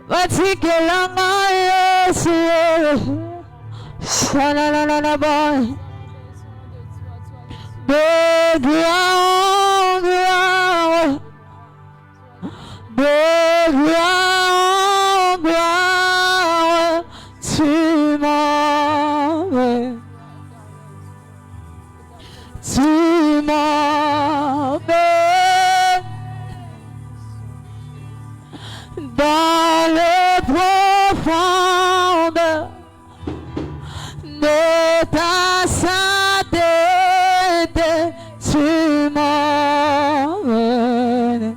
Vatikelanga Yesu Shanana boy de gloire tu m'emmènes dans les profondeurs de ta sainteté, tu m'emmènes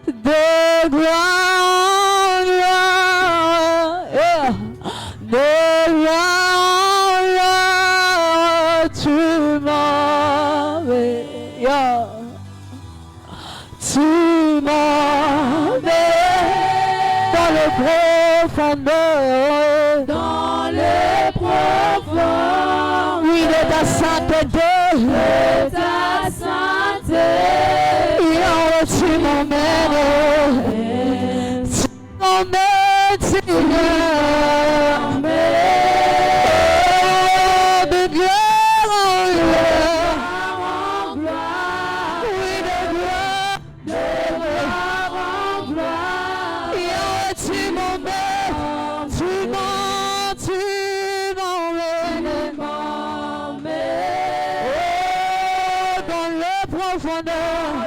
de gloire en gloire, de gloire, tu m'emmènes dans le profond, oui, de ta sainteté, tu m'emmènes, Seigneur, de gloire en gloire, oui, de gloire en gloire, tu m'emmènes, dans les profondeurs.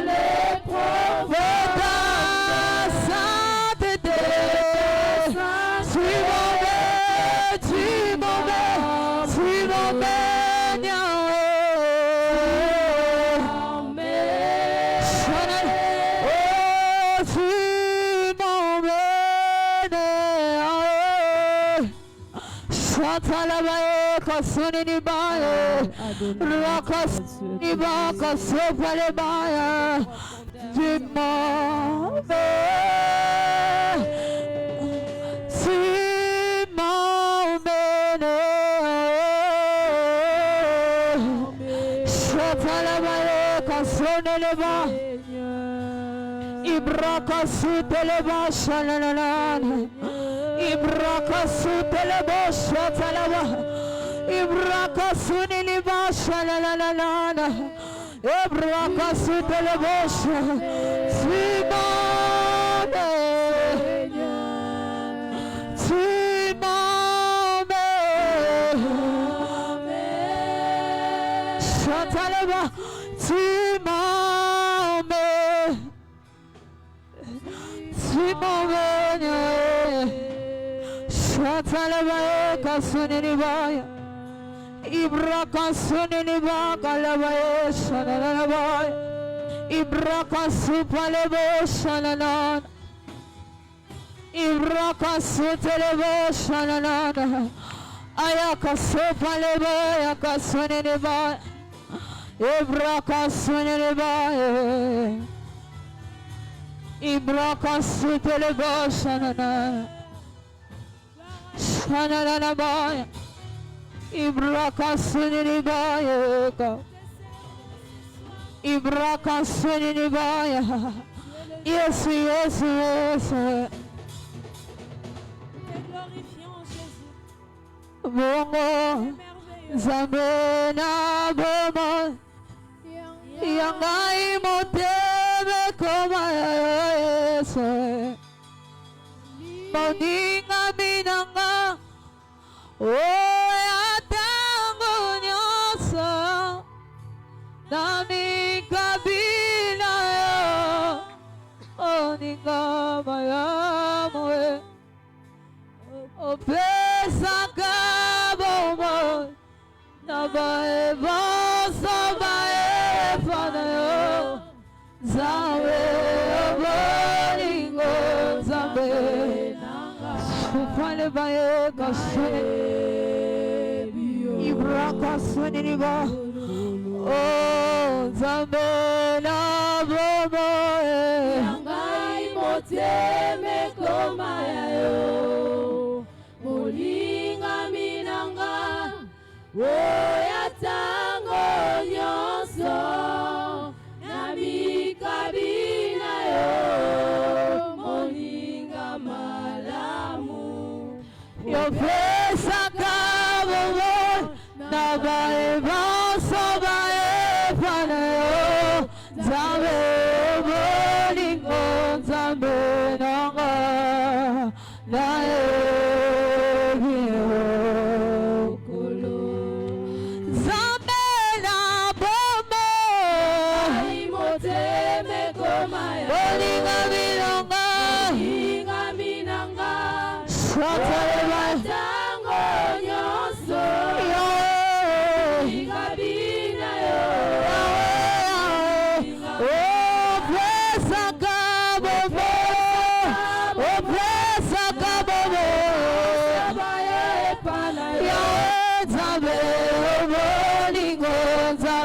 Yes, yes, yes. Bongo, Zamena, Bomo, Yangai, Motebe, Koma, Moninga, Minanga, Atango, Nyosa, Nami, Kabila, Oninga, Mayamwe, Opesa, Kaboma, Nabae, Bosa, Bae, Fanayo, Zawe, Boningo, Zabe, Supale, Bae, Kashe, Ibraka, Suniniba, Oh, Zabe, Nabomo, Yangai, Moteme, Komayo, Molinga, Minanga, Oya, Tango, Nyos.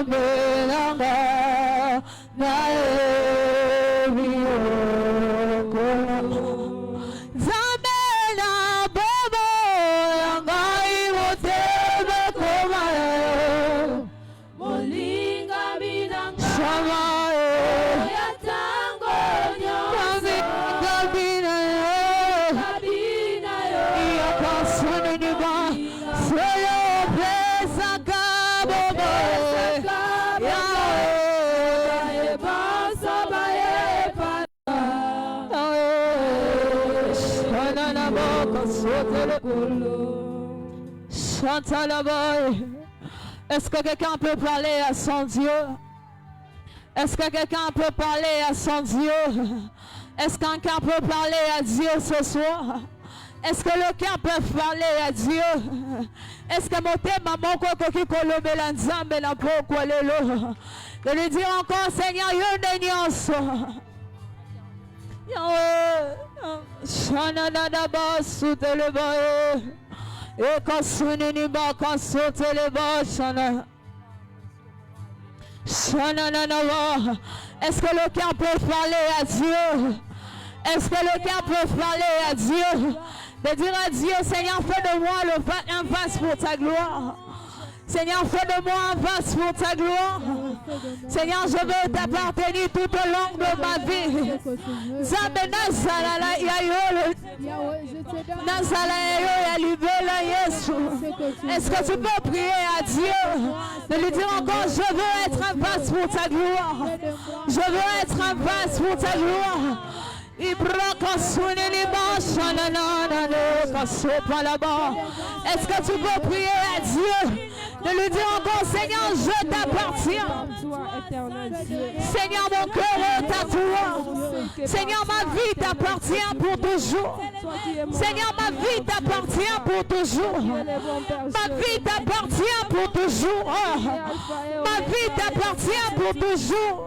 Zambelanga naebiokona Zambela bobo yangai motebe komayo Molinga binanga Shamae Yatango nyonso Kabina yo Yakasuni niba Seyo pesa kabobo Yae Basa baye pana Shana na boka sotele Chanta la boy. Est-ce que quelqu'un peut parler à son Dieu? Est-ce que quelqu'un peut parler à son Dieu? Est-ce que quelqu'un peut parler à Dieu ce soir? Est-ce que le cœur peut parler à Dieu? Est-ce que mon thème maman qui colombe la nzambe la poko lelo? De lui dire encore Seigneur, yonenyoso. Yahweh, shana na basu teleboye. Et quand sonne ba quand saute le bas shana. Shana na na. Est-ce que le cœur peut parler à Dieu? Est-ce que le cœur peut parler à Dieu? De dire à Dieu, Seigneur, fais de moi un vase pour ta gloire. Seigneur, fais de moi un vase pour ta gloire. Seigneur, je veux t'appartenir tout au long de ma vie. Zamena zalala yayo. Nazala yayo ya libela Yesu. Est-ce que tu peux prier à Dieu? De lui dire encore, je veux être un vase pour ta gloire. Je veux être un vase pour ta gloire. Est-ce que tu peux prier à Dieu? De lui dire encore, Seigneur, je t'appartiens. Seigneur, mon cœur est à toi. Seigneur, ma vie t'appartient pour toujours. Seigneur, ma vie t'appartient pour toujours. Ma vie t'appartient pour toujours. Ma vie t'appartient pour toujours.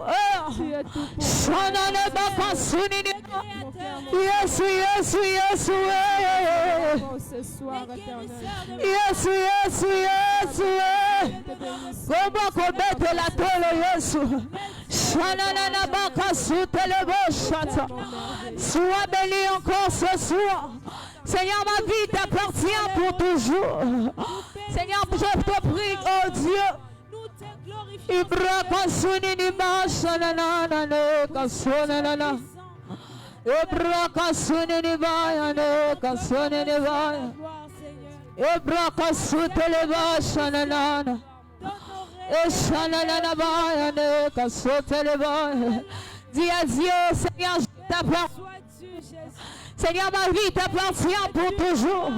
Yes, yes, yes, yes, yes, yes. Comment commettre la tole Yesu? Shanana baka soutele bochata. Sois béni encore ce soir. Seigneur, ma vie t'appartient pour toujours. Seigneur, je te prie, oh Dieu. Ibra kasuni ni mashanana ne kasonana. Ibra kasuni ni baya ne kasuni ni baya. Ibra kasutele bashanana. Eshanana baya ne kasutele baya. Dis à Dieu, Seigneur, je t'appartiens. Seigneur, ma vie t'appartient pour toujours.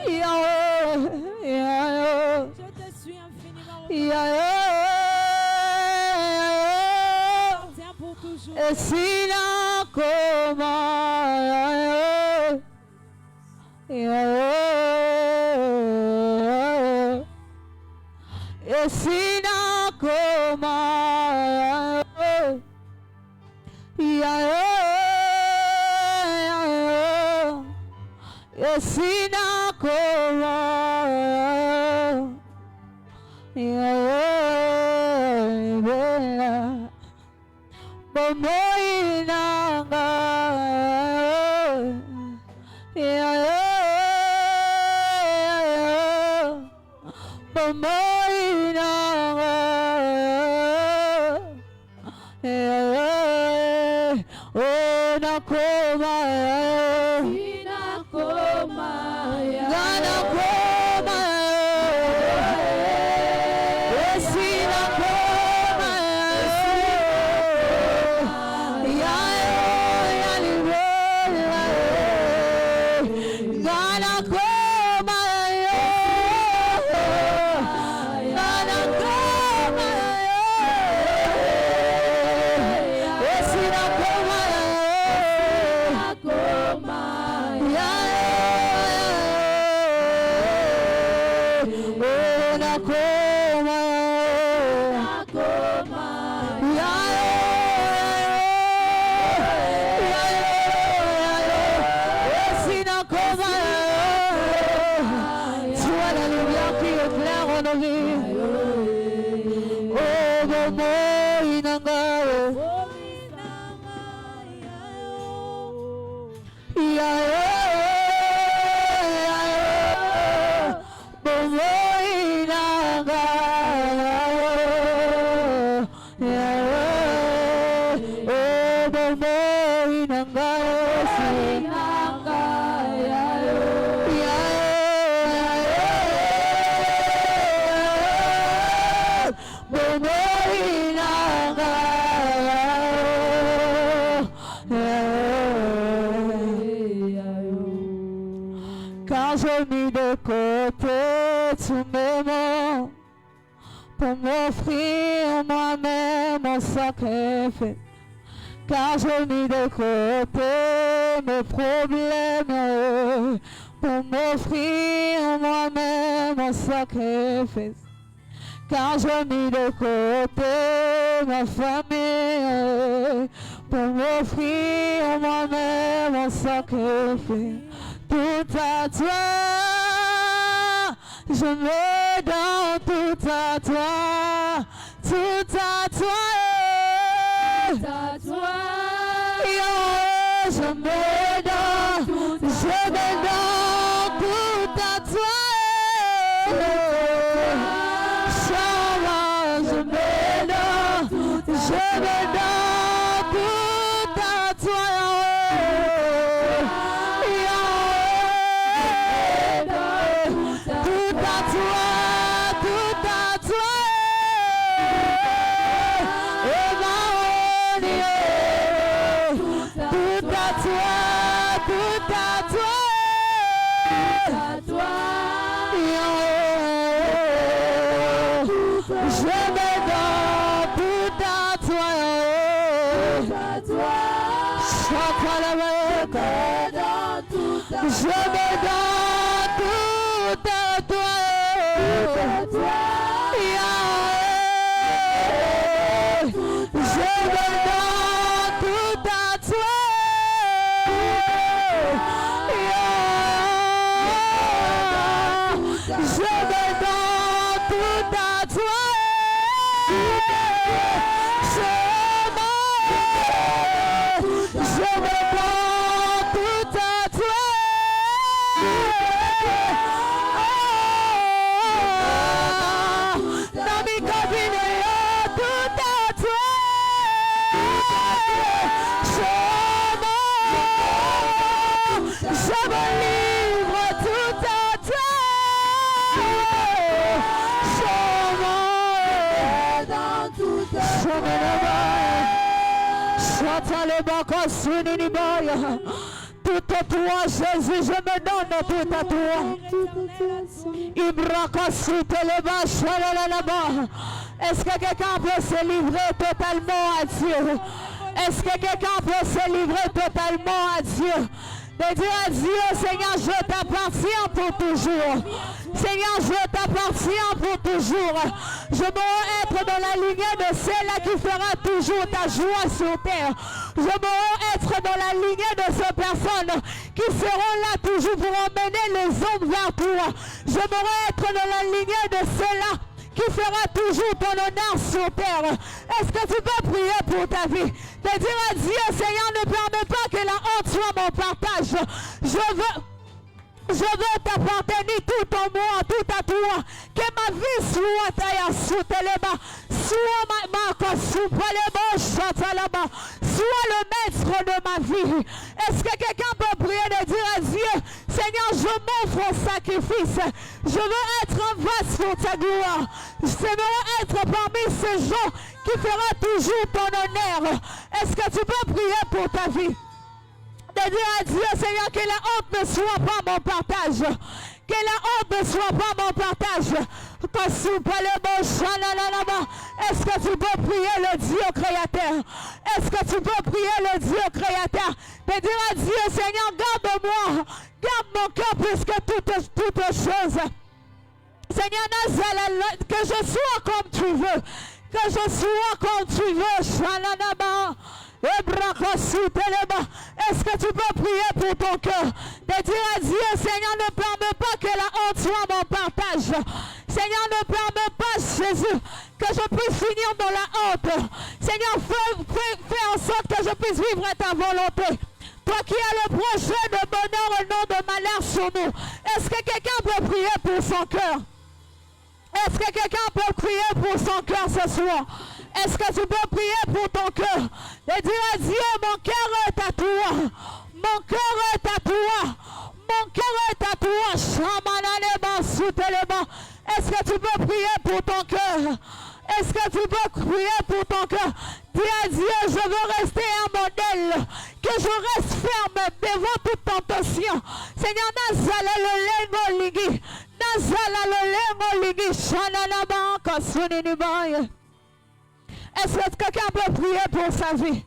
Yahweh, Yahweh. Je te suis infiniment Yahweh, pour toujours. et si la coma, Yahweh, et si la coma, Yahweh, et si la coma, Yahweh, Momoinanga, Yahweh, Momoinanga, Yahweh, oh nakoma, Inakoma, nakoma. bomoi nangayo Car j'ai mis de côté tous mes maux pour m'offrir moi-même un sacrifice. Car j'ai mis de côté mes problèmes pour m'offrir moi-même un sacrifice. Car j'ai mis de côté ma famille pour m'offrir moi-même un sacrifice. Tout à toi, je me donne tout à toi, tout à toi, je me donne tout à toi. Je me donne tout à toi. Je me donne tout à toi. Je me donne tout à toi. Je me donne tout à toi. Tout à toi, Jésus, je me donne tout à toi. Est-ce que quelqu'un peut se livrer totalement à Dieu? Est-ce que quelqu'un peut se livrer totalement à Dieu? De dire à Dieu, Seigneur, je t'appartiens pour toujours. Seigneur, je t'appartiens pour toujours. Je veux être dans la lignée de celle qui fera toujours ta joie sur terre. Je veux être dans la lignée de ces personnes qui seront là toujours pour emmener les hommes vers toi. Je veux être dans la lignée de celle-là qui fera toujours ton honneur sur terre. Est-ce que tu peux prier pour ta vie? De dire à Dieu, Seigneur, ne permets pas que la honte soit mon partage. Je veux t'appartenir tout en moi, tout à toi. Que ma vie soit taillée sous tes bas. Sois le maître de ma vie. Est-ce que quelqu'un peut prier de dire à Dieu, Seigneur, je m'offre au sacrifice. Je veux être un vase pour ta gloire. Je veux être parmi ces gens qui fera toujours ton honneur. Est-ce que tu peux prier pour ta vie? De dire à Dieu, Seigneur, que la honte ne soit pas mon partage. Que la honte ne soit pas mon partage. Est-ce que tu peux prier le Dieu créateur? Est-ce que tu peux prier le Dieu créateur? De dire à Dieu, Seigneur, garde-moi. Garde mon cœur plus que toutes choses. Seigneur, que je sois comme tu veux. Que je sois comme tu veux. Est-ce que tu peux prier pour ton cœur? De dire à Dieu, Seigneur, ne permets pas que la honte soit mon partage. Seigneur, ne permets pas, Jésus, que je puisse finir dans la honte. Seigneur, fais en sorte que je puisse vivre ta volonté. Toi qui as le projet de bonheur et non de malheur sur nous. Est-ce que quelqu'un peut prier pour son cœur? Est-ce que quelqu'un peut prier pour son cœur ce soir? Est-ce que tu peux prier pour ton cœur? Et dire à Dieu, mon cœur est à toi. Mon cœur est à toi. Mon cœur est à toi. Est-ce que tu peux prier pour ton cœur? Est-ce que tu peux prier pour ton cœur? Dis à Dieu, je veux rester un modèle, que je reste ferme devant toute tentation. Seigneur, nazala le lengo ligi, nazala le lengo ligi, shanana banka sunini baye. Est-ce que quelqu'un peut prier pour sa vie?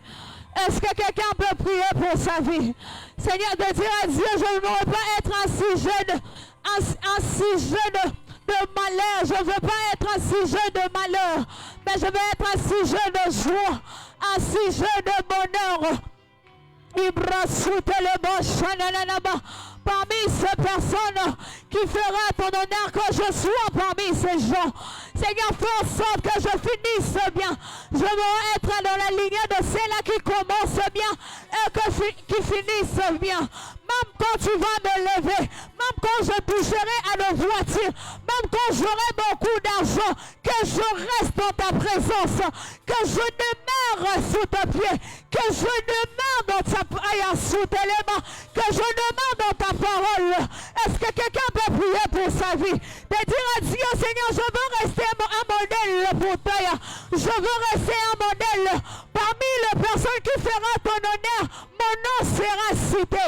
Est-ce que quelqu'un peut prier pour sa vie? Seigneur, de dire à Dieu, je ne veux pas être un sujet de malheur. Je ne veux pas être un sujet de malheur, mais je veux être un sujet de joie, un sujet de bonheur. Parmi ces personnes qui fera ton honneur, que je sois parmi ces gens. Seigneur, fais en sorte que je finisse bien. Je veux être dans la lignée de ceux-là qui commencent bien et qui finissent bien. Même quand tu vas me lever, même quand je toucherai à la voiture, même quand j'aurai beaucoup d'argent, que je reste dans ta présence, que je demeure sous tes pieds, que je demeure dans ta prière sous tes mains, que je demeure dans ta parole. Est-ce que quelqu'un peut prier pour sa vie? De dire à Dieu, Seigneur, je veux rester un modèle pour toi. Je veux rester un modèle parmi les personnes qui feront ton honneur. Mon nom sera cité.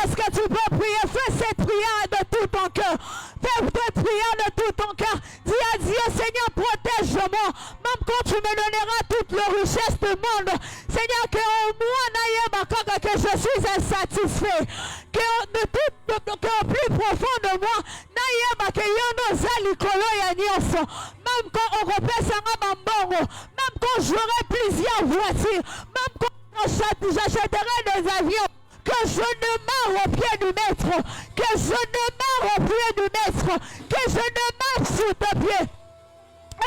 Est-ce que tu peux prier? Fais cette prière de tout ton cœur. Fais cette prière de tout ton cœur. Dis à Dieu, Seigneur, protège-moi. Même quand tu me donneras toute la richesse du monde. Seigneur, que au moins, que je suis insatisfait. Que au plus profond de moi, même quand on repère même quand j'aurai plusieurs voitures, même quand j'achèterai des avions, que je demeure au pied du maître, que je demeure au pied du maître, que je demeure sous tes pieds.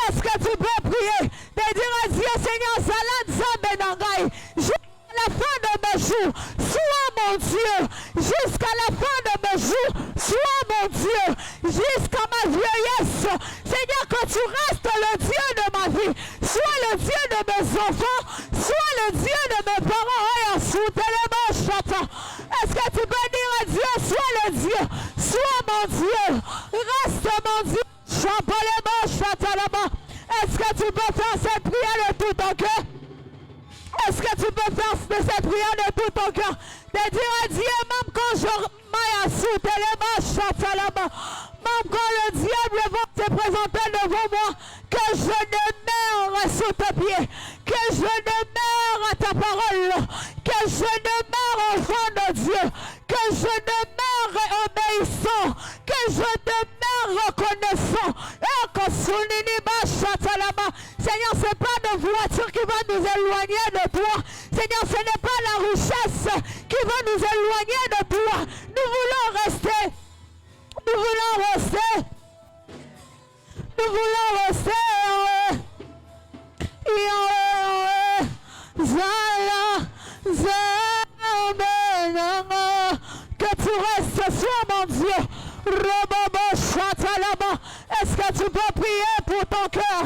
Est-ce que tu peux prier? De dire à Dieu, Seigneur, Salat Zambenangai, jusqu'à la fin de mes jours, sois mon Dieu, jusqu'à la fin de mes jours, sois mon Dieu, jusqu'à ma vieillesse. Seigneur, que tu restes le Dieu de ma vie, sois le Dieu de mes enfants, sois le Dieu de mes parents. Est-ce que tu peux dire à Dieu, sois le Dieu, sois mon Dieu, reste mon Dieu. Est-ce que tu peux faire cette prière de tout ton cœur? Est-ce que tu peux faire cette prière de tout ton cœur? De dire à Dieu, même quand je même quand le diable va se présenter devant moi, que je demeure sous tes pieds, que je demeure à ta parole, que je demeure enfant de Dieu, que je demeure obéissant, que je demeure reconnaissant. Seigneur, ce n'est pas de voiture qui va nous éloigner de toi. Seigneur, ce n'est pas la richesse qui va nous éloigner de toi. Nous voulons rester. Nous voulons rester. Nous voulons rester. Que tu restes, sois mon Dieu. Est-ce que tu peux prier pour ton cœur?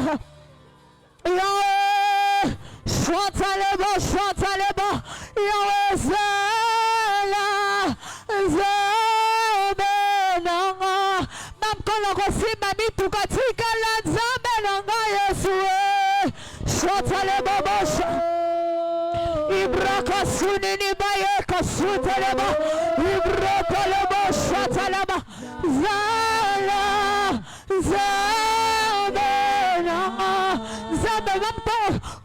Même quand on reçoit mamie tout katika la nzambe nanga Yesu chota le bobo ibraka sunini baye kasuta le bo ibraka le bo chota le bo zala Zamba même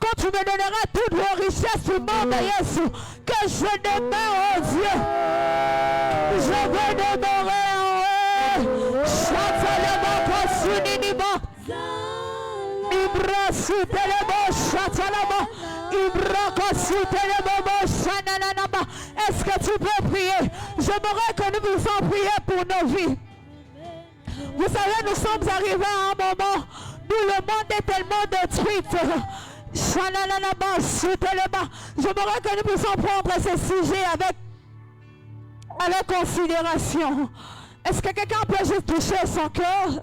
quand tu me donneras toutes les richesses du monde Yesu, que je demeure en Dieu, je veux demeurer en eux. Chata le bo kasunini bo ibra sute le bo chata le bo ibra kasute le bo bo shananaba. Est-ce que tu peux prier? J'aimerais que nous puissions prier pour nos vies. Vous savez, nous sommes arrivés à un moment D'où le monde est tellement détruit. J'aimerais que nous puissions prendre ce sujet avec considération. Est-ce que quelqu'un peut juste toucher son cœur?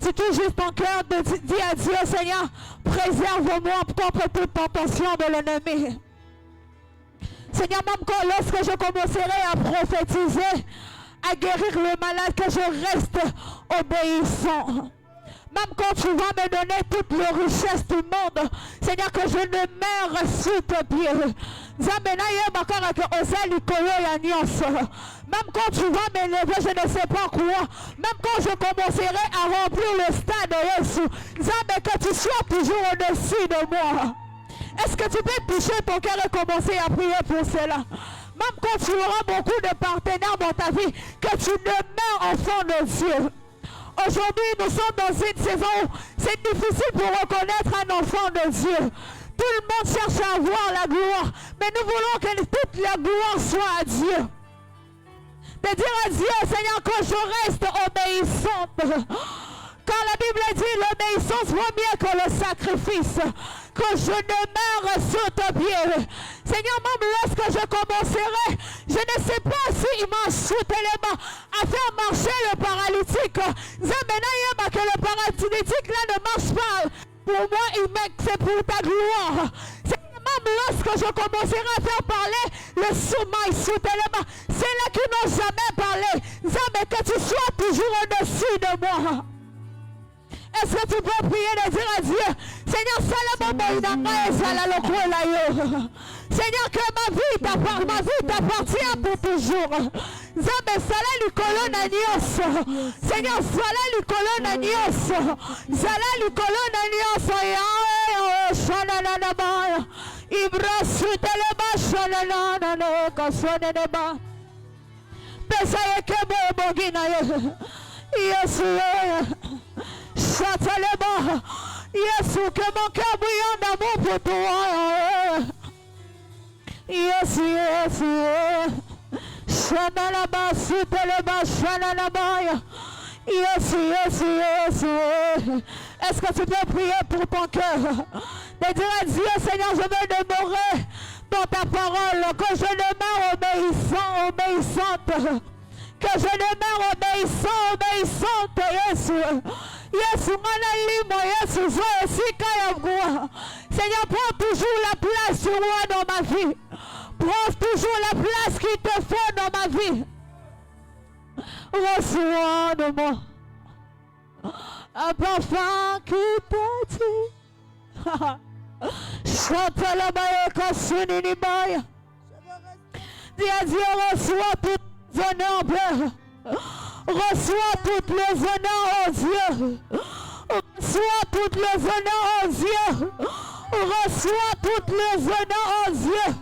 Tu touches juste ton cœur, dis à Dieu, Seigneur, préserve-moi contre toute tentation de l'ennemi. Seigneur, même lorsque je commencerai à prophétiser, à guérir le malade, que je reste obéissant. Même quand tu vas me donner toutes les richesses du monde, Seigneur, que je ne meure sous tes pieds. Même quand tu vas m'élever, je ne sais pas quoi. Même quand je commencerai à remplir le stade de Jésus, que tu sois toujours au-dessus de moi. Est-ce que tu peux toucher ton cœur et commencer à prier pour cela? Même quand tu auras beaucoup de partenaires dans ta vie, que tu demeures enfant de Dieu. Aujourd'hui, nous sommes dans une saison où c'est difficile pour reconnaître un enfant de Dieu. Tout le monde cherche à avoir la gloire, mais nous voulons que toute la gloire soit à Dieu. De dire à Dieu, Seigneur, que je reste obéissante. Quand la Bible dit l'obéissance vaut mieux que le sacrifice, que je demeure sous tes pieds. Seigneur, même lorsque je commencerai, je ne sais pas s'il m'a sauté les mains à faire marcher le paralytique. Que le paralytique là ne marche pas. Pour moi, c'est pour ta gloire. Même lorsque je commencerai à faire parler le sourd-main sous tes mains, c'est là qui n'ont jamais parlé. Que tu sois toujours au-dessus de moi. Est-ce que tu peux prier de dire à Dieu, Seigneur, Seigneur, que ma vie t'appartient pour toujours. Seigneur, Yesu, que mon cœur bouillonne d'amour pour toi. Yesu, Shanalaba, Suteleba, Shanalaba. Yesu. Est-ce que tu peux prier pour ton cœur? De dire à Dieu, Seigneur, je veux demeurer dans ta parole, que je demeure obéissante. Que je demeure obéissante, Yesu. Seigneur, prends toujours la place du roi dans ma vie. Prends toujours la place qu'il te faut dans ma vie. Reçois de moi un parfum qui te dit. Chante la baie cassée ni baie. Dis à Dieu, reçois tout honneur, Père. Reçois toutes les honneurs aux yeux. Reçois toutes les honneurs aux yeux. Reçois toutes les honneurs aux yeux.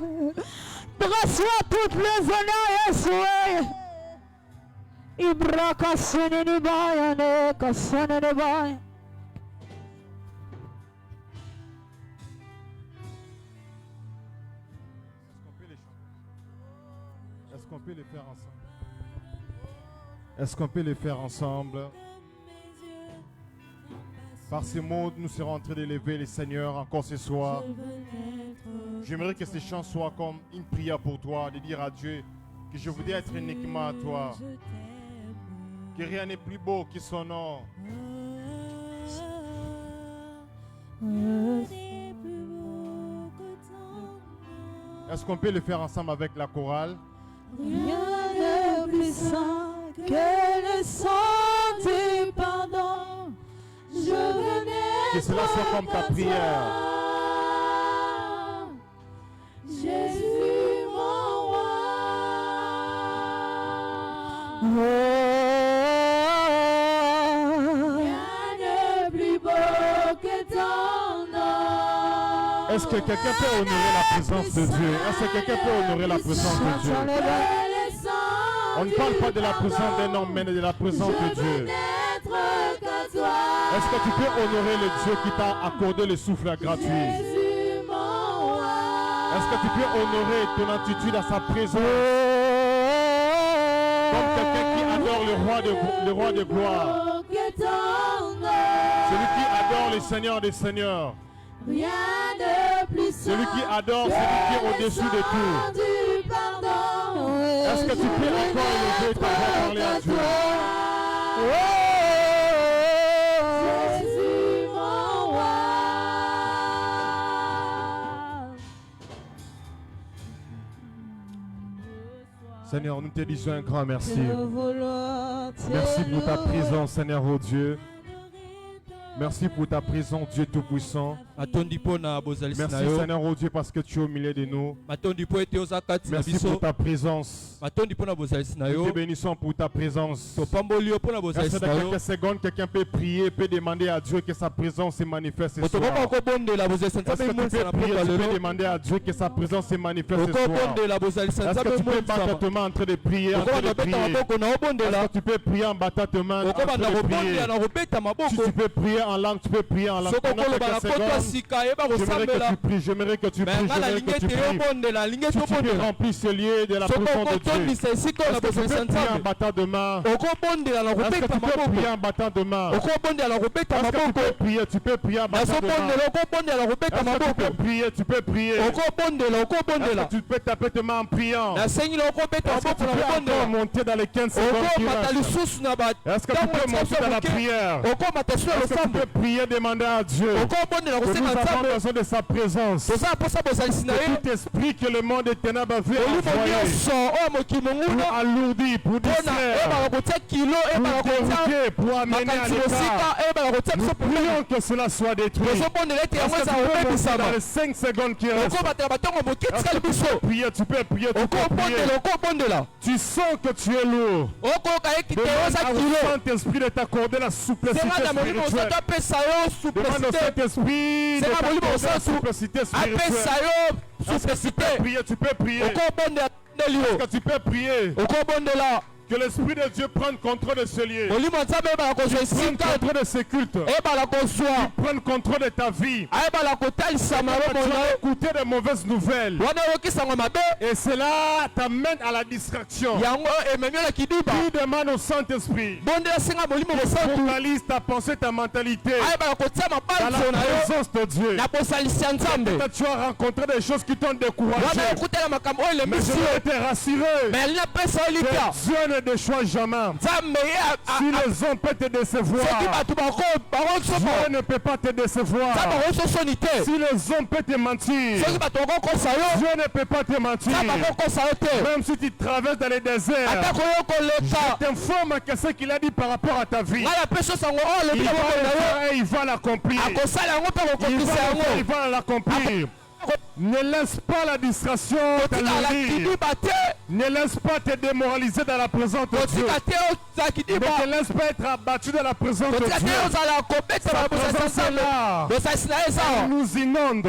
Reçois toutes les honneurs, Yeshua. Ibraka sunini baya ne kasana baya. Est-ce qu'on peut les faire ensemble? Est-ce qu'on peut les faire ensemble? Par ces mots, nous serons en train d'élever les Seigneurs encore ce soir. J'aimerais que ces chants soient comme une prière pour toi, de dire à Dieu que je voudrais être uniquement à toi. Que rien n'est plus beau que son nom. Est-ce qu'on peut le faire ensemble avec la chorale? Rien de plus saint que le sang du pardon. Je venais que cela soit comme ta prière. Jésus mon roi. Rien de plus beau que ton nom. Est-ce que quelqu'un peut honorer la présence de Dieu? Est-ce que quelqu'un peut honorer la présence de Dieu? On ne parle pas de la présence d'un homme, mais de la présence de Dieu. Est-ce que tu peux honorer le Dieu qui t'a accordé le souffle gratuit? Est-ce que tu peux honorer ton attitude à sa présence? Comme quelqu'un qui adore le roi de gloire. Celui qui adore le Seigneur des Seigneurs. Rien de plus saint. Celui qui adore, celui qui est au-dessus de tout. Du pardon. Est-ce que tu peux encore élever ta voix, parler à Dieu? Jésus mon roi. Seigneur, nous te disons un grand merci. Nos volontés Merci pour ta présence, Seigneur, oh Dieu. Merci pour ta présence, Dieu Tout-Puissant. Merci, Seigneur, oh Dieu, parce que tu es au milieu de nous. Merci pour ta présence. Nous te bénissons pour ta présence. Est-ce que dans quelques secondes, quelqu'un peut prier, peut demander à Dieu que sa présence se manifeste ce soir? Est-ce que tu peux prier, tu peux demander à Dieu que sa présence se manifeste ce soir? Est-ce que tu peux battre ta main en train de prier, en train de prier? Est-ce que tu peux prier en battant ta main, en train de prier? Si tu peux prier en langue, tu peux prier en langue. Pendant quelques secondes, j'aimerais que tu pries, j'aimerais que tu pries, j'aimerais que tu pries. Si tu peux remplir ce lieu de la présence de Dieu. Est-ce que tu peux prier en battant de main? Est-ce que tu peux prier en battant de main? Est-ce que tu peux prier? Tu peux prier en battant de main. Est-ce que tu peux prier? Tu peux prier. Est-ce que tu peux taper tes mains en priant? Est-ce que tu peux encore monter dans les 15 secondes qui restent? Est-ce que tu peux monter dans la prière? Est-ce que tu peux prier, demander à Dieu que nous avons besoin de sa présence? Que tout esprit que le monde des ténèbres veut envoyer pour alourdir, pour distraire, pour corriger, pour amener à l'écart. Nous prions que cela soit détruit. Est-ce que tu peux monter dans les 5 secondes qui restent? Est-ce que tu peux prier? Tu peux prier, tu peux prier. Tu sens que tu es lourd. Demande au Saint-Esprit de t'accorder la souplesse spirituelle. Demande au Saint-Esprit de t'accorder la souplesse spirituelle. Est-ce que tu peux prier? Tu peux prier. Est-ce que tu peux prier? Que l'Esprit de Dieu prenne contrôle de ce lieu. Prenne contrôle de ce cultes. Prenne contrôle de ta vie. Tu vas écouter de mauvaises nouvelles. Et cela t'amène à la distraction. Tu demandes au Saint-Esprit. Focalise ta pensée, ta mentalité dans la présence de Dieu. Peut-être tu as rencontré des choses qui t'ont découragé. Mais je veux te rassurer. Dieu ne déçoit jamais. Si les hommes peuvent te décevoir, Dieu ne peut pas te décevoir. Si les hommes peuvent te mentir, Dieu ne peut pas te mentir. Même si tu traverses dans les déserts, je t'informe que ce qu'il a dit par rapport à ta vie, il va l'accomplir. Il va l'accomplir. Ne laisse pas la distraction t'alourdir. Ne laisse pas te démoraliser dans la présence de Dieu. Ne te laisse pas être abattu dans la présence de Dieu. Sa présence est là. Elle nous inonde.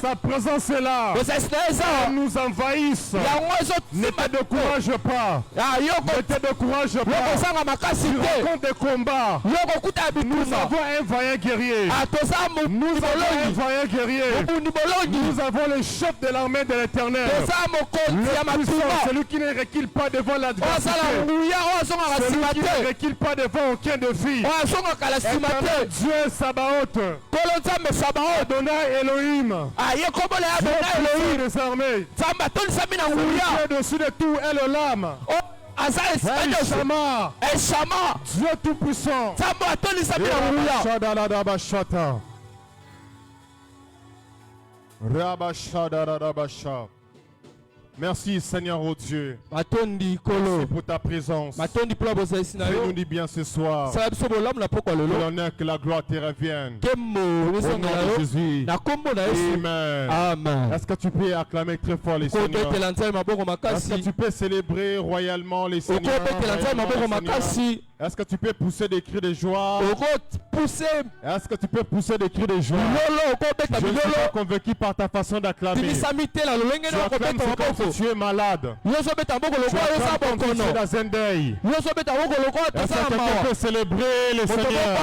Sa présence est là. Elle nous envahisse. Ne te décourage pas. Ne te décourage pas. Tu rencontres des combats. Nous avons un vaillant guerrier. Nous avons un vaillant guerrier. Nous avons le chef de l'armée de l'Éternel. Le puissant, celui qui ne recule pas devant l'adversité. Celui qui ne recule pas devant aucun défi. Éternel Dieu Sabaoth. Adonai Elohim. Dieu des armées. Celui qui est au-dessus de tout est le lame. El Shammah. Dieu tout-puissant. Merci Seigneur oh Dieu. Merci pour ta présence. Nous dis bien ce soir. Que l'honneur, que la gloire te revienne. Au nom de Jésus. Amen. Est-ce que tu peux acclamer très fort les Seigneurs? Est-ce que tu peux célébrer royalement les Seigneurs? Est-ce que tu peux pousser des cris de joie? Est-ce que tu peux pousser des cris de joie? Je ne suis pas convaincu par ta façon d'acclamer. Tu acclames comme si tu es malade. Tu acclames comme si tu es dans un deuil. Est-ce que quelqu'un peut célébrer le Seigneur?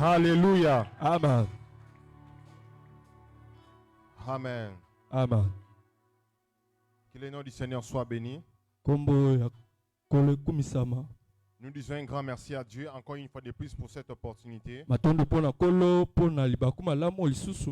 Alléluia. Amen. Amen. Amen. Que le nom du Seigneur soit béni. Kombo ya kole kumisama. Nous disons un grand merci à Dieu encore une fois de plus pour cette opportunité. Matondo pona kolo pona libaku malamu lisusu.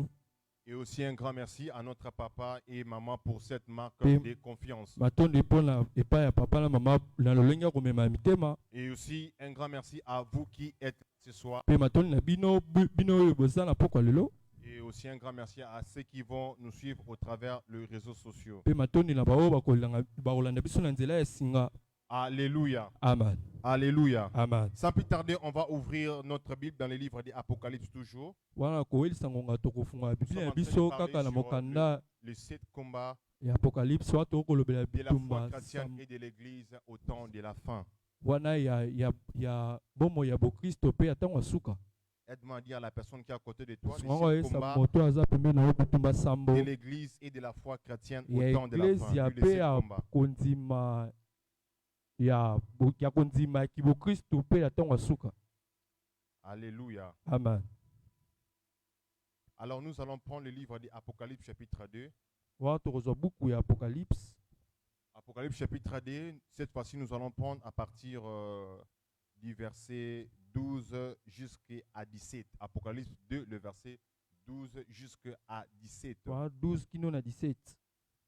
Et aussi un grand merci à notre papa et maman pour cette marque Et- de confiance. Matondo pona epa ya papa na mama na lolenga komema mitema. Et aussi un grand merci à vous qui êtes ce soir. Pe matondo na bino oyo boza na pokwa lelo. Et aussi un grand merci à ceux qui vont nous suivre au travers les réseaux sociaux. Pe matondo na baoyo bakolanda biso na nzela ya singa. Alléluia. Amen. Alléluia. Amen. Sans plus tarder, on va ouvrir notre Bible dans le livre de l'Apocalypse toujours. Wana koelisa ngonga tokofunga Nous biblia sommes ya en train de biso parler kaka na sur mokanda les 7 combats ya apocalypse wa tokolobela de la foi bitumba chrétienne et de l'Église au temps de la fin. wana ya bomo ya bokristo pe ya ntango ya suka. Aide-moi à dire à la personne qui est à côté de toi, les Songo 7 esa combats moto aza pembeni na yo bitumba sambo de l'Église et de la foi chrétienne au ya temps de la fin. eklezia Dis les pe 7 ya combats. kondima ya kondima ya kibokristo pe ya ntango ya suka. Alléluia. Amen. Alors nous allons prendre le livre de Apocalypse chapitre 2. Wana tokozwa buku ya apocalypse. Apocalypse chapitre 2, cette fois-ci nous allons prendre à partir du verset 12 jusqu'à 17. Apocalypse 2, le verset 12 jusqu'à 17. Wana 12 kino na 17.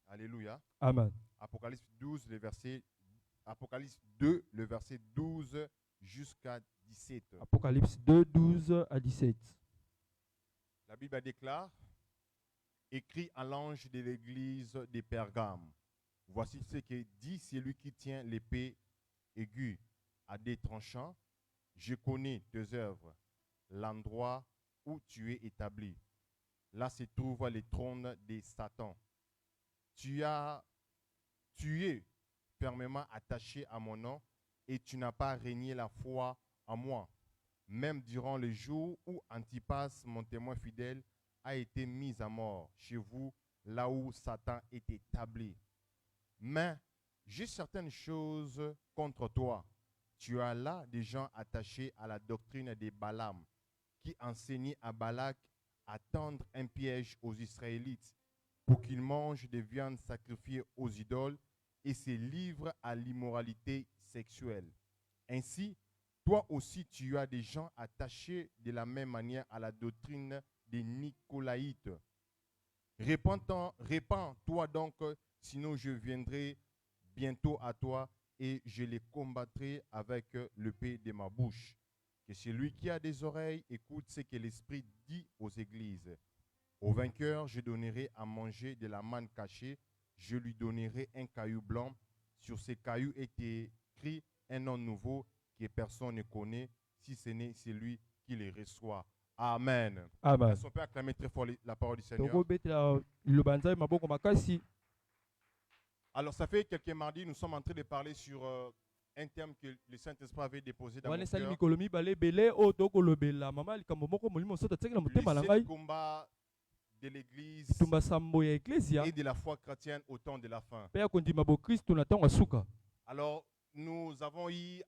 Alléluia. Amen. Apocalypse 12, le verset Apocalypse 2, le verset 12 jusqu'à 17. Apocalypse 2, 12 à 17. La Bible déclare: écrit à l'ange de l'église de Pergame. Voici ce que dit celui qui tient l'épée aiguë à des tranchants. Je connais tes œuvres, l'endroit où tu es établi. Là se trouve le trône de Satan. Tu es fermement attaché à mon nom et tu n'as pas régné la foi en moi. Même durant le jour où Antipas, mon témoin fidèle, a été mis à mort chez vous, là où Satan est établi. Mais j'ai certaines choses contre toi. Tu as là des gens attachés à la doctrine des Balaam, qui enseignaient à Balak à tendre un piège aux Israélites pour qu'ils mangent des viandes sacrifiées aux idoles et se livrent à l'immoralité sexuelle. Ainsi, toi aussi, tu as des gens attachés de la même manière à la doctrine des Nicolaïtes. Répands-toi donc, sinon je viendrai bientôt à toi et je les combattrai avec l'épée de ma bouche. Que celui qui a des oreilles écoute ce que l'Esprit dit aux églises. Au vainqueur, je donnerai à manger de la manne cachée. Je lui donnerai un caillou blanc. Sur ce caillou est écrit un nom nouveau que personne ne connaît, si ce n'est celui qui les reçoit. Amen. Amen. Est-ce qu'on peut acclamer très fort la parole du Seigneur? Tokobetela lubanza maboko makasi. Alors, ça fait quelques mardis, nous sommes en train de parler sur un thème que le Saint-Esprit avait déposé dans mon Wana sali cœur. mikolo mibale bele o tokolobela mama likambo moko molimo soto tsekela motema na Les ngai. 7 combats de l'Église Bitumba sambo ya eklezia et de la foi chrétienne au temps de la fin. pe ya kondima bokristo na ntango ya suka. Alors, nous avons eu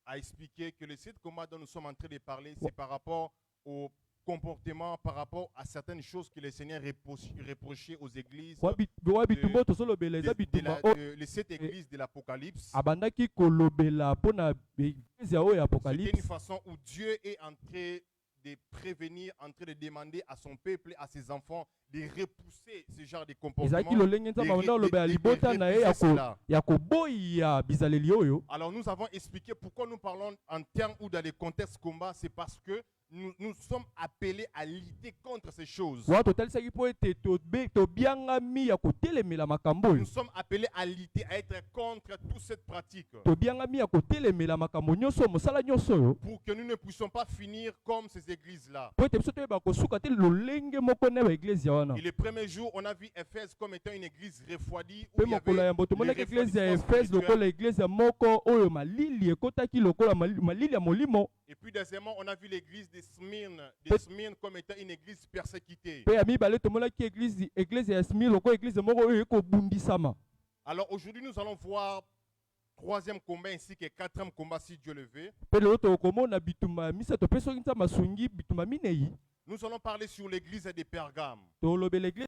à expliquer que les 7 combats dont nous sommes en train de parler, c'est par rapport au comportement, par rapport à certaines choses que le Seigneur reprochait aux églises, Wa bitumba tozolobela eza bitumba o les 7 églises de l'Apocalypse. abandaki kolobela mpona eklezia oyo ya C'était apocalypse. une façon où Dieu est en train de prévenir, en train de demander à son peuple, à ses enfants, de repousser ce genre de comportement. Ezalaki lolenge nzambe abanda kolobela libota na ye ya koboya bizaleli oyo. Alors nous avons expliqué pourquoi nous parlons en termes ou dans les contextes combat, c'est parce que nous sommes appelés à lutter contre ces choses. Wa totalisaki po ete tobiangami ya kotelemela makambo oyo. Nous sommes appelés à lutter, à être contre toute cette pratique. Tobiangami ya kotelemela makambo nyonso mosala nyonso oyo. Pour que nous ne puissions pas finir comme ces églises-là. Po ete biso toyeba kosuka te lolenge moko na baeglezia wana. Et le premier jour, on a vu Éphèse comme étant une église refroidie. Où Pe il y mokolo avait ya mbo tomonaki les eglezia ya refroidissements Efese lokola eglezia moko oyo malili ekotaki lokola malili ya molimo. Et puis deuxièmement, on a vu l'église de Smyrne comme étant une église persécutée. Pe ya mibale tomonaki eglezia ya Smyrne lokola eglezia moko oyo ekobundisama. Alors aujourd'hui, nous allons voir troisième combat ainsi que quatrième combat si Dieu le veut. Pe lelo tokomona bitumba misato pe soki nzambe asungi bitumba minei. Nous allons parler sur l'église de Pergame. Tolobela eglezia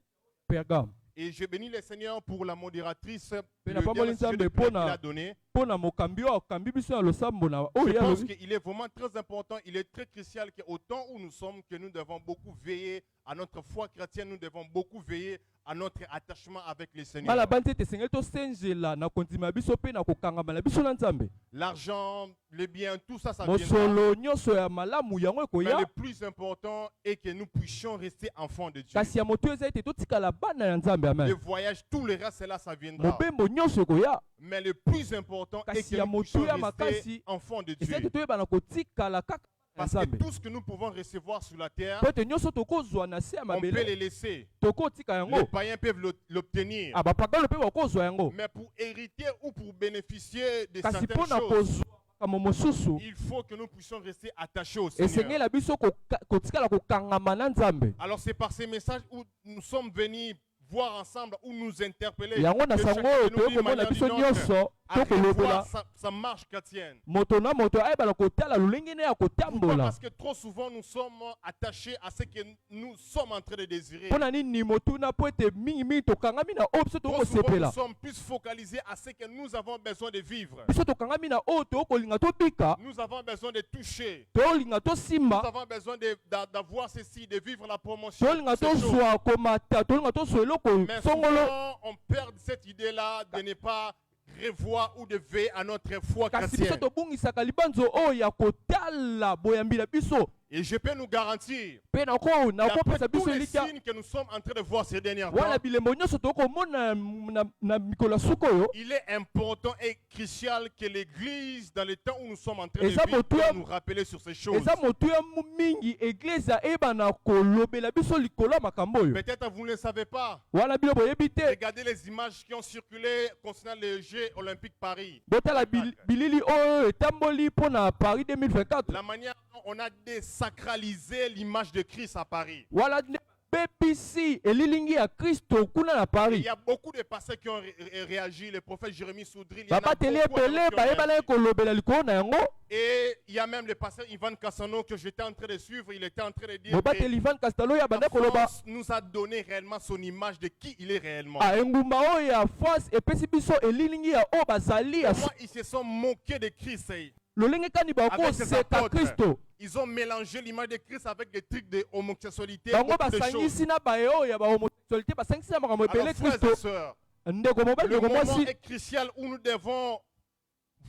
Pergame. Et je bénis le Seigneur pour la modératrice Pe na le pamboli dernier sujet nzambe de prière pona- qu'il a donné, Pona mokambi oyo akambi biso na losambo na je oyo pense alobi. qu'il est vraiment très important, il est très crucial qu'au temps où nous sommes, que nous devons beaucoup veiller à notre foi chrétienne, nous devons beaucoup veiller à notre attachement avec le Seigneur. Mala bante te sengeli tosengela na kondima biso pe na kokangama na biso na nzambe. L'argent, les biens, tout ça, ça viendra. Mosolo nyonso ya malamu yango Mais ekoya. le plus important est que nous puissions rester enfants de Dieu. Kasi ya moto eza ete totikala bana ya nzambe Le amen. voyage, tout le reste, c'est là, ça viendra. Mobembo nyonso ekoya. Mais le plus important est Kasi que ya nous motu puissions ya rester makasi, enfants de eza ete Dieu. toyeba na kotikala kaka na Parce que nzambe. tout ce que nous pouvons recevoir sur la terre, Po ete nyonso tokozwa na se ya on peut mabele les laisser. tokotika Les yango. païens peuvent l'obtenir. Ah bapagano mpe bakozwa yango. Mais pour hériter ou pour bénéficier de Kasi certaines mpo na choses, kozwa makambo mosusu il faut que nous puissions rester attachés au Seigneur. esengela biso kotikala kokangama na nzambe. Alors c'est par ces messages où nous sommes venus voir ensemble, où nous interpeller, Yango na que sango chacun oyo de nous, d'une toyokomona manière biso ou d'une autre, nyonso à tokolobela revoir sa marche chrétienne. moto na moto ayebala kotala lolenge ne ya Pourquoi? kotambola. Parce que trop souvent nous sommes attachés à ce que nous sommes en train de désirer. Mpo na nini motuna po ete mingimingi tokangami na oyo biso Trop souvent nous tokosepela. sommes plus focalisés à ce que nous avons besoin de vivre. Biso tokangami na oyo tokolinga tobika, Nous avons besoin de toucher. tolinga Nous tosimba, avons besoin d'avoir ceci, de vivre la promotion. tolinga ces choses. tozwa komata, tolinga tozwa eloko Mais songolo. souvent, on perd cette idée-là de ne pas revoir ou de veiller à notre foi Kasi biso chrétienne. tobungisaka libanzo oyo ya kotala boyambi na biso. Et je peux nous garantir, Mpe nakopesa d'après tous biso les elikya signes que nous sommes en train de voir ces derniers temps, wana bilembo nyonso tokomona na mikolo ya suka oyo. il est important et crucial que l'Église, dans le temps où nous sommes en train de Eza vivre, motuya- puisse nous rappeler sur ces choses. Eza motuya mingi eglise eyeba na kolobela biso likolo ya makambo oyo. Peut-être vous ne le savez pas. Wana bino boyebi te. Regardez les images qui ont circulé concernant les Jeux Olympiques Paris. Botala bilili oyo etamboli mpo na Paris 2024. La manière dont on a désacralisé l'image de Christ à Paris. Wala bepisi elilingi ya Kristo kuna na Il Paris. y a beaucoup de pasteurs qui ont réagi. Le prophète Jérémie Soudril, il y en a Babateli beaucoup ebele qui ont bayebala réagi. kolobela likolo na yango. Et il y a même le pasteur Ivan Cassano que j'étais en train de suivre. Il était en train de dire Bobateli que Ivan Castelo ya banda la koloba. France nous a donné réellement son image de qui il est réellement. Ah engumba oyo ya France epesi biso elilingi ya oyo bazali ya Comment ils se sont moqués de Christ. lolenge kani Avec ses bakoseka apôtres. Kristo. Ils ont mélangé l'image de Christ avec des trucs de homosexualité. Bango beaucoup de choses. basangisi na baye oyo ya bahomosexualité basangisi na makambo ebele Alors, frères et Kristo. sœurs, Ndeko mobali le ndeko moment mwasi. est crucial où nous devons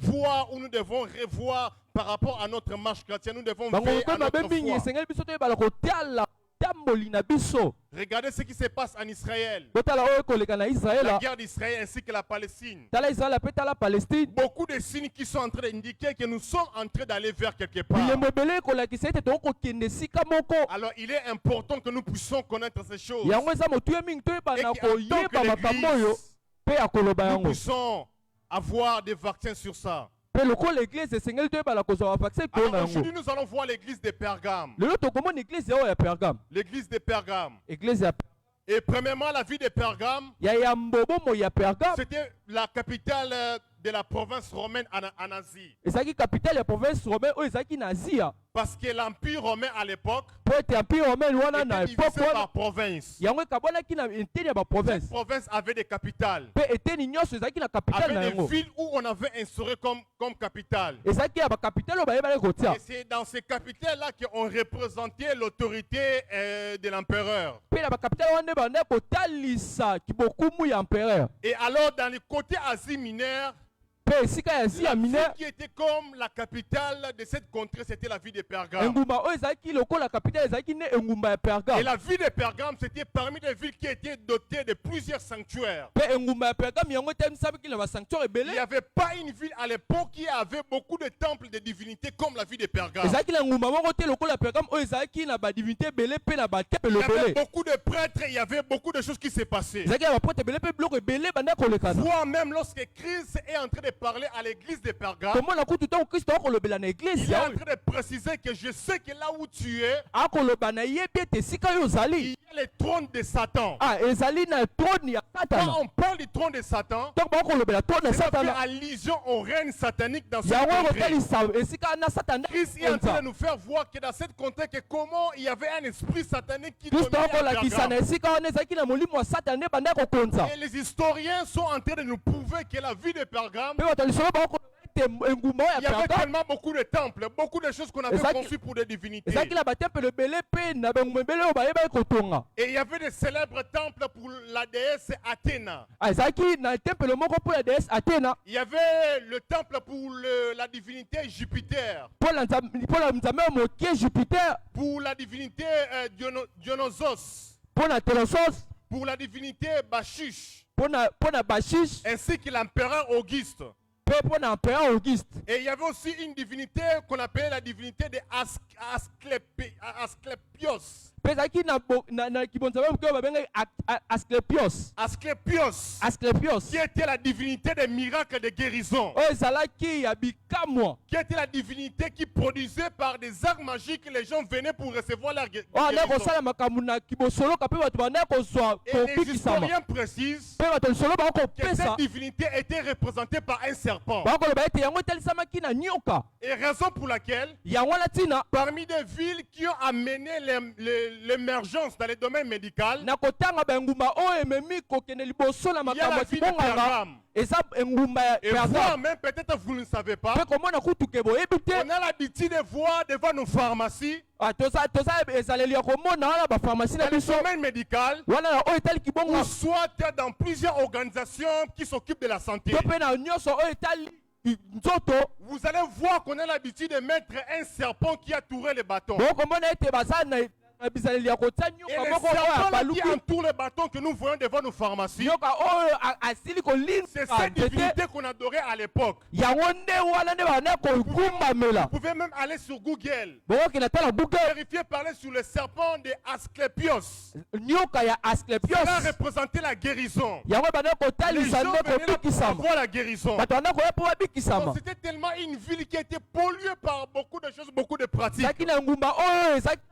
voir, où nous devons revoir par rapport à notre marche chrétienne. Nous devons Bango veiller à mpe mabe notre mingi foi. esengeli biso toyebala kotala tamboli na biso. Regardez ce qui se passe en Israël. Botala oyo ekoleka na La Israela. guerre d'Israël ainsi que la Palestine. Tala Israël ape tala Palestine. Beaucoup de signes qui sont en train d'indiquer que nous sommes en train d'aller vers quelque part. Bilembo ebele ekolakisa ete tokokende esika moko. Alors il est important que nous puissions connaître ces choses. Yango eza motuya mingi toyeba Et na qu'en tant koyeba que makambo oyo l'Église, mpe ya koloba nous yango. puissions avoir des vaccins sur ça. Mpe lokola eglise esengeli toyebala kozwa bavaccin mpo Alors na yango. aujourd'hui nous allons voir l'église de Pergame. Lelo tokomona eglise oyo ya Pergame. L'église de Pergame. Eglise Et premièrement, la ville de Pergame, ya yambobomo ya Pergame c'était la capitale de la province romaine en Asie. ezalaki capitale ya province romaine oyo ezalaki na Asia. Parce que l'empire romain à l'époque Po ete empire romaine wana na était epoke divisé wana par province. yango ekabwanaki na eteni ya baprovince. Cette province avait des capitales. Mpe eteni nyonso ezalaki na capitale na Avait des yango. villes où on avait instauré comme capitale. ezalaki ya bacapitale oyo bayebaki kotia. Et c'est dans ces capitales-là qu'on représentait l'autorité de l'empereur. Mpe na bacapitale wana nde banda kotalisa kibokumu ya empereur. Et alors, dans le côté Asie mineure, Mpe esika ya Asia la ville mineure qui était comme la capitale de cette contrée, c'était la ville de Pergame. engumba oyo ezalaki lokola capitale ezalaki nde engumba ya Et Pergame. la ville de Pergame, c'était parmi les villes qui étaient dotées de plusieurs sanctuaires. Mpe engumba ya Pergame yango etamisaki na basanctuaire Il ebele. n'y avait pas une ville à l'époque qui avait beaucoup de temples de divinités comme la ville de Pergame. ezalaki na ngumba moko te lokola ya Pergame oyo ezalaki na badivinité ebele mpe na batempele Il y avait ebele. beaucoup de prêtres, il y avait beaucoup de choses qui se passaient. ezalaki na baprêtre ebele mpe biloko ebele banda kolekana. Voire même lorsque Christ est en train de parler à l'église de Pergame, komona kutu ntango kristo akolobela na il eglise est en yaoyo train de préciser que je sais que là où tu es, akoloba na yebi ete esika oyo il ozali y a le trône de Satan. Ah, ezali na trône ya Quand Satana. on parle du trône de Satan, Donc ba kolobela trône ya c'est faire Satana. allusion au règne satanique dans ce Yango congrès. kotalisa esika na Satana. Christ est en train de nous faire voir que dans cette contexte, que comment il y avait un esprit satanique qui Kristo dominait la akolakisa na Pergame. esika wana ezalaki na molimo wa Satana nde banda kokonza. Et les historiens sont en train de nous prouver que la vie de Pergame, Mpe bato lisolo bakoloba ete engumba oyo il y ya avait Pergame tellement beaucoup de temples, beaucoup de choses qu'on avait Ezaki- conçues pour des divinités. ezalaki na batempele ebele mpe na bengumba ebele oyo bayebaki kotonga. Et il y avait des célèbres temples pour la déesse Athéna. Ah, ezalaki na tempele moko mpo ya déesse Athéna Il y avait le temple pour la divinité Jupiter, mpo na nzambe oyo mokie Jupiter, pour la divinité Dionysos, mpo na Telosos, pour la divinité Bachiche, mpo na Bashish, ainsi que l'empereur Auguste. mpe mpo na empereur Auguste. Et il y avait aussi une divinité qu'on appelait la divinité de Asclépios. Mpe ezalaki na kibonzambe moke oyo babengaki Asclepios. Asclépios, qui était la divinité des miracles de guérison, Oyo ezalaki ya bikamwa. qui était la divinité qui produisait par des arts magiques, les gens venaient pour recevoir leur Oyo anda guérison. kosala makambo na kibosoloka mpe bato banda kozwa Et les kobikisama. historiens précisent Mpe bato lisolo que bakopesa cette divinité était représentée par un serpent. bakoloba ete yango etalisamaki na nyoka. Et raison pour laquelle, Yango wana ntina parmi des villes qui ont amené l'émergence dans le domaine médical, na kotanga bangumba oyo ememi kokende liboso na il y a makambo la ya ville de kibonganga Pergame. eza engumba ya Et voire Pergame. même, peut-être vous ne le savez pas, Mpe komona kutuke boyebi te. on a l'habitude de voir devant nos pharmacies, Ah, toza ezaleli ya komona wana bapharmacie na dans le biso domaine médical, wana na oyo etali ou kibonga soit dans plusieurs organisations qui s'occupent de la santé. to mpe na nyonso oyo etali nzoto. Vous allez voir qu'on a l'habitude de mettre un serpent qui a touré le bâton. bokomona ete baza na bizaleli ya kotia Et nyoka le moko oyo serpent là qui abaluki entoure le bâton que nous voyons devant nos pharmacies, nyoka oyo asili c'est kolinga cette nzete divinité qu'on adorait à l'époque. yango nde wana nde bana kogumbamela. Vous pouvez même aller sur Google, bokokenda tala google vérifier, parler sur le serpent de Asclépios. nyoka ya Asclepios Cela représentait la guérison. yango bana Les kotalisa gens nde venaient là pour kobikisama avoir la guérison. bato bana koya mpo Donc, babikisama. c'était tellement une ville qui était polluée par beaucoup de choses, beaucoup de pratiques. ezalaki na ngumba oyo ezalaki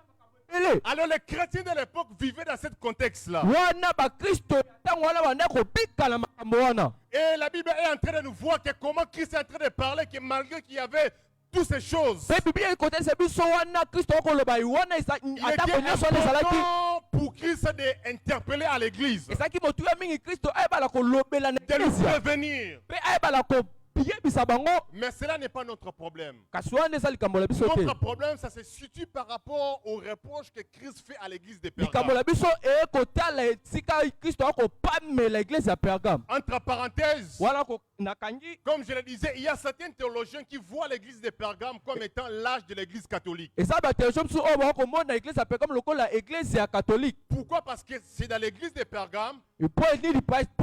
ele Alors les chrétiens de l'époque vivaient dans ce contexte-là. wana bakristo ntango wana banda kobika na makambo wana. Et la Bible est en train de nous voir que comment Christ est en train de parler, que malgré qu'il y avait toutes ces choses, mpe biblia ekotelisa biso wana kristo okoloba wana il atako était nyonso wana ezalaki important pour Christ d'interpeller à l'église, ezalaki motuya mingi kristo ayebala kolobela na de nous eklezia prévenir. mpe ayebala koyebisa bango. Mais cela n'est pas notre problème. kasi wana eza likambo na biso te. Notre problème, ça se situe par rapport aux reproches que Christ fait à l'église de likambo Pergame. na biso ekotala esika kristo akopamela eglise ya Pergame Entre parenthèses, wana nakangi. comme je le disais, il y a certains théologiens qui voient l'église de Pergame comme étant l'âge de l'église catholique. eza bateologio mosusu oyo bakomona eglise ya Pergame lokola eglise ya katolike. Pourquoi? Parce que c'est dans l'église de Pergame, po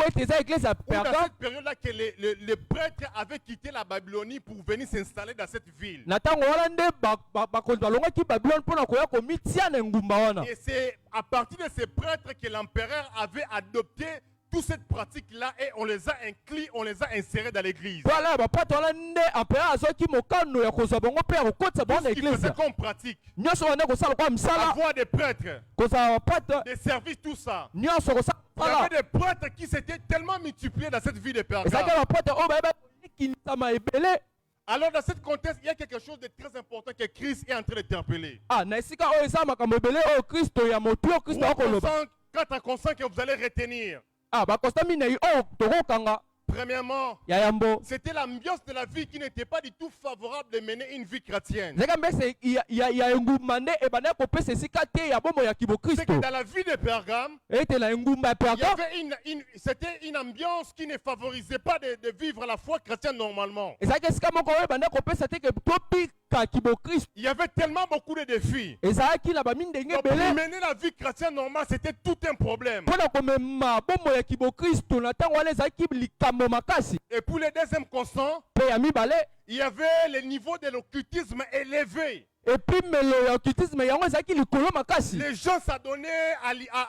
ete eza eglise ya ou dans Pergame cette période-là, que les prêtres avaient quitté la Babylonie pour venir s'installer dans cette ville. na ntango wana nde bakonzi balongaki Babylone mpona koya komitia na engumba wana. Et c'est à partir de ces prêtres que l'empereur avait adopté toute cette pratique-là et on les a inclus, on les a insérés dans l'église. voilà baprêtre wana nde empereur azwaki mokano ya kozwa bango mpe ya kokotisa bango na Ce qu'il faisait eglise comme pratique, nyonso wana kosala kwa msala avoir des prêtres, kozala baprêtre des services, tout ça. nyonso kosala Il y msala. avait des prêtres qui s'étaient tellement multipliés dans cette ville de ezalaki Pergame. baprêtre oyo bayeba kolikinisama ebele. Alors dans cette contexte, il y a quelque chose de très important que Christ est en train d'interpeller. Ah, na esika oyo eza makambo ebele oyo kristo ya motu oyo kristo akoloba. Quatre consents que vous allez retenir. Ah, bakosta minei oyo tokokanga Premièrement, ya yambo. c'était l'ambiance de la vie qui n'était pas du tout favorable de mener une vie chrétienne. ezalaki mbese ya engumba nde ebanda kopesa esika te ya bomoi ya C'est que kibokristo. dans la vie de Pergame, ete na engumba ya il y Pergame avait c'était une ambiance qui ne favorisait pas de vivre la foi chrétienne normalement. ezalaki esika moko oyo ebanda kopesa te ke topika kibokristo. Il y avait tellement beaucoup de défis. ezalaki na bamindenge Donc, pour ebele mener la vie chrétienne normale, c'était tout un problème. mpona komema bomoi ya kibokristo na ntango wana ezalaki likambo makasi. Et pour le deuxième constant, mpe ya mibale il y avait le niveau de l'occultisme élevé. epimelo ya occultisme yango ezalaki likolo makasi. Les gens s'adonnaient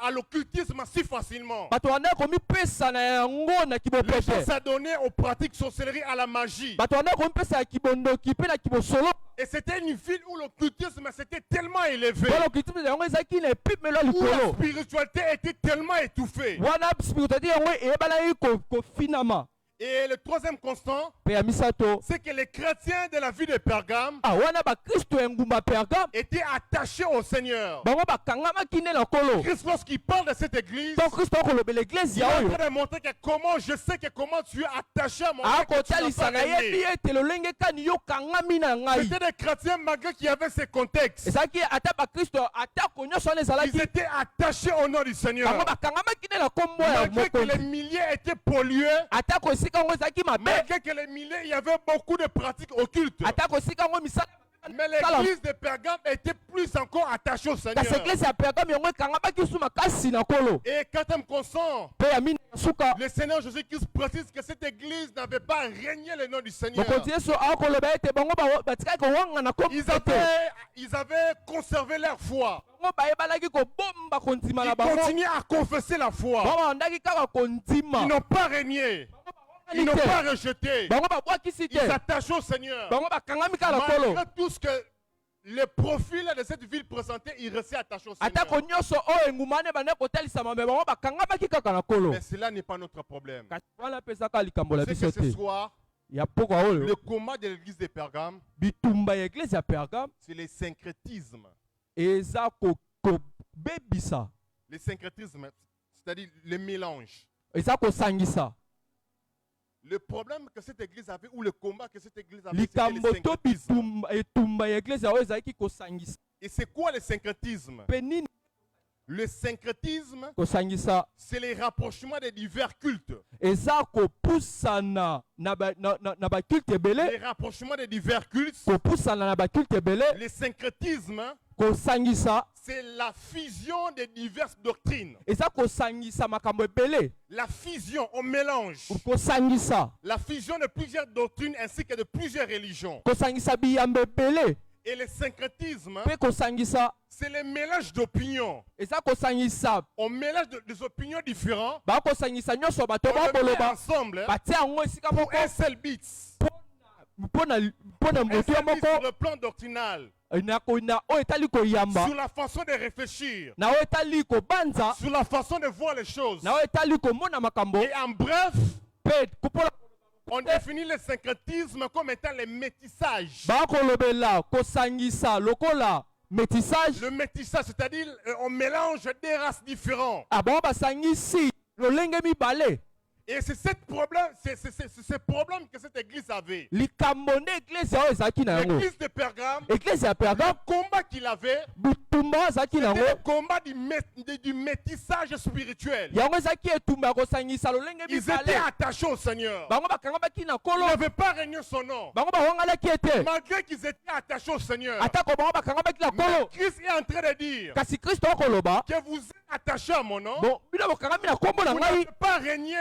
à l'occultisme si facilement. bato banda komipesa na yango na Les gens kibopete. s'adonnaient aux pratiques sorcellerie, à la magie. bato banda komipesa ya kibondoki mpe na kibosolo. Et c'était une ville où l'occultisme s'était tellement élevé. mpona okitimi na yango ezalaki na epimelo ya Où la likolo spiritualité était tellement étouffée. wana spiritualité yango eyebanaki kofinama. Et le troisième constant, mpe ya misato c'est que les chrétiens de la ville de Pergame wana bakristo ya ngumba Pergame étaient attachés au Seigneur. bango bakangamaki nde na nkolo. Christ, lorsqu'il parle de cette église, donc kristo akolobela eglize il est ya en oyo train de montrer que comment je sais que comment tu es attaché à mon Dieu, que tu n'as akotalisa pas nayebi régné. ete lolenge kani yo kangami na ngai. C'était des chrétiens malgré qu'il y avait ces contextes. ezalaki ata bakristo atako nyonso wana Ils ezalaki étaient attachés au nom du Seigneur. bango bakangamaki nde na nkombo ya Malgré que les mokonzi milliers étaient pollués, atako esika yango ezalaki mabe malgré que les milliers, il y avait beaucoup de pratiques occultes. atako esika yango misala Mais l'église de Pergame était plus encore attachée au Seigneur. kasi eglise ya Pergame yango ekangamaki su makasi na nkolo. Et quatrième constant, mpe ya mine ya suka le Seigneur Jésus-Christ précise que cette église n'avait pas régné le nom du Seigneur. mokonzi yesu akoloba ete bango batikaki kowanga na nkombo Ils avaient conservé leur foi. bango bayebanaki kobomba kondima na Ils bango continuaient à confesser la foi. bango bandaki kaka kondima Ils n'ont pas régné. Ils n'ont pas rejeté. bango babwakisi Ils te s'attachent au Seigneur. bango bakangami kaka na nkolo. Malgré tout ce que le profil de cette ville présentait, ils restaient attachés au Seigneur. atako nyonso oyo enguma wana ebanda kotalisama me bango bakangamaki kaka na nkolo. Mais cela n'est pas notre problème. kasi wana mpe ezaka likambo la C'est biso que ce te soir, ya pokwa oyo le combat de l'église de Pergame, bitumba ya eglise ya Pergame c'est le syncrétisme. eza kobebisa Le syncrétisme, c'est-à-dire le mélange. eza kosangisa Le problème que cette église avait, ou le combat que cette église avait, c'était le likambo to syncrétisme. etumba ya eglise oyo ezalaki kosangisa Et c'est quoi le syncrétisme? mpe nini Le syncrétisme, kosangisa c'est les rapprochements des divers cultes. eza kopusana na baculte Les ebele rapprochements des divers cultes. kopusana na baculte ebele Le syncrétisme, kosangisa c'est la fusion des diverses doctrines. eza kosangisa makambo ebele La fusion, on mélange. kosangisa La fusion de plusieurs doctrines ainsi que de plusieurs religions. kosangisa biyambo ebele Et le syncrétisme, mpe kosangisa c'est le mélange d'opinions. eza kosangisa On mélange des opinions différentes. bakosangisa nyonso bato On le met bakoloba ensemble batia yango esika pour moko un seul but. mpona Un motu ya seul but sur moko le plan doctrinal. na oyo etali koyamba Sur la façon de réfléchir. na oyo etali kobanza Sur la façon de voir les choses. na oyo etali komona makambo Et en bref, mpe kupola on définit le syncrétisme comme étant le métissage. bakolobela kosangisa lokola métissage Le métissage, c'est-à-dire on mélange des races différentes. bango basangisi lolenge mibale Et c'est ce problème que cette église avait. likambo nde eglise oyo ezalaki na yango L'église de Pergame, eglise ya Pergame le combat qu'il avait, bitumba oyo ezalaki na c'était yango le combat du métissage spirituel. yango ezalaki etumba ya kosangisa lolenge Ils étaient mibale attachés au Seigneur. bango bakangamaki na Ils nkolo n'avaient pas régné son nom. bango bawangalaki ete Malgré qu'ils étaient attachés au Seigneur. atako bango bakangamaki na Mais nkolo Christ est en train de dire kasi kristo okoloba que vous êtes attachés à mon nom. bon bino bokangami na nkombo na Vous ngai n'avez pas régné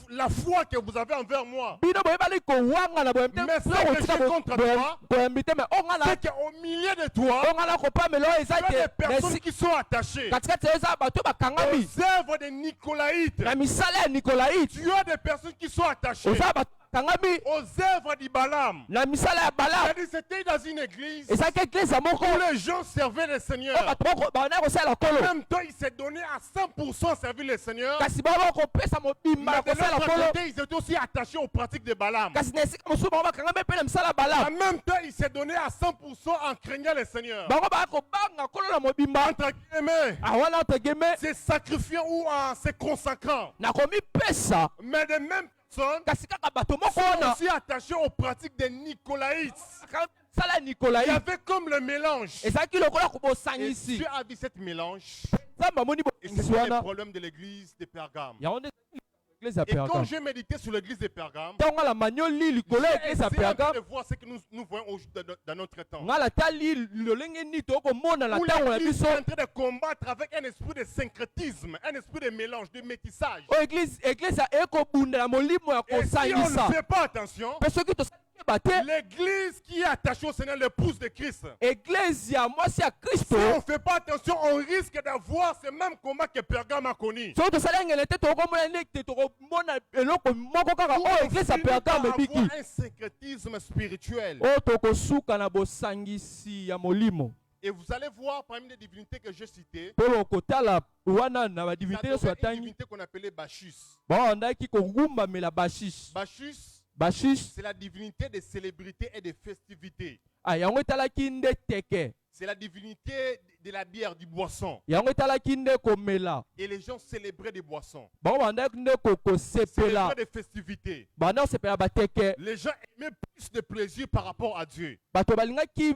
la foi que vous avez envers moi. bino boyebali kowanga na boyembi Mais ce que j'ai contre toi, boyembi te me ongana c'est qu'au milieu de toi, ongana kopamela oyo eza il y a des te personnes qui sont attachées katikati ya eza bato bakangami aux œuvres des Nicolaïtes. na misala ya nikolaite Tu as des personnes qui sont attachées oza bato bakangami aux œuvres du Balaam. na misala ya bala C'est-à-dire, c'était dans une église ezalaki eglise ya moko où les gens servaient le oyo Seigneur. bato bana kosala En kolo même temps, ils s'est donné à 100% servir le Seigneur. kasi bango bakopesa mobimba Mais ya de kosala l'autre kolo côté, ils étaient aussi attachés aux pratiques de Balaam. kasi na esika mosusu bango bakangami mpe na misala ya bala En même temps, il s'est donné à 100% en craignant le Seigneur. bango bakobanga kolo na mobimba Entre guillemets, awana otegeme se sacrifiant ou en se consacrant. nakomipesa Mais de même personnes kasi kaka bato moko sont wana aussi attachés aux pratiques des Nicolaïtes. misala ya Il y nikolaite avait comme le mélange. ezalaki lokola Et kobosangisi Dieu a vu cette mélange. nzambe amoni Et bosangisi c'est le wana problème de l'église de Pergame. yango nde eglise ya Et quand Pergame j'ai médité sur l'église de Pergame, ntango nga na manioli likolo ya j'ai eglise ya essayé un peu Pergame de voir ce que nous voyons dans notre temps. nga natali lolenge nini tokomona na Où ntango na l'église biso est en train de combattre avec un esprit de syncrétisme, un esprit de mélange, de métissage. oyo eglise ekobunda na molimo ya Et si on kosangisa ne fait pas attention, mpe soki tosali koyeba te L'église qui est attachée au Seigneur, l'épouse de Christ. église ya mwasi ya Si Kristo on ne fait pas attention, on risque d'avoir ce même combat que Pergame a connu. soki tosali ngele te tokomona neti tokomona eloko moko kaka Où oyo on église ya finit par Pergame avoir ebiki un syncrétisme spirituel. oyo tokosuka na bosangisi ya molimo Et vous allez voir parmi les divinités que j'ai citées, mpo kotala wana na ça badivinité devait nyonso être une atangi divinité qu'on appelait Bacchus. baandaki kogumbamela bashish Bacchus, bashish c'est la divinité des célébrités et des festivités. yango etalaki nde teke C'est la divinité de la bière, du boisson. yango etalaki nde komela Et les gens célébraient des boissons. bango bandaki nde kosepela Célébraient des festivités. banda kosepela bateke Les gens aimaient plus de plaisir par rapport à Dieu. bato balingaki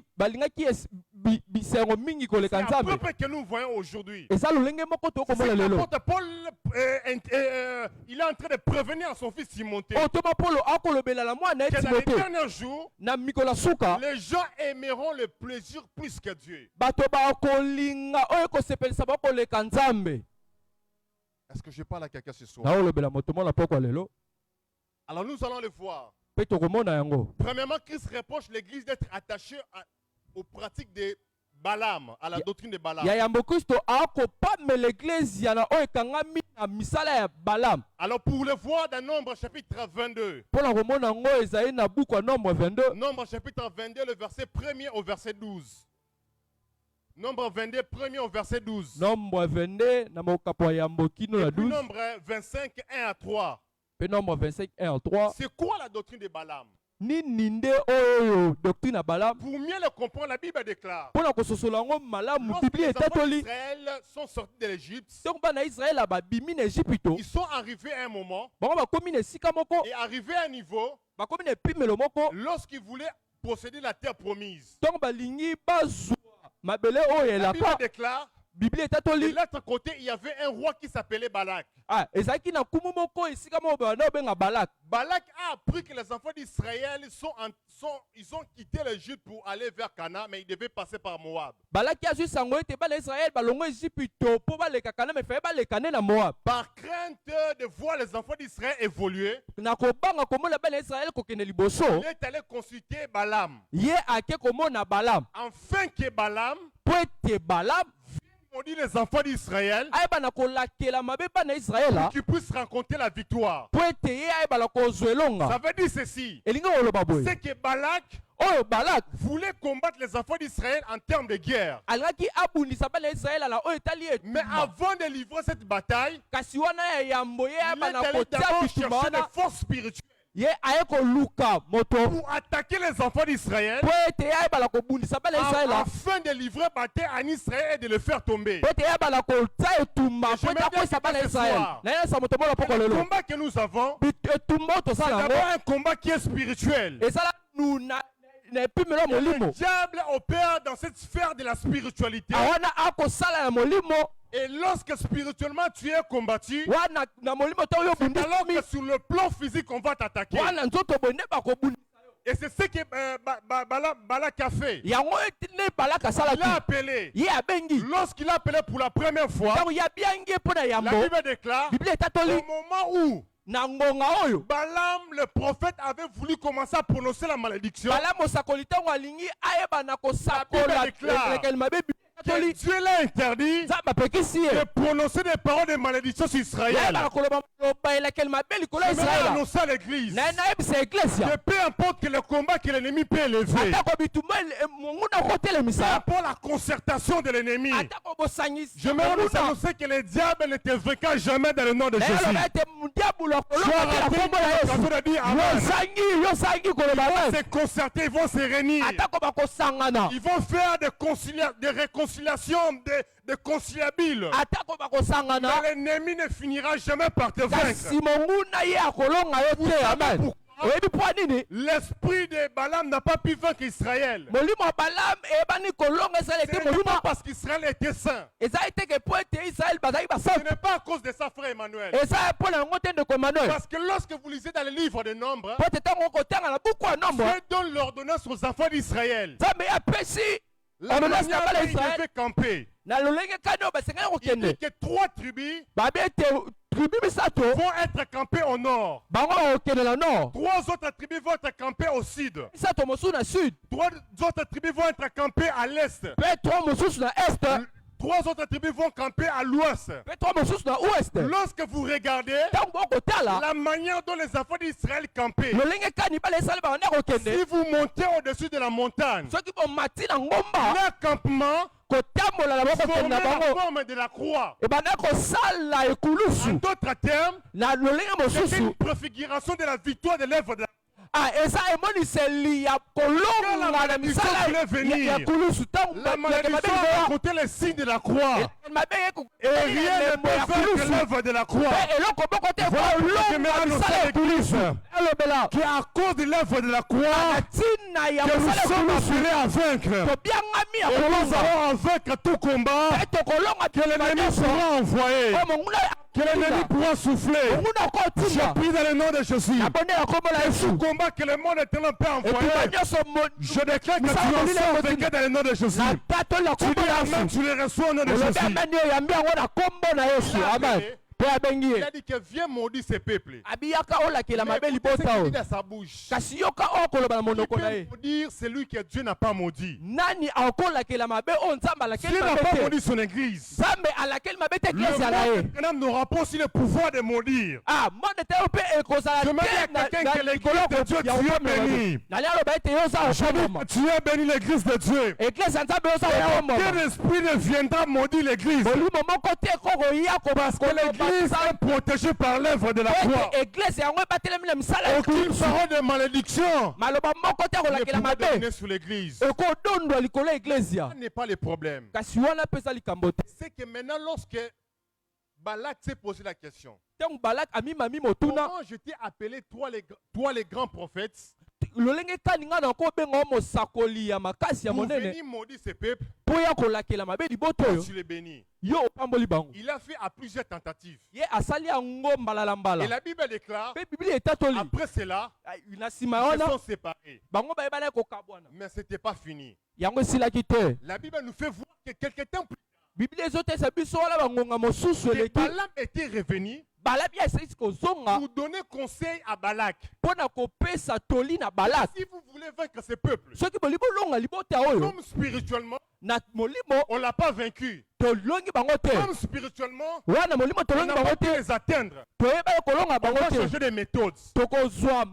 bisengo mingi C'est koleka à peu nzambe près que nous voyons aujourd'hui. eza lolenge moko C'est tokomona que lelo l'apôtre Paul, il est en train de prévenir son fils Timothée oyo toma polo akolobela na mwana ye que dans les timote derniers jours, na mikolo ya suka les gens aimeront le plaisir plus que Dieu. bato bakolinga oyo ekosepelisa bakoleka nzambe Est-ce que je parle à quelqu'un ce soir? naolobela moto mona pokwa lelo Alors nous allons le voir. mpe tokomona yango Premièrement, Christ reproche l'Église d'être attachée aux pratiques de Balaam, à la doctrine de Balaam. ya yambo kristo akopamela eklezia na oyo ekangami na misala ya balamu Alors pour le voir dans Nombre chapitre 22, mpo na komona yango ezali na buku ya nombre 22 Nombre chapitre 22, le verset 1er au verset 12. Nombre 22, 1er au verset 12. nombre 22 na mokapo ya yambo kino na Et puis 12 Nombre 25, 1 à 3. mpe nombre 25 1 à 3 C'est quoi la doctrine de Balaam? nini nde oyo doctrine ya balamu Pour mieux le comprendre, la Bible déclare: mpo na kososola yango malamu lorsque biblia les enfants etatoli d'Israël sont sortis de l'Égypte, ntango bana ya israele babimi na ejipito ils sont arrivés à un moment bango bakomi na esika moko et arrivés à un niveau bakomi na epimelo moko lorsqu'ils voulaient posséder la terre promise. ntango balingi bazwa mabele oyo La Bible elapa déclare: biblia de etatoli l'autre côté, il y avait un roi qui s'appelait Balak. ezalaki na kumu moko esika moko bana obenga balak Balak a appris que les enfants d'Israël ils ont quitté l'Égypte pour aller vers Canaan, mais ils devaient passer par Moab. balaki azwi sango ete bana israele balongo ejipito mpo balekaka na mefaye balekane na moab Par crainte de voir les enfants d'Israël évoluer, na kobanga komona bana israele kokende liboso il est allé consulter Balaam, ye ake komona balamu afin que Balaam mpo ete balamu maudit les enfants d'Israël, ayeba na kolakela mabe bana israela qu'ils puissent rencontrer la victoire. mpo ete ye ayeba na kozwa Ça elonga veut dire ceci: elingi koloba boye c'est que Balak oyo balak voulait combattre les enfants d'Israël en termes de guerre. alingaki abundisa bana ya israele na oyo etali Mais etumba avant de livrer cette bataille, kasi wana ya yambo ye il ayeba est na allé kotia d'abord bitumba chercher des wana forces spirituelles ye aye koluka moto pour attaquer les enfants d'Israël, mpo ete ye ayeba na kobundisa bana ya israele afin de livrer bataille en Israël et de le faire tomber. mpo ete ye ayeba na kotia etumba Et je mpo ete me akwesa dis bana ya ce israele soir, nayebisa moto mona poko Le lelo combat que nous avons, etumba oyo c'est tosala d'abord yango un combat qui est spirituel. ezala nu na epimelo ya Et le molimo diable opère dans cette sphère de la spiritualité. awana akosala na molimo Et lorsque spirituellement tu es combattu, wana na molimo to oyo c'est alors obundisami que sur le plan physique on va t'attaquer. wana nzoto boye nde bakobundisa Et c'est ce que Balak a fait. yango ete nde balaka Il a asalaki appelé. ye abengi Lorsqu'il a appelé pour la première fois, ntango yabiangi mpo na la yambo Bible déclare, biblia au etatoli moment où na ngonga oyo Balaam, le prophète, avait voulu commencer à prononcer la malédiction, bala mosakoli ntango alingi ayeba na La kosakola Bible déclare elekeli mabe biblia que etatoli Dieu l'a interdit nzambe apekisi ye de prononcer des paroles de malédiction sur Israël. yayeba na koloba maloba elekeli mabe likolo ya Je vais israela annoncer à l'église nayebisa que eklesia peu importe que le combat que l'ennemi peut élever, atako bitumba monguna peu kotelemisa importe la concertation de l'ennemi, atako bosangisi je me vous annoncer que le diable ne te vaincra jamais dans le nom de Jésus. nayoloba ete diabolo Tu as akolonga raté kombo na l'occasion yesu de dire Amen. yosangi koloba Ils vont amen se concerter, ils vont se réunir. atako bakosangana Ils vont faire des réconciliations, des conciliables. atako bakosangana Mais l'ennemi ne finira jamais par te kasi vaincre. monguna ye akolonga yo te amen pourquoi? oyebi mpo nini L'esprit de Balaam n'a pas pu vaincre Israël. molimo ya balamu eyebani kolonga israele Ce ete n'est molimo pas parce qu'Israël était saint. eza eteke mpo ete israele bazalaki Ce basantu n'est pas à cause de ça, frère Emmanuel. eza mpo na yango te ndeko emmanuel Parce que lorsque vous lisez dans le livre de Nombres, mpo ete ntango okotanga na buku ya nombo Dieu donne l'ordonnance aux enfants d'Israël. nzambe ye apesi La On me laisse manière là-bas, dont il Israël. devait camper. na lolenge kani oyo basengeli Il kokende dit que 3 tribus babi ete tribu misato vont être campées au nord. bango bakokende na nord 3 autres tribus vont être campées au sud. misato mosusu na sud 3 autres tribus vont être campées à l'est. mpe 3 mosusu na est 3 autres tribus vont camper à l'ouest. mpe 3 mosusu na ouest Lorsque vous regardez ntango bokotala la manière dont les enfants d'Israël campaient, lolenge kani bala esali banda kokende si vous montez au-dessus de la montagne, soki bomati na ngomba leur campement kotambola na bokokende formait na la bango forme de la croix. ebanda kosala En ekulusu d'autres termes, na lolenge c'est mosusu une préfiguration de la victoire de l'œuvre de la eza emoniseli ya kolonga na misala ya kulusu ntango La malédiction a raconté les signes de la croix. Et rien ne peut faire que l'œuvre de la croix. eloko moko te Voilà pourquoi kolonga j'aimerais na annoncer misala à ya l'église kulusu elobela que à cause de l'œuvre de la croix, na ntina ya que nous mosala ya sommes kulusu appelés à vaincre. tobiangami ya Et nous kolonga allons en vaincre tout combat mpe tokolonga que l'ennemi pourra envoyer, oyo monguna que l'ennemi pourra souffler. monguna Je kotinda prie dans le nom de Jésus. nabondela kombo na Et yesu tout combat que le monde éternel peut envoyer, etumba nyonso je déclare que tu en sors vainqueur dans le nom de Jésus. na tatoli Tu kombo dis na amen, yesu tu les reçois au nom de olobi Jésus. amani oyo yambi yango na kombo na yesu Il a amen appelé, mpe abengi il ye a dit que viens maudire ces peuples. abiyaka olakela Mais mabe écoutez ce libota qu'il oyo dit dans sa bouche. kasi yoka oyo koloba na Qui monoko na peut ye maudire celui que Dieu n'a pas maudit? nani akolakela mabe oyo nzambe alakeli Dieu n'a mabe pas te maudit son église. nzambe alakeli mabe te Le eklesi na ye monde éternel n'aura pas aussi le pouvoir de maudire. monde te oyo mpe ekozala Je me dis à quelqu'un que l'église de Dieu, tu es béni. nali aloba ete yo oza Je dis okomama que tu es béni l'église de Dieu. eklesi ya nzambe oza Et okomama aucun esprit ne viendra maudire l'église. molimo moko te kokoya Parce que l'église est protégée par l'œuvre de la croix. ete eklesi yango ebatelemi na misala ya Aucune kristo parole de malédiction maloba moko te ne akolakela pourra mabe dominer sur l'église. ekodondwa likolo ya eklesia Ce n'est pas le problème. kasi wana mpe eza likambo te C'est que maintenant, lorsque Balak s'est posé la question, ntango balak amimami motuna comment je t'ai appelé, toi les grands prophètes, lolenge kani ngai na kobenga yo mosakoli ya makasi ya pour monene venir maudire ces peuples, mpo ya kolakela mabe liboto oyo tu les bénis. yo opamboli bango Il a fait à plusieurs tentatives. ye asali yango mbala na Et mbala la Bible déclare, mpe biblia etatoli après cela, na nsima ils se wana sont séparés. bango bayebana kokabwana Mais ce n'était pas fini. yango esilaki te La Bible nous fait voir que quelque temps plus biblia ezotesa biso wana bangonga mosusu tard, eleki Balaam était revenu balabi asilisi kozonga pour donner conseil à Balak. mpo na kopesa toli na balaki Si vous voulez vaincre ces peuples, soki bolingi bolonga libota oyo comme spirituellement, na molimo on ne l'a pas vaincu. tolongi bango te Comme spirituellement, wana molimo on tolongi n'a bango pas pu te les atteindre. toyeba kolonga On bango va te changer de méthode. tokozwa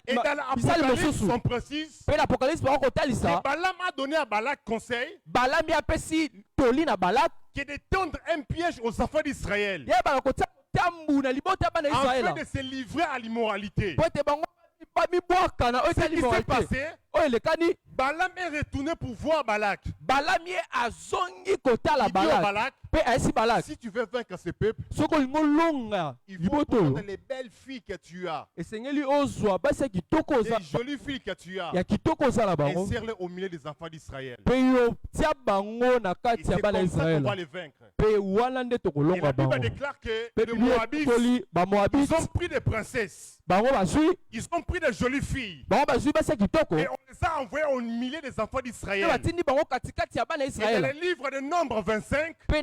Et dans misali l'Apocalypse, mosusu on précise mpe na apokalipsi bango que kotalisa Balaam a donné à Balak conseil balami apesi toli na balaki qui est de tendre un piège aux enfants d'Israël yebaka kotia motambu na libota ya bana ya afin israela de se livrer à l'immoralité. mpo ete bango bamibwaka na oyo Ce etali qui s'est moralité passé, oyo elekani Balaam est retourné pour voir Balak. balami ye azongi kotala Il dit au balaki Balak, mpe ayesi balaki si tu veux vaincre ce peuple, soki olingi olonga il faut liboto prendre oyo les belles filles que tu as, esengeli ozwa basi ya kitoko les oza jolies filles que tu as, ya kitoko ozala et bango serre-les au milieu des enfants d'Israël. mpe yo tia bango na Et kati ya c'est bana ya comme ça qu'on va israela les vaincre. mpe wana nde Et tokolonga la bango Bible déclare que mpe les biblia Moabites, etoli bamoabite ils ont pris des princesses, bango bazwi ils ont pris des jolies filles, bango bazwi basi ya kitoko et on les a envoyées au milieu des enfants mpe d'Israël. batindi bango katikati ya bana ya Et dans israela le livre de Nombre 25, mpe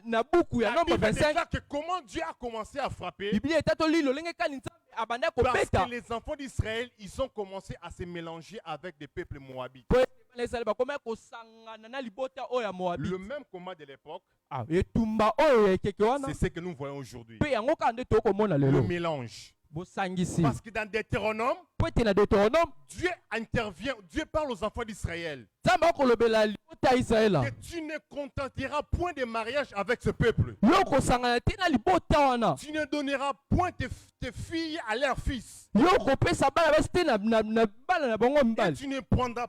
na buku ya la nombre Bible 25 déclare que comment Dieu a commencé à frapper, biblia etatoli lolenge kani nzambe abanda parce kobeta que les enfants d'Israël, ils ont commencé à se mélanger avec des peuples moabites. mpo ete bana ya israela bakomaki kosangana na libota oyo ya moabite Le même combat de l'époque, etumba oyo ya ekeke wana c'est ce que nous voyons aujourd'hui. mpe yango kaka nde tokomona Le lelo mélange. bosangisi Parce que dans Deutéronome, mpo ete na deutéronome Dieu intervient, Dieu parle aux enfants d'Israël. nzambe akolobela libota ya israela Que tu ne contenteras point de mariage avec ce peuple. yo kosangana te na libota wana Tu ne donneras point tes filles à leurs fils. yo kopesa bana basi te na bana na bango Et mibali tu ne prendras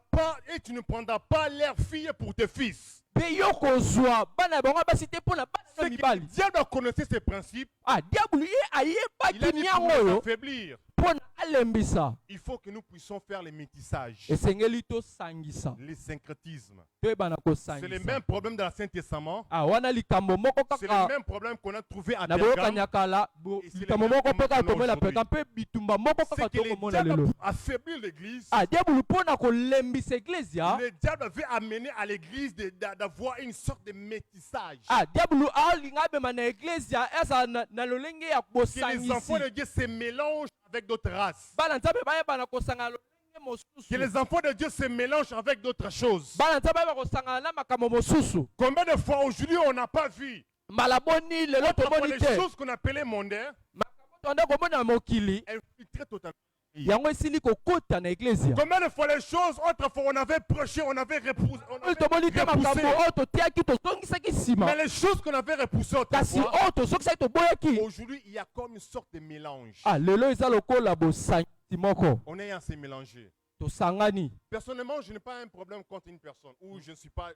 pas leurs filles pour tes fils. mpe yo kozwa bana na bango basi te mpo na bana C'est na que mibali Dieu doit connaître ces principes. diabolo ye Il a ayebaki dit miango pour les oyo affaiblir. mpona alembisa il faut que nous puissions faire les métissages, esengeli tosangisa les syncrétismes. toyebana C'est le kosangisa même problème dans l'Ancien Testament. wana likambo moko C'est le kaka même problème qu'on a trouvé à na boyoka Pergame. nyakala Et c'est likambo le même moko mpe kaka problème tomona aujourd'hui. peka mpe bitumba moko C'est kaka que le tokomona diable lelo a affaibli l'église. diabolo mpona kolembisa eklezia Le diable avait amené à l'église d'avoir une sorte de métissage. diabolo alinga abema na eklezia ezala na lolenge ya Que les bosangisi enfants de Dieu se mélangent avec d'autres races. bana nzambe bayebana kosangana lolenge Que mosusu les enfants de Dieu se mélangent avec d'autres choses. bana nzambe bayeba kosangana na makambo mosusu Combien de fois aujourd'hui on n'a pas vu mbala boni lelo autrefois tomoni les te choses qu'on appelait mondains makambo tonde komona mokili infiltrées totalement. yango esili kokota na eklezia Combien de fois les choses autrefois on avait prêché, on avait repoussé, oyo tomoni te makambo oyo totiaki tozongisaki nsima mais les choses qu'on avait repoussées kasi autrefois, oyo tozongisaki toboyaki aujourd'hui il y a comme une sorte de mélange. lelo eza lokola bosangisi moko On est à se mélanger. tosangani Personnellement, je n'ai pas un problème contre une personne ou je ne suis pas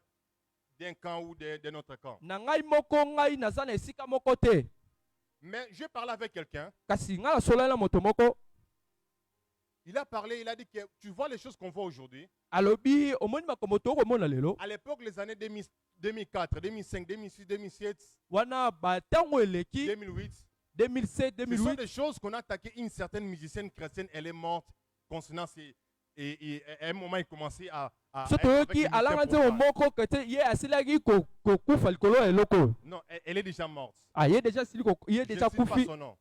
d'un camp ou d'un autre camp. na ngai moko ngai naza na esika moko te Mais j'ai parlé avec quelqu'un. kasi ngai nasolani na moto moko Il a parlé, il a dit que tu vois les choses qu'on voit aujourd'hui. alobi omoni makambo tokomona lelo À l'époque, les années 2004, 2005, 2006, 2007, wana batango eleki 2008, 2007 ce sont 2008 des choses qu'on a attaqué. Une certaine musicienne chrétienne, elle est morte concernant et à un moment, il commençait à so être avec toyoki des alanga musiciens nzembo profanes. moko kete ye asilaki kokufa likolo ya eloko Non, elle est déjà morte. ye deja asili ye Je deja ne sais pas kufi son nom.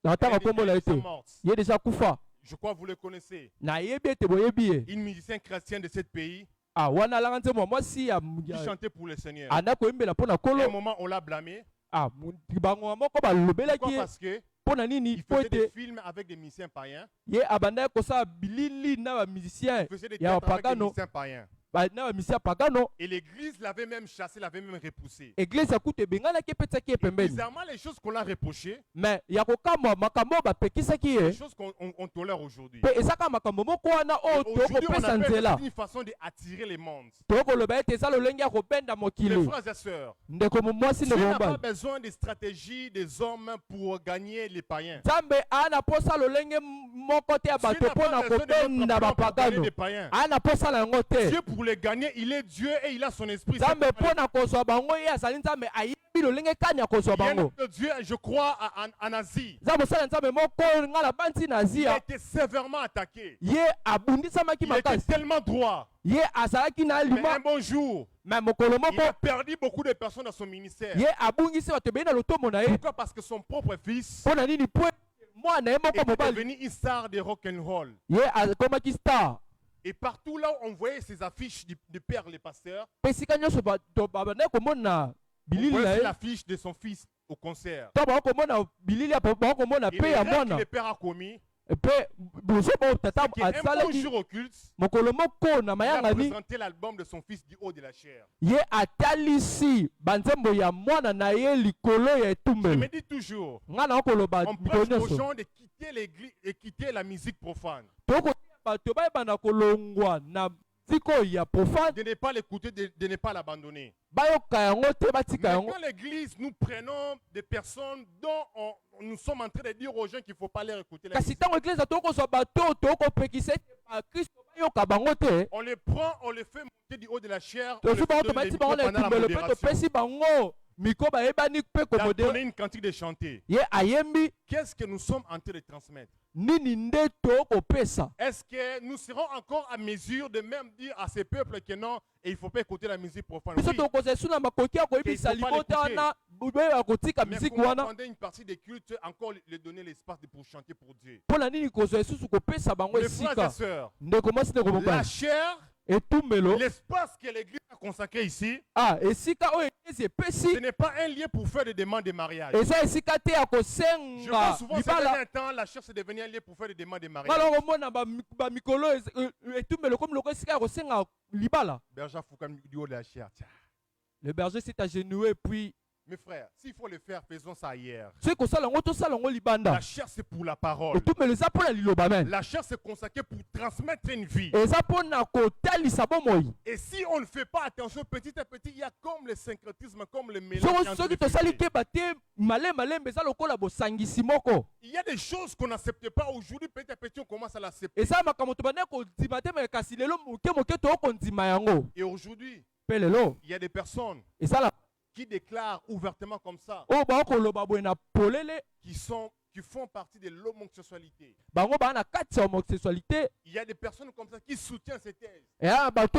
na Elle ntango est akombo na ye te déjà morte. ye deja kufa Je crois que vous le connaissez. nayebi ete boyebi ye Une musicienne chrétienne de ce pays wana alanga nzembo mwasi qui chantait pour le Seigneur. anda koyembela mpo na À un kolo moment, on l'a blâmé. bango moko balobelaki Pourquoi? ye Parce que mpo na nini il po faisait des ete films avec des musiciens païens. ye abandaki kosala bilili na bamusicien Il faisait des ya théâtres avec des bapagano musiciens païens. na bamisien pagano Et l'église l'avait même chassé, l'avait même repoussé. eglise ya kutu ebenganaki epesaki ye Et pembeni bizarrement, les choses qu'on l'a reproché, me ya kokamwa makambo oyo bapekisaki les ye choses qu'on tolère aujourd'hui. mpe eza kaka makambo moko wana oyo Aujourd'hui, on tokopesa appelle nzela c'est une façon d'attirer les mondes. tokoloba ete eza lolenge ya kobenda Mes mokili frères et sœurs, ndeko mwasi Dieu ndeko n'a pas mobali besoin des stratégies des hommes pour gagner les païens. nzambe ana posa lolenge moko te ya Dieu bato n'a mpo na pas besoin de notre kobenda plan pour gagner bapagano des païens. ana posala yango te Dieu pour les gagner, il est Dieu et il a son esprit. nzambe mpo na kozwa bango ye azali nzambe ayebi lolenge kani ya kozwa Il y a un bango homme de Dieu, je crois, en Asie. eza mosala nzambe moko nga na banti na Il a azia été sévèrement attaqué. ye abundisamaki Il était makasi tellement droit. ye azalaki na Mais un alima bon jour, me mokolo il moko a perdu beaucoup de personnes dans son ministère. ye abungisi bato ebei na lotomo na ye Pourquoi? Parce que son propre fils mpo na nini po mwana ye moko était mobali devenu une star de rock and roll. ye akomaki star Et partout là où on voyait ses affiches de père les pasteurs, mpe esika nyonso bato babandaki komona on bilili na voyait ye l'affiche de son fils au concert. to bakomona bilili bakomona Et mpe ya l'erreur que mwana le père a commis, mpe bozo bo tata c'est qu'un bon asalaki jour occulte, mokolo moko na il a mayangani présenté l'album de son fils du haut de la chair. ye atalisi banzembo ya mwana na ye likolo ya Je me etumbelo dis toujours, nga na okoloba on likolo prêche aux nyonso gens de quitter l'église et quitter la musique profane. tokotia bato bayebana kolongwa na ziko ya profane De ne pas l'écouter, de ne pas l'abandonner. bayoka yango te Mais batika yango quand l'église, nous prenons des personnes dont nous sommes en train de dire aux gens qu'il ne faut pas leur écouter la kasi musique. ntango eglize tokozwa bato tokopekisa ete bakristo bayoka bango te On les prend, on les fait monter du haut de la chair, on les tozu fait bango donner les tobati micros bango na pendant la etumbelo mpe modération. topesi bango miko bayebani mpe Donner komodere une cantique de chanter. ye ayembi Qu'est-ce que nous sommes en train de transmettre? nini nde tokopesa Est-ce que nous serons encore à mesure de même dire à ces peuples que non, et il ne faut pas écouter la musique profane? biso Oui, tokozala esu na makoki ya koyebisa Il faut pas libota l'écouter. wana boyeba kotika mais miziki comment wana pendant une partie des cultes, encore les donner l'espace pour chanter pour Dieu? mpo na nini kozwa lisusu kopesa bango Mes frères et esika sœurs, ndeko mwasi ndeko la mobali chair, etumbelo l'espace que l'église a consacré ici, esika oyo eglise epesi ce n'est pas un lieu pour faire des demandes de mariage. eza esika te ya Je vois kosenga souvent ces libala derniers temps, la chair c'est devenu un lieu pour faire des demandes de mariage. ngala komona bamikolo etumbelo komi loko esika ya kosenga libala Berger Foucault du haut de la chair. Tiens. le berger s'est agenoué puis Mes frères, s'il faut le faire, faisons ça hier. soki kosala yango tosala yango La libanda chair c'est pour la parole. etumbelo eza mpo na liloba men La chair c'est consacré pour transmettre une vie. eza mpo na kotalisa bomoi Et si on ne fait pas attention petit à petit, il y a comme le syncrétisme, comme le mélange. soki entre les tosali vérités. te bate malembe eza lokola bosangisi moko. Il y a des choses qu'on n'accepte pas aujourd'hui, petit à petit on commence à l'accepter. Eza makambo tobanda kondima te me kasi lelo moke to kondima yango. Et aujourd'hui, Pe lelo il y a des personnes eza la qui déclarent ouvertement comme ça, o ba koloba boye na polele qui font partie de l'homosexualité. bango ba na kati ya homosexualité. Il y a des personnes comme ça qui soutiennent ces thèses. Et bato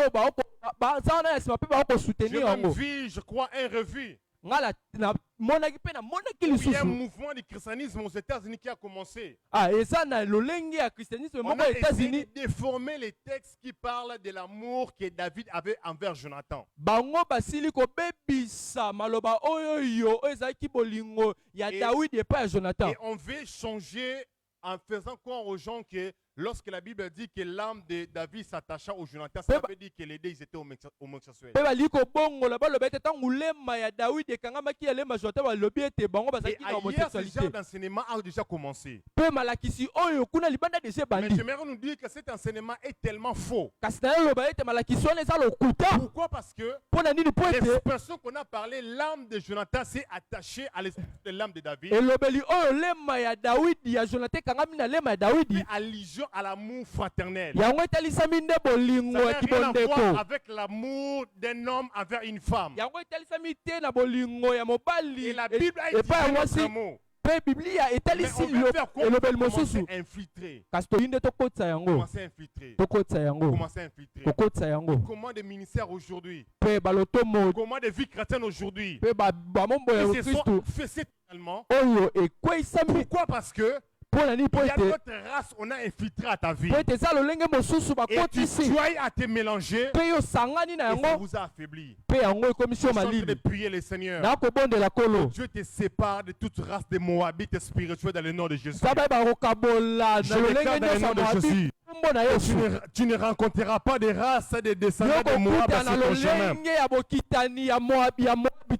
ba za na sima pe ba ko soutenir J'ai même yango. vu, je crois, un revue. Ngala na monaki pe na monaki Il y a un lisusu. mouvement du christianisme aux États-Unis qui a commencé. Ah eza na lolenge ya christianisme On moko a aux essayé États-Unis. de déformer les textes qui parlent de l'amour que David avait envers Jonathan. Bango basili kobebisa maloba oyo yo ezaki bolingo ya Et- David epa ya Jonathan. Et on veut changer en faisant croire aux gens que lorsque la Bible dit que l'âme de David s'attacha au Jonathan, ça veut dire que les deux ils étaient homosexuels. Pe bali kobongola baloba ete ntango lema ya David ekangamaki ya lema Jonathan balobi ete bango Et bazalaki na ailleurs, ce homosexualité. genre d'enseignement a déjà commencé. Pe malakisi oyo kuna libanda deja Mais bandi. j'aimerais nous dire que cet enseignement est tellement faux. Kasi na yo loba ete malakisi wana eza lokuta. Pourquoi? Parce que Mpo na nini po ete l'expression qu'on a parlé, l'âme de Jonathan s'est attachée à l'esprit de l'âme de David. elobeli oyo lema ya Dawidi ya Jonathan ekangami na lema ya Dawidi. Fait allusion à l'amour fraternel. Yango etalisami nde bolingo Ça ya n'a rien à voir kibondeko. avec l'amour d'un homme envers une femme. Yango etalisami te na bolingo ya mobali Et la Bible a epai ya utilisé mwasi. notre mot. Pe biblia Mais etalisi on va faire quoi? elobeli Commencer mosusu. à infiltrer. Kasi toyi nde tokotisa yango. Commencer à infiltrer. Tokotisa yango. Commencer à infiltrer. Tokotisa yango. Comment des ministères aujourd'hui? Pe balotomo. Comment des vies chrétiennes aujourd'hui? Pe bamombo ya Ils se sont Kristo fessés totalement. oyo ekweisami Pourquoi? Parce que mpo na nini po il y a ete d'autres races on a infiltré à ta vie. po ete eza lolenge mosusu Et tu bakotisi dois à te mélanger mpe yo osangani na et ça yango vous a affaibli. mpe yango ekomisi Je yo suis en train de malili. prier le Seigneur. nakobondela kolo Dieu te sépare de toute race de Moabites spirituels dans le nom de Jésus. nzambe bakokabola Je na lolenge déclare dans le nyonso nom de ya Jésus. moabi kombo na Tu yesu tu ne rencontreras pas des races des descendants de Moab yokokuta sur na ton chemin. lolenge ya bokitani ya moabi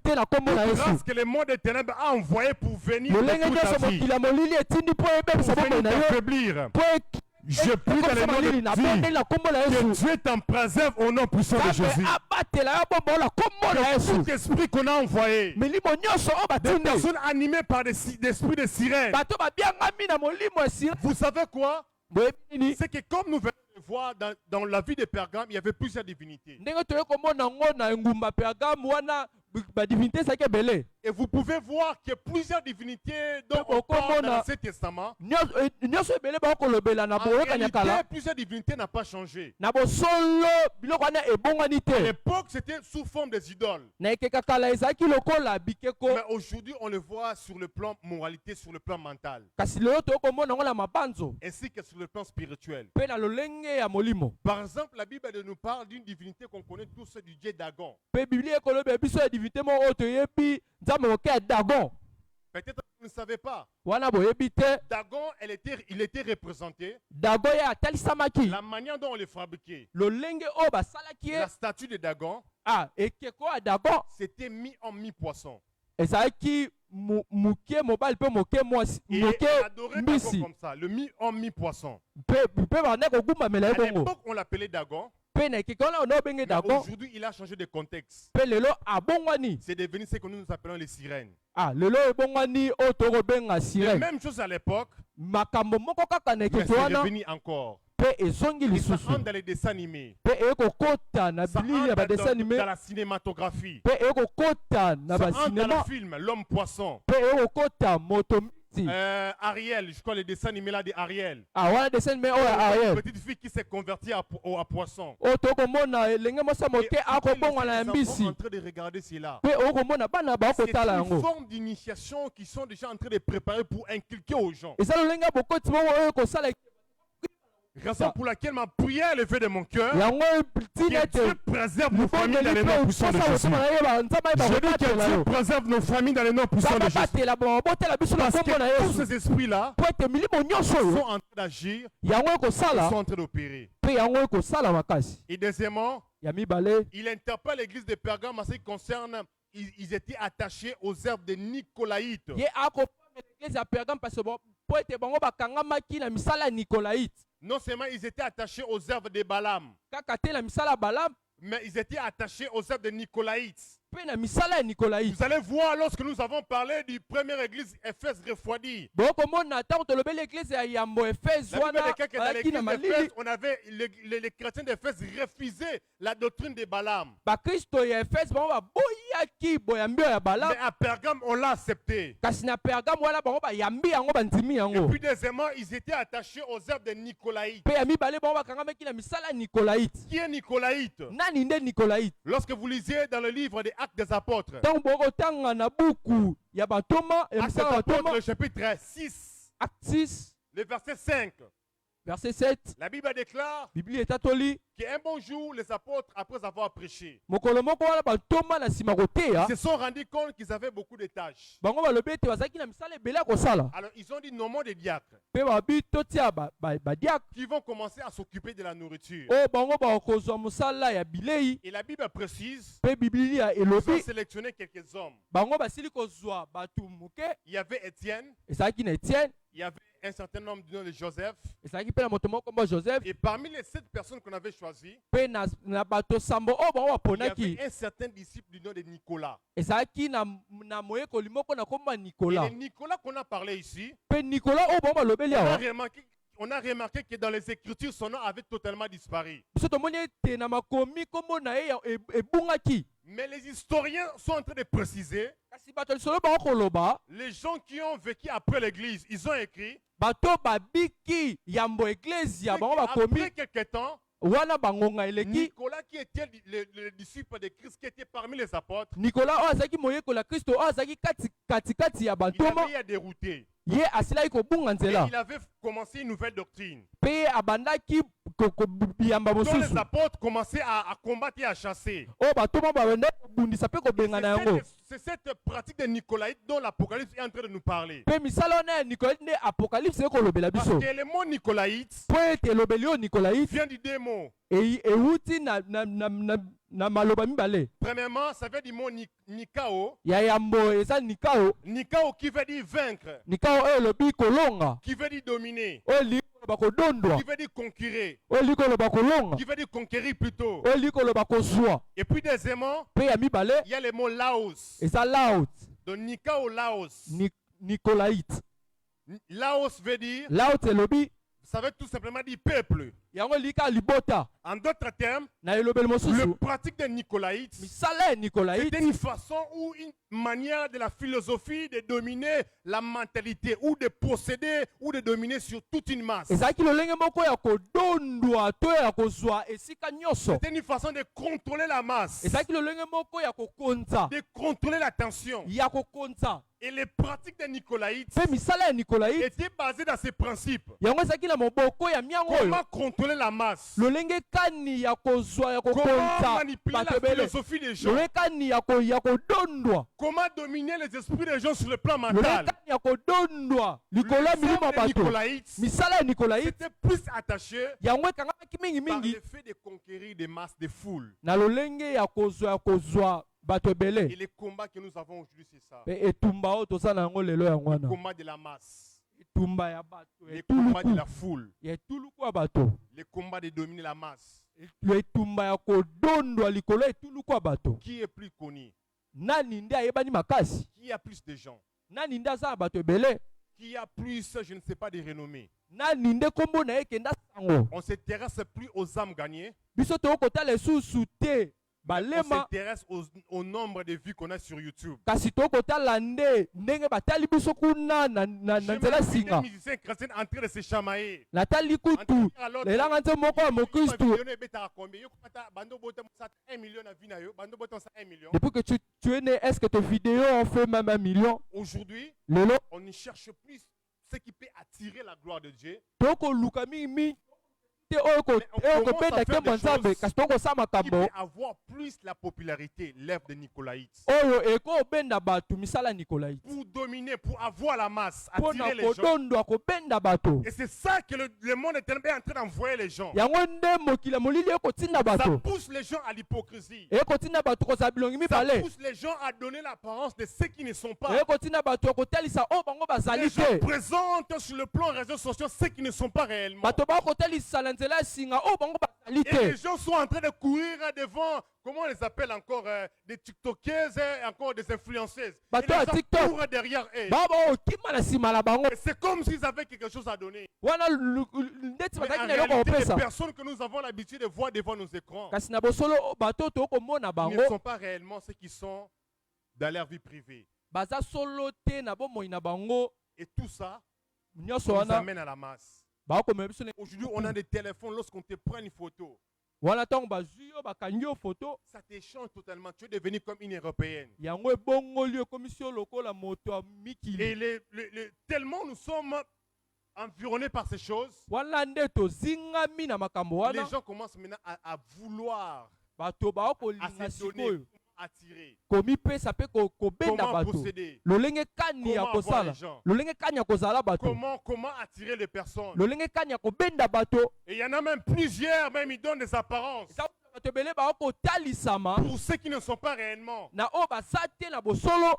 te na kombo na Toute yesu race que le monde des ténèbres a envoyé pour venir lolenge détruire ta nyonso vie, mokili ya molili etindi mpo ebebisa pour bomoi venir na yo t'affaiblir. mpo Je prie dans le nom malili de na bondeli Jésus na kombo na que yesu Dieu t'en préserve au nom puissant de nzambe Jésus. abatela ya bomoi na kombo na yesu Tout esprit qu'on a envoyé, milimo nyonso oyo des batindi personnes animées par des esprits de sirène. bato babiangami na molimo ya siri Vous savez quoi? boyebi nini C'est que comme nous venons de voir dans la vie de Pergame, il y avait plusieurs divinités. ndenge toye komona ngo na engumba pergame wana badivinité ezalaki ebele Et vous pouvez voir que plusieurs divinités dont on parle dans l'Ancien Testament, nyonso ebele bakolobela na en boyokani ya réalité, kala plusieurs divinités n'ont pas changé. na bosolo biloko wana ebongwani À te l'époque, c'était sous forme des idoles. na ekeka kala ezalaki lokola bikeko Mais aujourd'hui, on le voit sur le plan moralité, sur le plan mental, kasi lelo tokomona ngo na mabanzo ainsi que sur le plan spirituel. mpe na lolenge ya molimo Par exemple, la Bible nous parle d'une divinité qu'on connaît tous, c'est du dieu Dagon. mpe biblia ekolobela biso ya divinité moko oyo toyebi nzambe moke ya dagon Peut-être que vous ne savez pas. wana boyebi te Dagon, il était représenté. dagon ye atalisamaki La manière dont on le fabriquait. lolenge oyo basalaki ye La statue de Dagon, ekeko ya dagon c'était mi-homme, mi-poisson. ezalaki moke mobali mpe moke mwasi Et moke on adorait Dagon mbisi comme ça, le mi-homme, mi-poisson. mpe banda kogumbamela ye À bongo l'époque, on l'appelait Dagon. mpe na ekeko wana ona obenge Mais dagon aujourd'hui, il a changé de contexte. mpe lelo abongwani C'est devenu ce que nous appelons les sirènes. lelo ebongwani oyo tokobenga La sirene même chose à l'époque, makambo moko kaka na mais ekeko c'est wana devenu encore. mpe ezongi Et ça lisusu entre dans les dessins animés. mpe ekokota na Ça bilili ya entre badessin animé dans la cinématographie. mpe ekokota na Ça entre dans le basinema film L'homme poisson. mpe ekokota moto mbisi Ariel, je crois le dessin animé là de Ariel. wana dessin animé oyo ya Une ariel petite fille qui s'est convertie à poisson. oyo tokomona elenge mwasi ya moke Et après, akobongwana na les enfants mbisi en train de regarder cela. mpe okomona bana C'est bakotala une yango forme d'initiation qui sont déjà en train de préparer pour inculquer aux gens. eza lolenge ya bokoti moko oyo ekosala Raison pour laquelle ma prière est levée de mon cœur. yango ntina Que Dieu ete préserve nos familles dans les noms puissants de Jésus. nzambe Je dis que bakobatela Dieu yo préserve nos familles dans les noms puissants de Jésus. babatela babotela biso na Parce kombo na que tous yesu ces esprits-là mpo ete milimo nyonso sont oyo en train d'agir, yango ils ekosala sont en train d'opérer. mpe yango ekosala makasi Et deuxièmement, ya mibale il interpelle l'église de Pergame en ce qui concerne, ils étaient attachés aux œuvres de Nicolaïtes. ye akopamela eglise ya pergame parce que mpo ete bango bakangamaki na misala ya nicolaïte Non seulement ils étaient attachés aux œuvres de Balaam, kaka te na misala ya balamu mais ils étaient attachés aux œuvres de Nicolaïtes. pe na misala ya Nicolaïte. Vous allez voir lorsque nous avons parlé du première église Éphèse refroidie. Bokomona tango tolobeli église ya yambo Éphèse La Bible wana déclare que dans bayaki na l'église malili d'Éphèse, on avait les chrétiens d'Éphèse refusaient la doctrine de Balaam. bakristo ya Éphèse bango baboyaki boyambi ya Mais Balaam à Pergame, on l'a accepté. kasi na Pergame wana bango bayambi yango bandimi Et yango puis deuxièmement, ils étaient attachés aux œuvres de Nicolaïtes. pe ya mibale bango bakangamaki na misala ya Nicolaïte. Qui est Nicolaïte? Nani nde Nicolaïte? Lorsque vous lisez dans le livre des Actes des Apôtres, Tango bokotanga na buku ya batoma ya Actes des misala ya Apôtres, batoma le chapitre 6, acte 6 le verset 5, verset 7 la Bible déclare Biblia etatoli qu'un bon jour, les apôtres, après avoir prêché, mokolo moko wana batoma na nsima koteya ils se sont rendus compte qu'ils avaient beaucoup de tâches. bango balobi ete bazalaki na misala ebele ya kosala Alors, ils ont dit nombre de diacres mpe babi totia badiaka qui vont commencer à s'occuper de la nourriture. oyo bango bakozwa mosala ya bilei Et la Bible précise, mpe biblia ils ont elobi sélectionné quelques hommes. bango basili kozwa bato moke Il y avait Étienne, ezalaki na Etienne il y avait un certain nombre du nom de Joseph. ezalaki mpe na moto moko kombo Joseph Et parmi les 7 personnes qu'on avait choisies, mpe na bato sambo oyo bango il y baponaki avait un certain disciple du nom de Nicolas. ezalaki na moyekoli moko na kombo ya Et Nicolas le Nicolas qu'on a parlé ici, mpe Nicolas oyo bango balobeli awa on a remarqué que dans les Écritures, son nom avait totalement disparu. biso tomoni ete na makomi kombo na ye ebungaki Mais les historiens sont en train de préciser, kasi bato lisolo bango koloba les gens qui ont vécu après l'église, ils ont écrit, bato babiki yambo eklezia bango bakomi après quelque temps, wana bangonga eleki Nicolas qui était le disciple de Christ, qui était parmi les apôtres, Nicolas oyo azalaki moyekola ya Kristo oyo azalaki katikati ya il bantoma avait été dérouté. ye asilaki kobunga Et nzela il avait commencé une nouvelle doctrine. mpe abandaki biyamba Donc les mosusu apôtres commençaient à combattre et à chasser. oyo bantoma babanda kobundisa mpe kobengana yango C'est cette pratique de Nicolaïte dont l'Apocalypse est en train de nous parler. mpe misala wana ya Nicolaïte nde apocalypse ekolobela Parce biso que le mot Nicolaïte mpo ete elobeli oyo Nicolaïte vient du deux mots. ewuti na maloba mibale Premièrement, ça vient du mot Nikao. ya yambo eza nikao Nikao qui veut dire vaincre, nikao oyo elobi kolonga qui veut dire dominer, oyo elingi koloba kodondwa qui veut dire conquérir, oyo elingi koloba kolonga qui veut dire conquérir plutôt. oyo elingi koloba kozwa Et puis deuxièmement, mpe ya mibale il y a le mot Laos. eza laot Donc Nikao Laos. Nicolaïte Laos veut dire, laot elobi ça veut tout simplement dire peuple. yango elika libota En d'autres termes, na elobeli mosusu le pratique de Nicolaïte, misala ya Nicolaïte c'était une façon ou une manière de la philosophie de dominer la mentalité ou de posséder ou de dominer sur toute une masse. ezalaki lolenge moko ya kodondwa to ya kozwa esika nyonso C'était une façon de contrôler la masse, ezalaki lolenge moko ya kokonza de contrôler l'attention. ya kokonza Et les pratiques de Nicolaïte mpe misala ya Nicolaïte étaient basées dans ces principes. yango ezalaki na moboko ya miango oyo Comment contrôler la masse? lolenge kani ya kozwa ya Comment kokonza manipuler bato la ebele philosophie des gens? lolenge kani ya kodondwa Comment dominer les esprits des gens sur le plan lolenge mental? kani ya kodondwa likolo ya Les milimo ya hommes de bato Nicolaïte misala ya Nicolaïte étaient plus attachés yango ekangamaki par mingimingi le fait de conquérir des masses, des foules. na lolenge ya kozwa bato Et ebele les combats que nous avons aujourd'hui, c'est ça. mpe etumba oyo toza na yango lelo yango Le wana combat de la masse, etumba ya bato le combat de etuluku la foule, ya etuluku ya bato le combat de dominer la masse. etumba ya kodondwa likolo ya etuluku ya bato Qui est plus connu? nani nde ayebani makasi Qui a plus de gens? nani nde aza na bato ebele Qui a plus, je ne sais pas, de renommée? nani nde kombo na ye ekenda sango On s'intéresse plus aux âmes gagnées, biso tokotala esusu te on balema s'intéresse au nombre de vues qu'on a sur YouTube. kasi tokotala nde ndenge batali biso kuna na nzela Des singa musiciens chrétiens en train de se chamailler. natali kutu lelanga nze moko ya mokristu depuis que tu es né est-ce que tes vidéos ont fait même 1 million Aujourd'hui, lelo on ne cherche plus ce qui peut attirer la gloire de Dieu. tokoluka mingimingi te oyo kobenda nkembo ya nzambe kasi tokosala Qui makambo peut avoir plus la popularité, l'œuvre de Nicolaïte. oyo ekobenda bato misala ya Nicolaïte Pour dominer, pour avoir la masse, mpona attirer les gens. kodondwa kobenda bato Et c'est ça que le monde est en train d'envoyer les gens. yango nde mokili ya molili ekotinda Ça bato pousse les gens à l'hypocrisie. ekotinda bato kozala bilongi Ça mibale pousse les gens à donner l'apparence de ceux qui ne sont pas. ekotinda bato ya kotalisa oyo bango bazali Les gens te présentent sur le plan réseaux sociaux ceux qui ne sont pas réellement. bato bakotalisa na na nzela singa o bango bazali Et les te. gens sont en train de courir devant, comment on les appelle encore, des TikTokers et encore des influenceuses. Et Bato les ya gens TikTok. courent derrière eux. Baba okima na nsima na bango. Et c'est comme s'ils avaient quelque chose à donner. Wana ndeti Mais en bazalaki na eloko réalité, les kopesa. personnes que nous avons l'habitude de voir devant nos écrans, Kasi na bosolo bato tokomona ils bango ne sont pas réellement ceux qui sont dans leur vie privée. baza solo te na bomoi na bango Et tout ça nyonso nous wana amène à la masse. bakomema biso. Aujourd'hui, on a des téléphones, lorsqu'on te prend une photo, Wana ntango bazwi yo bakangi yo foto ça te change totalement. Tu es devenu comme une européenne. yango ebongoli ekomisi yo lokola moto ya Et mikili. tellement nous sommes environnés par ces choses, Wana nde tozingami na makambo les wana gens commencent maintenant à vouloir, bato à bakolinga se donner, sikoyo attirer, komipesa mpe kobenda comment bato procéder, lolenge kani ya comment avoir kosala les gens, lolenge kani ya kozala bato comment attirer les personnes. lolenge kani ya kobenda bato. Et il y en a même plusieurs, même ils donnent des apparences Eza bato ebele bakotalisama pour ceux qui ne sont pas réellement. na oyo baza te na bosolo.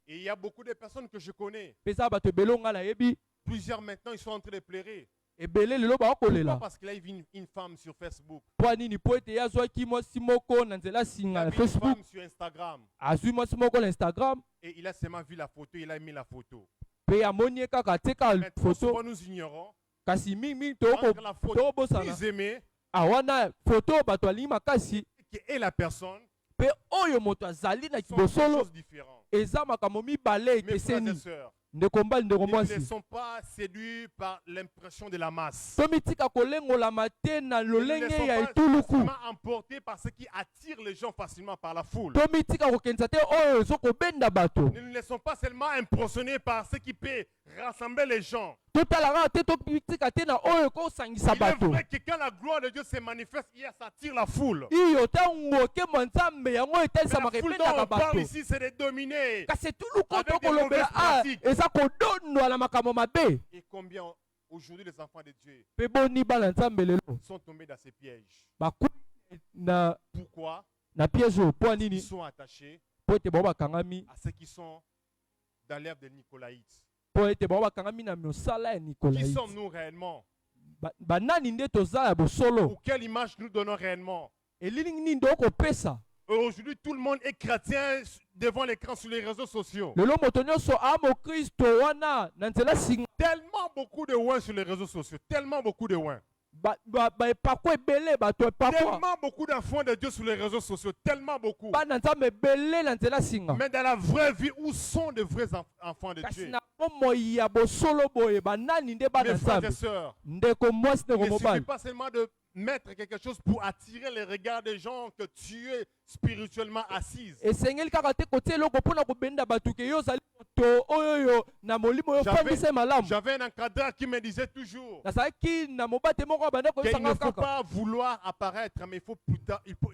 Et il y a beaucoup de personnes que je connais. Mpe eza bato ebele oyo ngai nayebi Plusieurs maintenant, ils sont en train de pleurer. ebele lelo Pas bakolela parce qu'il a vu une femme sur Facebook, mpo nini mpo ete ye azwaki mwasi moko na nzela il singa a na vu une Facebook femme sur Instagram. azwi mwasi moko na Instagram Et il a seulement vu la photo, il a mis la photo. mpe amoni ye kaka atika Mais trop foto souvent, nous ignorons kasi mingimingi entre la photo tokobosana plus aimée awana foto oyo bato alingi makasi et la personne mpe oyo moto azali na sont deux kibosolo choses différentes. eza makambo mibale Mes frères et ekeseni. sœurs, ndeko mbali ndeko ils ne mwasi sont pas séduits par l'impression de la masse. tomitika kolengolama te na Ils ne lolenge sont ya pas etuluku facilement emportés par ce qui attire les gens facilement par la foule. tomitika kokendisa te oyo ezokobenda bato Ils ne sont pas seulement impressionnés par ce qui peut rassembler les gens. totalaka te tomitika te na oyo ekosangisa Il est bato vrai que quand la gloire de Dieu se manifeste, ça attire la foule. iyo ntango okemo nzambe yango Mais la etalisamaka foule dont ebendaka on parle bato ici, c'est de dominer. kasi etuluku Avec des tokolobela mauvaises pratiques. eza kodondwa na makambo mabe. Et combien aujourd'hui les enfants de Dieu mpe boni bana nzambe lelo sont tombés dans ces pièges? bakui na Pourquoi? piège oyo mpo Ils nini sont attachés mpo ete bango bakangami à ceux qui sont dans l'ère des Nicolaïtes. mpo ete bango bakangami na mosala ya Qui nikolaïte. sommes-nous réellement? Banani nde toza ya bosolo Ou quelle image nous donnons réellement? elilingi nini nde okopesa. Aujourd'hui, tout le monde est chrétien devant l'écran sur les réseaux sociaux. lelo moto nyonso aa mokristo wana na nzela singa Tellement beaucoup de ouin sur les réseaux sociaux. Tellement beaucoup de ouin. baepakwa ebele bato epakwa Tellement beaucoup d'enfants de Dieu sur les réseaux sociaux. Tellement beaucoup. bana nzambe ebele na nzela singa. Mais dans la vraie vie, où sont de vrais enfants de kasi Dieu? na bomoi ya bosolo boye banani nde bana Mes frères nzambe et sœurs, ndeko mwasi il ndeko ne suffit mobali. pas seulement de mettre quelque chose pour attirer les regards des gens que tu es spirituellement assise. esengeli kaka te kotia eloko mpona kobenda bato ke yo ozali moto oyo na molimo oyo ofandisa malamu. J'avais un encadreur qui me disait toujours nazalaki na mobate moko ya banda qu'il ne koyesanga faut kaka pas vouloir apparaître, mais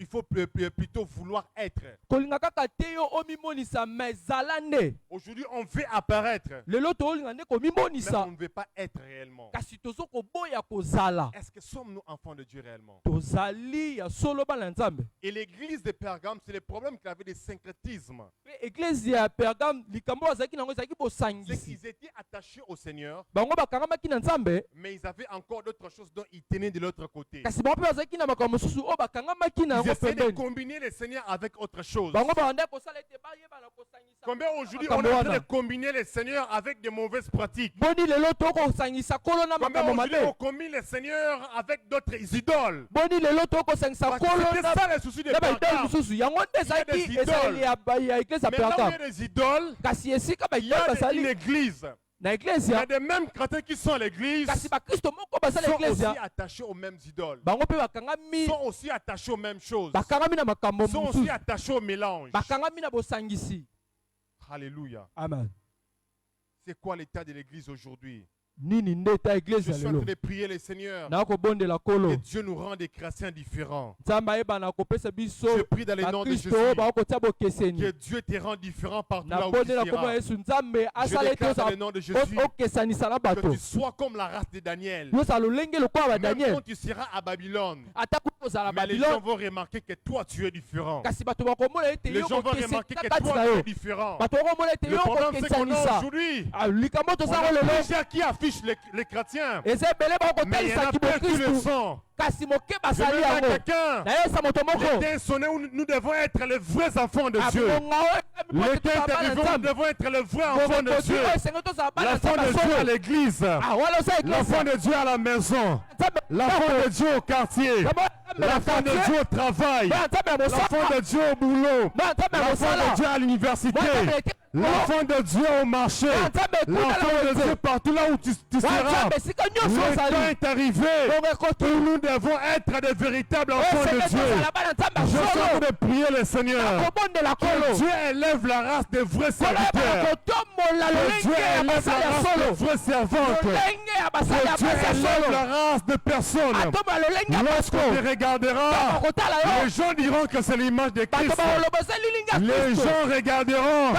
il faut plutôt vouloir être. kolinga kaka te yo omimonisa ma ezala nde. Aujourd'hui, on veut apparaître, lelo tolinga nde mais komimonisa on ne veut pas être réellement. kasi tozo koboya kozala. Est-ce que sommes-nous enfants de Dieu réellement? tozali ya solo bana nzambe. Et l'église de Pergame, c'est le problème qu'il avait des syncrétismes. mpe eglise ya Pergame likambo bazalaki nango ezalaki C'est bosangisi. qu'ils étaient attachés au Seigneur, bango bakangamaki na nzambe mais ils avaient encore d'autres choses dont ils tenaient de l'autre côté. kasi bango mpe bazalaki na makambo mosusu oyo bakangamaki na Ils yango essaient de pembeni. combiner le Seigneur avec autre chose. bango babandaki kosala ete bayebana kosangisa. Combien aujourd'hui on est en train de combiner le Seigneur avec des mauvaises pratiques? boni lelo tokosangisa kolo na Combien makambo aujourd'hui on mabe. combine le Seigneur avec d'autres idoles? boni lelo tokosangisa Parce que kolo c'était ça le souci de na baidole Pergame. mosusu yango nde ezalaki Il y a des ezaleli ya eglise ya Mais là où il y a Pergame. des idoles, kasi esika il y a baidole une bazali église. na eglise Il y ya a des mêmes chrétiens qui sont à l'église, kasi bakristo moko bazali sont eglise aussi ya attachés aux mêmes idoles, bango mpe bakangami sont aussi attachés aux mêmes choses, bakangami na makambo sont aussi mosusu attachés au mélange. bakangami na bosangisi. Alléluia. amen. C'est quoi l'état de l'église aujourd'hui? nini nde ta eglise Je ya suis en lelo train de prier le Seigneur nakobondela que kolo Dieu nous rend des chrétiens différents. nzambe ayebana kopesa biso Je prie dans le nom de Jésus bakristo oyo bakokotia que bokeseni. Dieu te rend différent partout là où tu nabondela kombo ya seras. yesu nzambe Je asala ete déclare dans le nom de Jésus okesanisa na que bato tu sois comme la race de Daniel. yozala lolenge lokola Même badaniel quand tu seras à Babylone, ata Mais les gens vont remarquer que toi, tu es différent. kasi bato bakomona ete Les yo gens vont kokese remarquer que kati toi, na tu yo es différent. bato bakomona ete Le yo problème, c'est qu'on a kokesanisa aujourd'hui, likambo on tozango a lelo plusieurs qui affichent les chrétiens. eza ebele Mais il y en a bakotelisaki peu qui le bokristu sont. kasi moke Je basali veux à yango quelqu'un. nayesa moto moko L'été sonné où nous devons être les vrais enfants de Dieu. abonga oyo L'été est arrivé où nous devons être les vrais enfants de Dieu. esenge tozala bana L'enfant de Dieu à l'église. wala oza L'enfant de Dieu à la maison. L'enfant de Dieu au quartier. L'enfant de Dieu au travail. L'enfant de Dieu au boulot. L'enfant de Dieu à l'université. L'enfant de Dieu au marché. L'enfant de Dieu partout là où tu seras. Le temps est arrivé où nous devons être des véritables enfants de Dieu. Je suis en train de prier le Seigneur. Que Dieu élève la race des vrais serviteurs. Que Dieu élève la race des vraies servantes. Que Dieu élève la race de personnes. Lorsqu'on te regardera, les gens diront que c'est l'image de Christ. Les gens regarderont,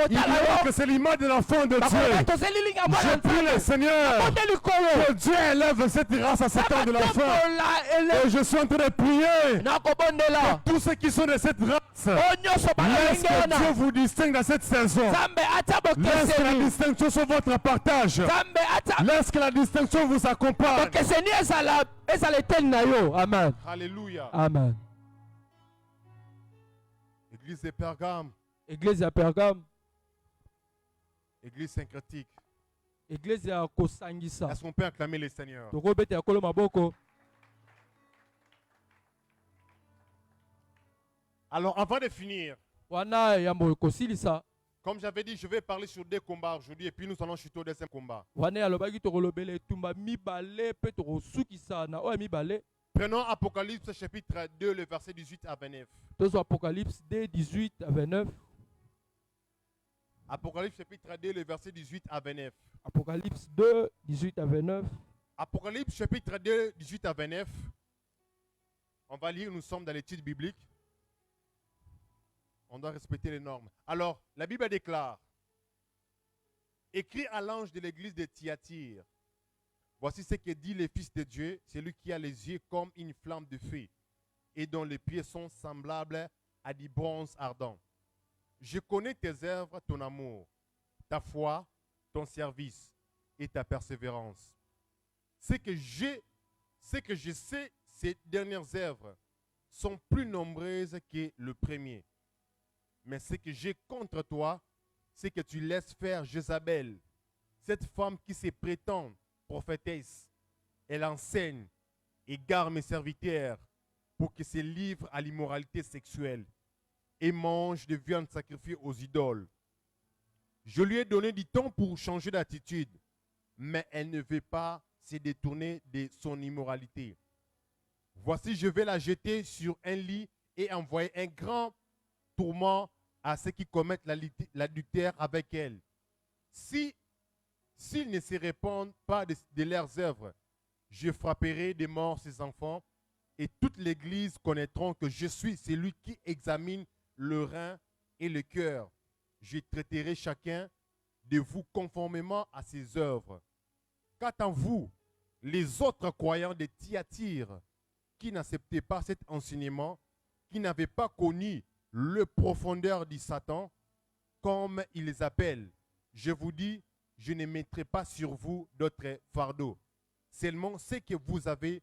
ils diront que c'est l'image de l'enfant de Dieu. Je prie le Seigneur que Dieu élève cette race à 7 ans de l'enfant. Et je suis en train de prier que tous ceux qui sont de cette race, laisse que Dieu vous distingue dans cette saison. Laisse que la distinction soit votre partage. Laisse que la distinction vous accompagne. Amen. Alléluia. Amen. Église de Pergame, Église ya Pergame, Église syncrétique. Église ya kosangisa. Est-ce qu'on peut acclamer le Seigneur? Tokobeta ya kolo maboko. Alors, avant de finir, Wana yambo kosilisa. comme j'avais dit, je vais parler sur 2 combats aujourd'hui et puis nous allons chuter au deuxième combat. Wana yalobaki tokolobele tumba mibale pe tokosukisa na oya mibale. Prenons Apocalypse chapitre 2, le verset 18 à 29. Tozo Apocalypse 2, 18 à 29. Apocalypse chapitre 2, le verset 18 à 29. Apocalypse 2, 18 à 29. Apocalypse chapitre 2, 18 à 29. On va lire, nous sommes dans l'étude biblique. On doit respecter les normes. Alors, la Bible déclare, écrit à l'ange de l'église de Thyatire, voici ce que dit le Fils de Dieu, celui qui a les yeux comme une flamme de feu et dont les pieds sont semblables à du bronze ardent. Je connais tes œuvres, ton amour, ta foi, ton service et ta persévérance. Ce que je sais, ces dernières œuvres sont plus nombreuses que le premier. Mais ce que j'ai contre toi, c'est que tu laisses faire Jézabel, cette femme qui se prétend prophétesse. Elle enseigne et garde mes serviteurs pour qu'ils se livrent à l'immoralité sexuelle et mangent de viande sacrifiée aux idoles. Je lui ai donné du temps pour changer d'attitude, mais elle ne veut pas se détourner de son immoralité. Voici, je vais la jeter sur un lit et envoyer un grand tourment à ceux qui commettent l'adultère avec elle. S'ils ne se répandent pas de leurs œuvres, je frapperai de mort ces enfants et toute l'Église connaîtront que je suis celui qui examine le rein et le cœur. Je traiterai chacun de vous conformément à ses œuvres. Quant à vous, les autres croyants de Thyatire, qui n'acceptaient pas cet enseignement, qui n'avaient pas connu le profondeur du Satan, comme il les appelle, je vous dis, je ne mettrai pas sur vous d'autres fardeaux. Seulement ce que vous avez,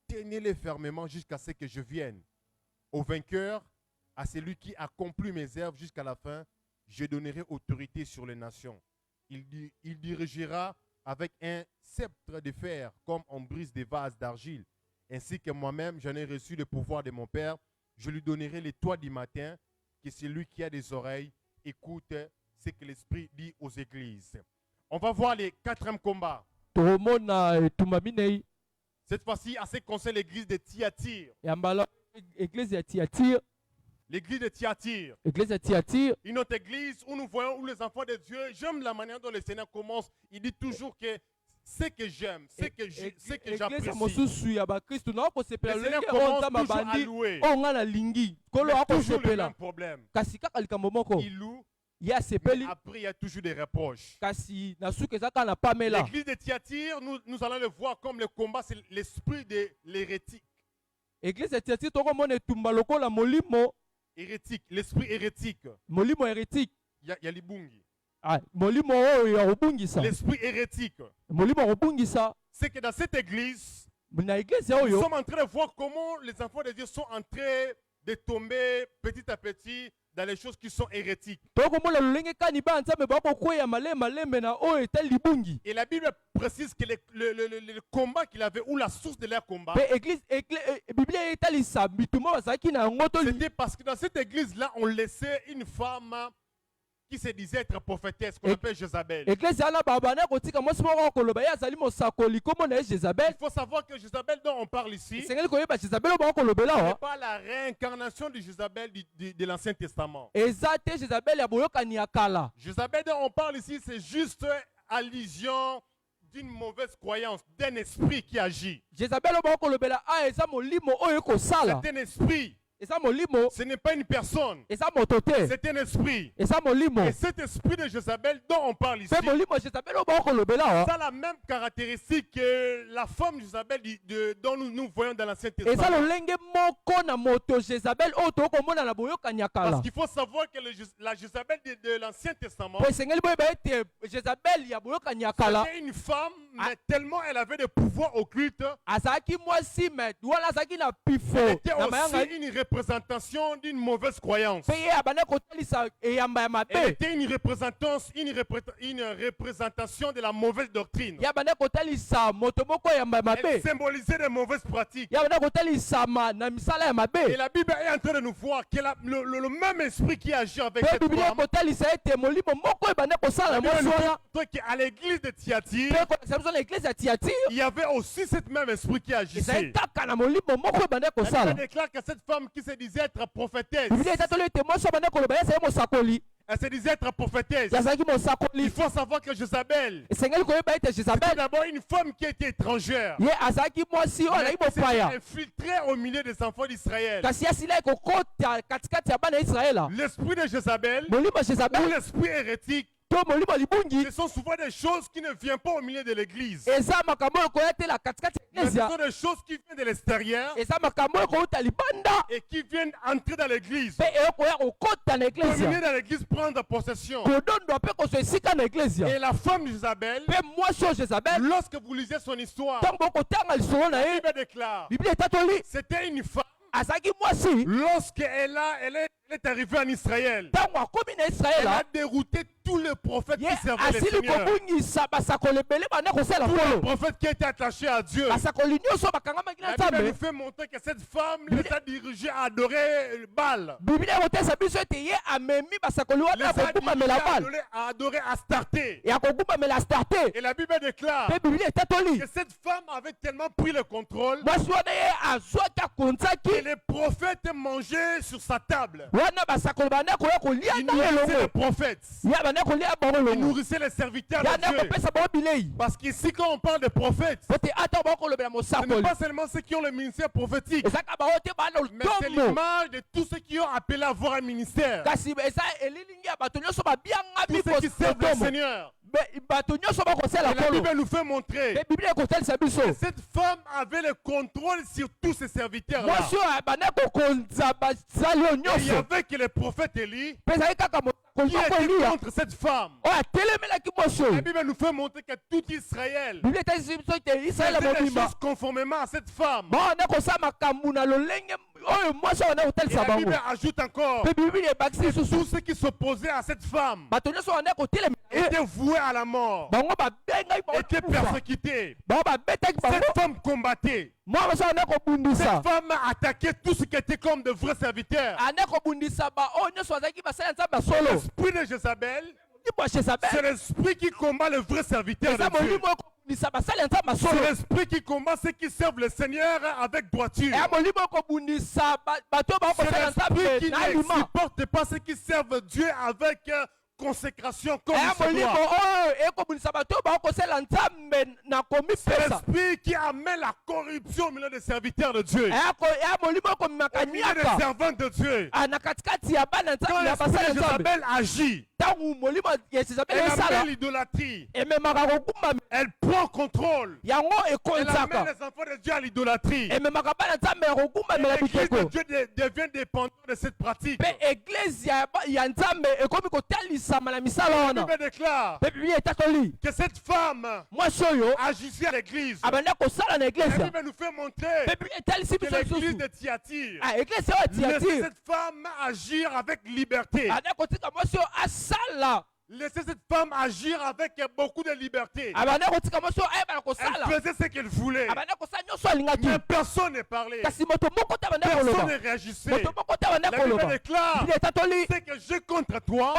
tenez-les fermement jusqu'à ce que je vienne. Au vainqueur, à celui qui accomplit mes œuvres jusqu'à la fin, je donnerai autorité sur les nations. Il dirigera avec un sceptre de fer, comme on brise des vases d'argile. Ainsi que moi-même, j'en ai reçu le pouvoir de mon Père. Je lui donnerai les toits du matin, que celui qui a des oreilles écoute ce que l'Esprit dit aux églises. On va voir les 4e combats. Cette fois-ci, à ce qui concerne l'église de Thyatire. Église de Thyatire. L'église de Thyatire. Église de Thyatire. Une autre église où nous voyons où les enfants de Dieu, j'aime la manière dont le Seigneur commence. Il dit toujours que ce que j'aime, ce que j'apprécie. Le Seigneur commence toujours à louer. Il y a toujours le même problème. Il loue, mais après il y a toujours des reproches. L'église de Thyatire, nous allons le voir comme le combat, c'est l'esprit de l'hérétique. Église ya Tiatire tokomona etumba lokola molimo hérétique, l'esprit hérétique. molimo hérétique. Il y a libungi. Ah, molimo oyo ya kobungisa. L'esprit hérétique. Molimo ya kobungisa. C'est que dans cette église, Na église nous oyo sommes en train de voir comment les enfants de Dieu sont en train de tomber petit à petit dans les choses qui sont hérétiques. tokomona lolenge kani ba nzambe bakokweya malembe na oyo etali libungi. Et la Bible précise que le combat qu'il avait, ou la source de leur combat, Pe église Bible etalisa bituma bazalaki na yango to c'était parce que dans cette église-là, on laissait une femme qui se disait être prophétesse, qu'on appelle Jézabel. église yana babana kotika mwasi moko koloba ye azali mosakoli kombo na ye Il Jézabel. faut savoir que Jézabel dont on parle ici, esengeli koyeba Jézabel oyo bakolobela n'est awa pas la réincarnation de Jézabel de l'Ancien Testament. eza te Jézabel ya boyokani ya kala. Jézabel dont on parle ici, c'est juste allusion d'une mauvaise croyance, d'un esprit qui agit. Jézabel oyo bakolobela a eza molimo oyo ekosala. C'est un esprit, Eza molimo ce n'est pas une personne, eza moto te. c'est un esprit. Eza molimo. Et cet esprit de Jézabel dont on parle ici, Pe molimo Jézabel oyo bakolobela awa ça a la même caractéristique que la femme de Jézabel dont nous voyons dans l'Ancien eza Testament. lolenge moko na moto Jézabel oyo tokomona na boyokani ya Parce kala. qu'il faut savoir que la Jézabel de l'Ancien Testament, Po esengeli boyeba ete Jézabel ya boyokani ya kala c'était une femme, mais tellement elle avait des pouvoirs occultes, azalaki mwasi me wana azalaki na pifo c'était na mayanga aussi une représentation d'une mauvaise croyance. pe ye abanda kotalisa eyamba ya Elle mabe était une représentation de la mauvaise doctrine. ye abanda kotalisa moto moko eyamba ya Elle mabe symbolisait des mauvaises pratiques. ye abanda kotalisama na misala ya Et mabe la Bible est en train de nous voir que le même esprit qui agit avec pe cette biblia femme, ekotalisa ete molimo moko ebanda kosala na la Bible mwasi nous wana montre qu'à l'église de Thyatire, pe kolakisa biso na eglise ya Tiatire il y avait aussi ce même esprit qui ezali agissait. kaka na molimo moko ebanda La Bible kosala. déclare que cette femme qui se disait être prophétesse, Biblia etatoli ete mwasi abanda koloba ye azali mosakoli elle se disait être prophétesse. ye azalaki Il mosakoli faut savoir que Jézabel, esengeli koyeba ete c'était Jézabel d'abord une femme qui était étrangère, ye azalaki mwasi oyo mais azalaki qui s'était mopaya infiltrée au milieu des enfants d'Israël. kasi asilaki kokota katikati ya bana ya Israela. L'esprit de Jézabel Molimo ou Jézabel l'esprit hérétique, to molimo libungi ce sont souvent des choses qui ne viennent pas au milieu de l'église. eza makambo oyo koyatela katikati ya Mais ce eklezia sont des choses qui viennent de l'extérieur eza makambo oyo kouta libanda et qui viennent entrer dans l'église. mpe eyokoya kokota na Pour venir eklezia dans l'église, prendre possession. kodondwa mpe kozwa esika na Et eklezia la femme d'Isabelle, mpe mwasi oyo Jézabel lorsque vous lisez son histoire, ntango bokotanga lisolo na la ye Bible déclare, biblia etatoli c'était une femme, azalaki mwasi lorsqu'elle est arrivée en Israël, ntango akomi na elle a israela dérouté tous les prophètes ye qui servaient le asili Seigneur. kobungisa basakoli ebele banda kosala Tous les nkolo prophètes qui étaient attachés à Dieu. basakoli nyonso bakangamaki na La Bible nous nzambe fait montrer que cette femme les a dirigés à adorer Baal. biblia ekotesa biso ete ye amemi basakoli Les wana ya a dirigés kogumbamela bale à adorer Astarté. ya kogumbamela astarte Et la Bible déclare mpe biblia etatoli que cette femme avait tellement pris le contrôle mwasi wana ye azwaki que akonzaki les prophètes mangeaient sur sa table. wana basakoli banda koya kolia Ils na nourrissaient les elongo prophètes. ya banda kolia bango Ils elongo nourrissaient les serviteurs ya de nde Dieu. kopesa bango bilei Parce qu'ici, quand on parle de prophètes, po te ata bango kolobela ce n'est mosakoli pas seulement ceux qui ont le ministère prophétique, ezaka bango te bana mais c'est lutombo l'image de tous ceux qui ont appelé à avoir un ministère. kasi eza elilingi ya bato nyonso Tous babiangami ceux qui servent le potomo Seigneur. bato nyonso bakosala Et la nkolo Bible nous fait montrer mpe biblia ekotalisa biso que cette femme avait le contrôle sur tous ses serviteurs-là. mwasi oyo abanda kokonza basali oyo Et il y nyonso avait que le prophète Élie mpe ezali kaka qui moko était eliya contre cette femme. oyo atelemelaki mwasi La oyo Bible nous fait montrer que tout Israël biblia etalisi biso ete israele faisait les mobimba choses conformément à cette femme. bawana kosala makambo na lolenge oyo mwasi oyo wana Et kotalisa la bango Bible ajoute encore mpe biblia ebakisi que tous lisusu ceux qui s'opposaient à cette femme bato nyonso wana kotelemela ye étaient voués à la mort, bango babengaki bango étaient kufa persécutés. bango babetaki bango Cette femme combattait. mwa mwasi wana kobundisa Cette femme attaquait tout ce qui était comme de vrais serviteurs. ane kobundisa baoyo nyonso bazalaki basali ya nzambe ya solo L'esprit de Jézabel, molimo ya c'est Jézabel l'esprit qui combat les vrais serviteurs eza de Dieu. molimo oyo kobundisa basali ya nzambe ya C'est solo l'esprit qui combat ceux qui servent le Seigneur avec droiture. eya molimo oyo kobundisa bato oyo C'est bakosala l'esprit nzambe qui na ne alima supporte pas ceux qui servent Dieu avec consécration comme eya il se molimo doit. oyo C'est l'esprit qui amène la corruption au milieu des serviteurs de Dieu. Au milieu des servants de Dieu. Quand l'esprit de Jézabel agit, elle amène l'idolâtrie. Elle prend contrôle. Elle amène les enfants de Dieu à l'idolâtrie. Et l'église de Dieu devient dépendante de cette pratique. La Bible déclare que cette femme agissait à l'église. La Bible nous fait montrer que l'église de Thyatire laissait cette femme agir avec liberté. Laissez cette femme agir avec beaucoup de liberté. Elle faisait ce qu'elle voulait. Mais personne n'est parlé. Personne ne réagissait. La Bible déclare ce que j'ai contre toi.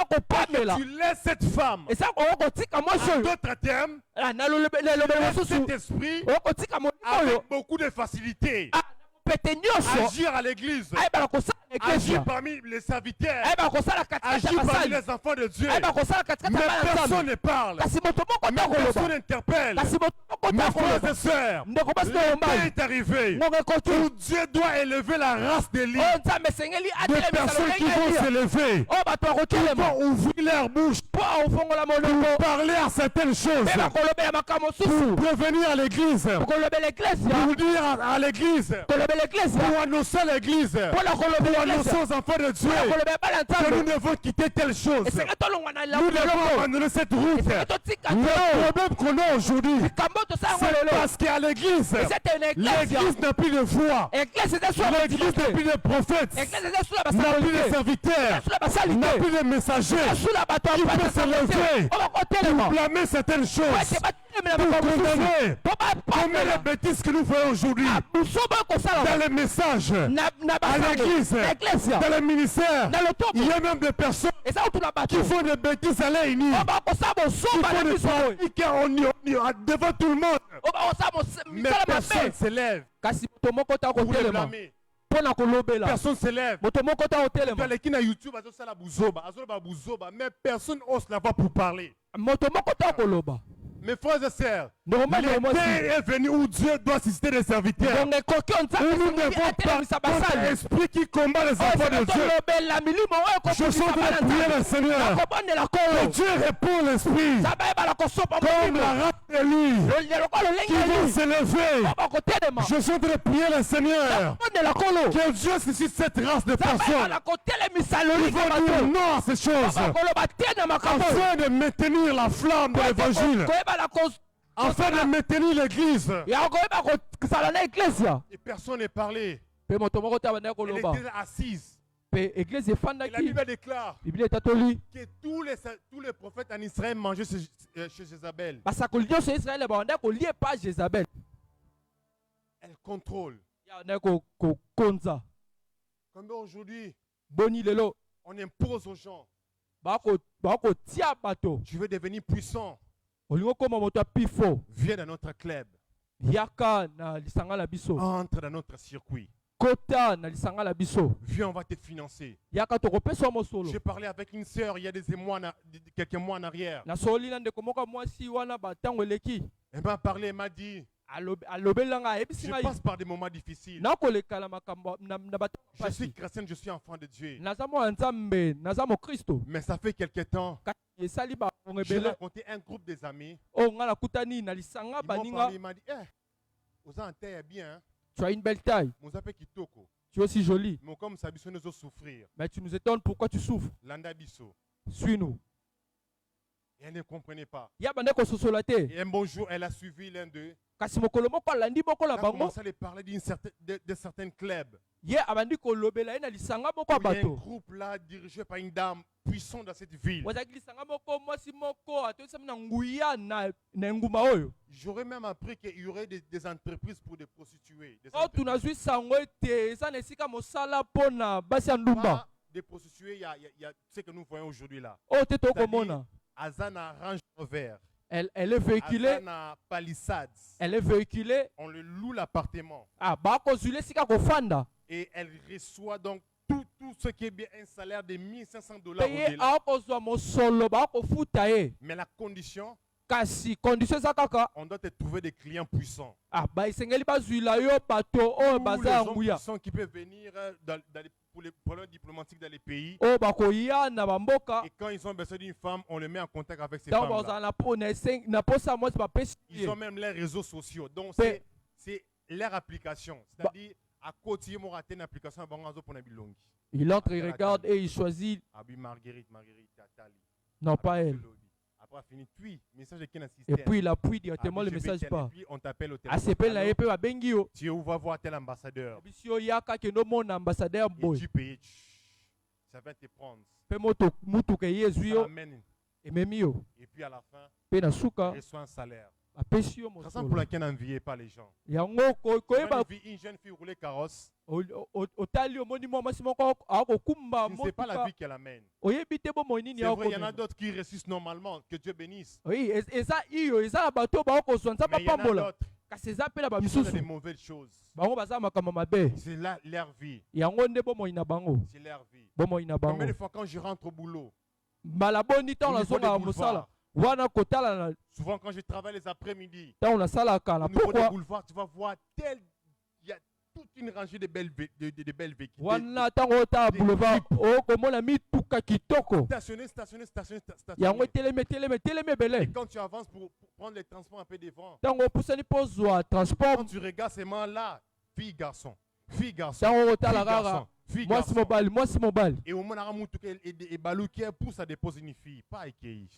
Que tu laisses cette femme. En d'autres termes, cet esprit avec beaucoup de facilité. Agir à l'église, agir parmi les serviteurs, agir parmi les enfants de Dieu. Mais personne ne parle, mais personne n'interpelle. Mes frères et sœurs, le temps est arrivé où Dieu doit élever la race d'Élie. Des personnes qui vont s'élever, qui vont ouvrir leur bouche pour parler à certaines choses, pour prévenir à l'église, pour dire à l'église, pour annoncer à l'église, pour annoncer aux enfants de Dieu que nous devons quitter telle chose. Nous devons abandonner cette route. Le problème qu'on a aujourd'hui, c'est parce qu'à l'église, l'église n'a plus de foi. L'église n'a plus de prophètes, n'a plus de serviteurs, n'a plus de messagers qui peuvent se lever pour blâmer certaines choses, pour condamner. Combien de bêtises que nous faisons aujourd'hui dans les messages, à l'église, dans les ministères. Il y a même des personnes qui font des bêtises à l'ennemi, qui font des pratiques devant tout le monde. Mais personne ne s'élève pour les blâmer. Personne s'élève. Quelqu'un à YouTube mais personne n'ose la voir pour parler. Mes frères et sœurs, le temps est venu où Dieu doit susciter des serviteurs. Où nous devons parler de l'esprit qui combat les enfants de Dieu. Je suis en train de prier le Seigneur. Que Dieu répond l'esprit. Comme la race d'Élie qui vont s'élever. Je suis en train de prier le Seigneur. Que Dieu suscite cette race de personnes qui vont dire non à ces choses. Afin de maintenir la flamme de l'évangile. Afin de maintenir l'église. Et personne n'est parlé. Elle était assise. Et la Bible déclare que tous les prophètes en Israël mangeaient chez Jézabel. Elle contrôle. Comme aujourd'hui, on impose aux gens. Tu veux devenir puissant. Viens dans notre club. Entre dans notre circuit. Viens, on va te financer. J'ai parlé avec une sœur il y a quelques mois en arrière. Elle m'a parlé, elle m'a dit, je passe par des moments difficiles. Je suis chrétien, je suis enfant de Dieu. Mais ça fait quelque temps. J'ai rencontré un groupe des amis. Ils m'ont parlé, ils m'ont dit, vous en taille bien. Tu as une belle taille. Tu es aussi jolie. Mais tu nous étonnes pourquoi tu souffres. Suis-nous. Et elle ne comprenait pas. Et un bon jour, elle a suivi l'un d'eux. Elle a commencé à lui parler de certains clubs. Il y a un groupe là dirigé par une dame puissante dans cette ville. J'aurais même appris qu'il y aurait des entreprises pour des prostituées. Des prostituées, il y a ce que nous voyons aujourd'hui là. Azana Range Rover. Elle est véhiculée. Azana Palisades. Elle est véhiculée. On le loue l'appartement. Et Et elle reçoit donc tous tout ce qui est bien un salaire de $1500 au-delà. paye akozwa mosolo bakofuta ye. Mais la condition, Kasi condition eza kaka on doit te trouver des clients puissants. ba isengeli bazwila yo bato oyo Tous baza les ya hommes nguya puissants qui peuvent venir pour les problèmes diplomatiques dans les pays. oyo bakoya na bamboka Et quand ils ont besoin d'une femme, on les met en contact avec ces ntango femmes-là. bazala na posa mwasi bapesi Ils ont même les réseaux sociaux. Donc Pe- c'est leur application. C'est-à-dire, à côté, ils ont raté une application pour les bilongi. il entre, il regarde et il choisit. Abi Marguerite, Tali. Non, pas elle. Après, fini, puis, message de qui Et puis il appuie directement le message pas. Puis, on t'appelle au A s'appelle la épée à Bengio. Tu vas voir tel ambassadeur. Et puis si il y a quelqu'un mon ambassadeur Et boy. tu payes. Ça va te prendre. Pe moto mutu ke Ça yezuyo amène. et même yo. Et puis à la fin, Pe na tu suka reçois un salaire. a pesio mo. C'est ça pour laquelle n'enviez pas les gens. Yango ko eba Une jeune fille rouler carrosse. otali omoni mwa mwasi moko akokumba Ce n'est pas la motuka vie qu'elle amène. oyebi te bo monini C'est vrai, il y en a d'autres qui réussissent normalement. Que Dieu bénisse. oui eza iyo eza na bato bakozwa nzambe Mais il y en a apambola d'autres kasi eza mpe na qui font des bamisusu mauvaises choses. bango baza makambo mabe C'est leur vie. yango nde bomoi na bango C'est leur vie. bomoi na Combien bango de fois quand je rentre au boulot, mbala boni ntango au niveau des nazonga boulevards, mosala wana kotala na souvent quand je travaille les après-midi, ntango nasalaka na au niveau des pokwa boulevards, tu vas voir il y a toute une rangée de belles véhicules. wana ntango otala boulevard okomona mituka kitoko Stationné. yango etelemi ebele Et quand tu avances pour prendre les transports un peu devant, ntango opusani mpo zwa quand transport tu regardes ces mains-là, fille, garçon, fille, garçon, ntango fille, otala kaka garçon, fille, mwasi garçon. mobali Et au moment où et balou qui pousse à déposer une fille, pas accueilli.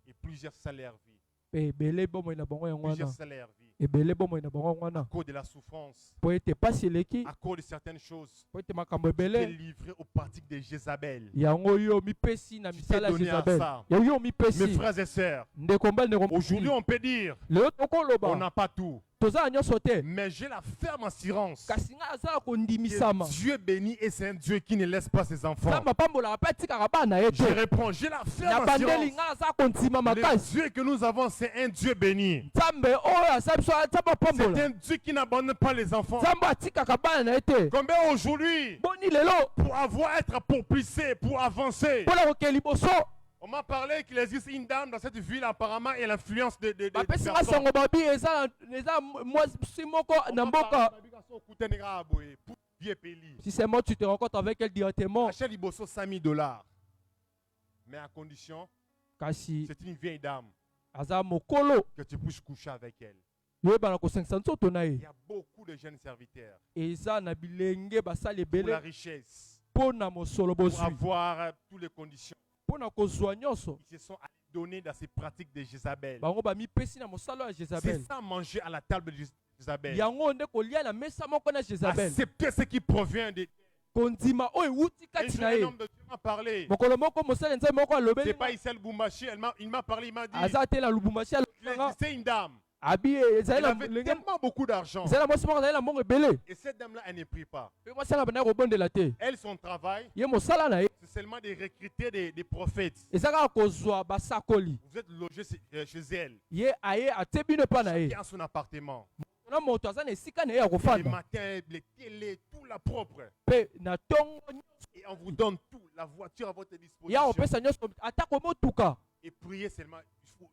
Et plusieurs salaires vie. pe ebele bomoi na bango yango Plusieurs wana salaires vie. ebele bomoi na bango yango À wana cause de la souffrance, po ete pasi eleki à cause de certaines choses, po ete makambo tu es ebele livré aux pratiques de Jézabel. yango yo mipesi na Tu misala t'es ya donné à Jezabel ça. yo Mes mipesi frères et sœurs, ndeko mbali ndeko aujourd'hui on peut dire, lelo on tokoloba n'a pas tout. toza na nyonso te Mais j'ai la ferme assurance kasi ngai azala que kondimisama Dieu bénit et c'est un Dieu qui ne laisse pas ses enfants. nzambe apambolaka mpe atikaka bana ye Je te réponds, j'ai la na ferme bandeli assurance. ngai aza kondima Le makasi Dieu que nous avons, c'est un Dieu béni. nzambe oyo aza biso nzambe C'est apambola un Dieu qui n'abandonne pas les enfants. nzambe atikaka bana na ye te Combien aujourd'hui, boni lelo pour être propulsé, pour avancer, mpona kokea liboso on m'a parlé qu'il existe une dame dans cette ville apparemment et l'influence de bapesi nga personnes. sango babi eza mwasi moko na mboka si seulement tu te rencontres avec elle directement Achète Liboso $100,000. Mais à condition, kasi c'est une vieille dame, aza mokolo que tu puisses coucher avec elle. yoyebana kosengisa nzoto na Il ye y a beaucoup de jeunes serviteurs eza na bilenge basali pour la ebele richesse, mpo na mosolo pour bozwi avoir toutes les conditions. mpo na kozwa nyonso Ils se sont donnés dans ces pratiques de Jézabel. bango bamipesi na mosala ya C'est Jezabel ça manger à la table de Jézabel. yango nde kolia na mesa moko na Jezabel Accepter ce qui provient de. kondima oyo ewuti Un kati jour, na un ye homme de Dieu m'a parlé. mokolo moko mosali nzambe moko C'est alobeli pas Issel Boumbachi, il m'a parlé, il m'a dit. aza te na lubumbashi alobelanga C'est une dame. abi ezali Elle na avait lenge tellement beaucoup d'argent. ezali na mwasi moko azali na mbongo ebele Et cette dame-là, elle ne prie pas. mpe mwasi anga banda kobondela te Elle, son travail, ye mosala na ye c'est seulement de recruter des prophètes. eza kaka kozwa basakoli Vous êtes logés chez elle. ye aye atie bino epa na ye Qui a son appartement. na moto aza na esika na ye ya Les kofanda matins, les télés, tout la propre. mpe na ntongo Et on vous donne tout, la voiture à votre ya disposition. kopesa nyonso atako motuka Et prier seulement.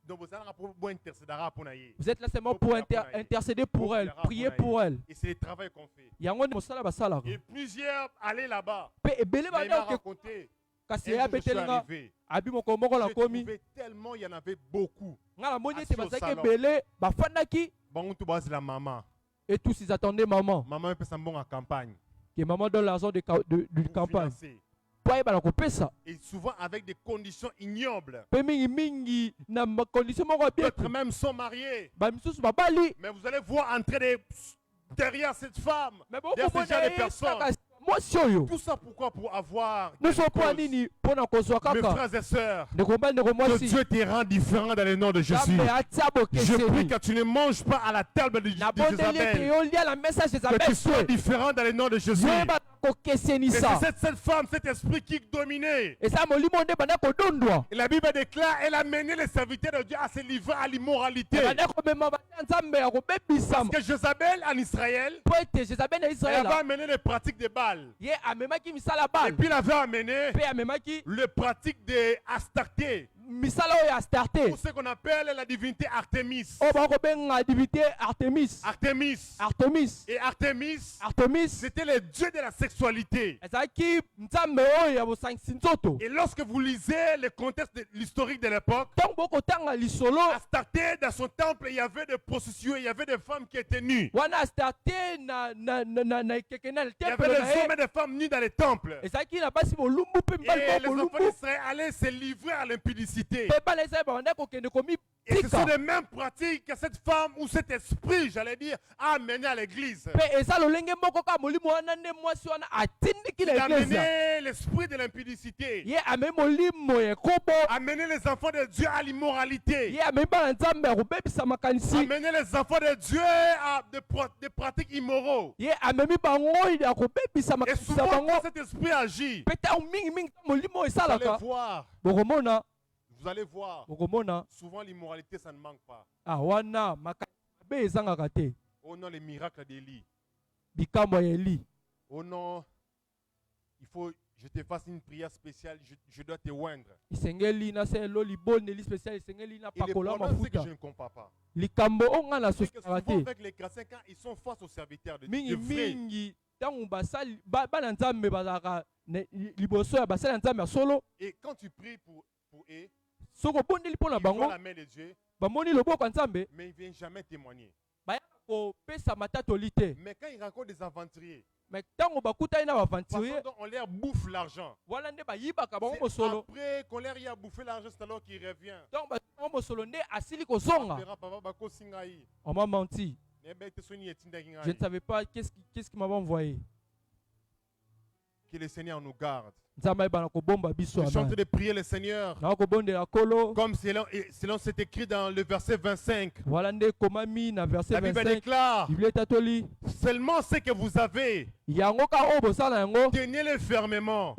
Donc vous allez pour intercéder pour naïe. vous êtes là seulement pour intercéder pour elle prier pour elle Et c'est le travail qu'on fait. yango nde mosala basalaka Et plusieurs allaient là-bas. mpe ebele Mais il m'a bana raconté. kasi Un ye jour, je suis abetelinga arrivé. abi mokolo moko na J'ai komi trouvé tellement, il y en avait beaucoup. nga na moni Assis ete au bazalaki salon. ebele bafandaki Bon, tout bas, c'est la maman. et tous ils attendaient maman Maman peut s'en bon en campagne. que maman donne l'argent du Pour campagne financer. po ayebana kopesa Et souvent avec des conditions ignobles. mpe mingimingi na makondition moko ya bien D'autres même sont mariés. bamisusu babali Mais vous allez voir entrer derrière cette femme. me Derrière ce genre bokomona de personnes. kaka mwasi oyo Tout ça pourquoi? Pour avoir. nyonso quelque mpo ya chose. nini mpo na kozwa Mes kaka frères et sœurs, ndeko mobali ndeko que mwasi Dieu te rend différent dans le nom de Jésus. nzambe atia Je prie bokeseni que tu ne manges pas à la table de nabondeli ete Jézabel. yolia na mesa ya Que tu Jezabel sois te différent dans le nom de Jésus. yoyeba Et c'est cette femme, cet esprit qui dominait. Et la Bible déclare, elle a mené les serviteurs de Dieu à se livrer à l'immoralité. Parce que Jézabel en Israël, elle avait amené les pratiques de Baal. Et puis elle avait amené le pratique de Astarté. Ou ce qu'on appelle la divinité Artémis. Et Artémis, c'était le dieu de la sexualité. Et lorsque vous lisez le contexte historique de l'époque, Astarté, dans son temple, il y avait des prostituées, il y avait des femmes qui étaient nues. Il y avait des hommes et des femmes nus dans les temples. Et les enfants d'Israël allaient se livrer à l'impudicité. Et ce sont les mêmes pratiques que cette femme ou cet esprit, j'allais dire, a amené à l'église. Il a amené l'esprit de l'impudicité. Amener les enfants de Dieu à l'immoralité. Amener les enfants de Dieu à des pratiques immoraux. Et souvent quand cet esprit agit, vous allez voir, souvent l'immoralité ça ne manque pas. Oh non, les miracles d'Élie. Oh non, il faut, je te fasse une prière spéciale, je dois te oindre. Et le problème c'est que je ne comprends pas. C'est que souvent avec les chrétiens, quand ils sont face aux serviteurs de Dieu, et quand tu pries pour eux, ils voient la main de Dieu, mais ils ne viennent jamais témoigner. Mais quand ils rencontrent des aventuriers, on leur bouffe l'argent. Après qu'on leur a bouffé l'argent, c'est alors qu'il revient. On m'a menti. Je ne savais pas qu'est-ce qui m'avait envoyé. Que le Seigneur nous garde. Je chante de prier le Seigneur. Comme selon c'est écrit dans le verset 25. La Bible déclare, seulement ce que vous avez, tenez-le fermement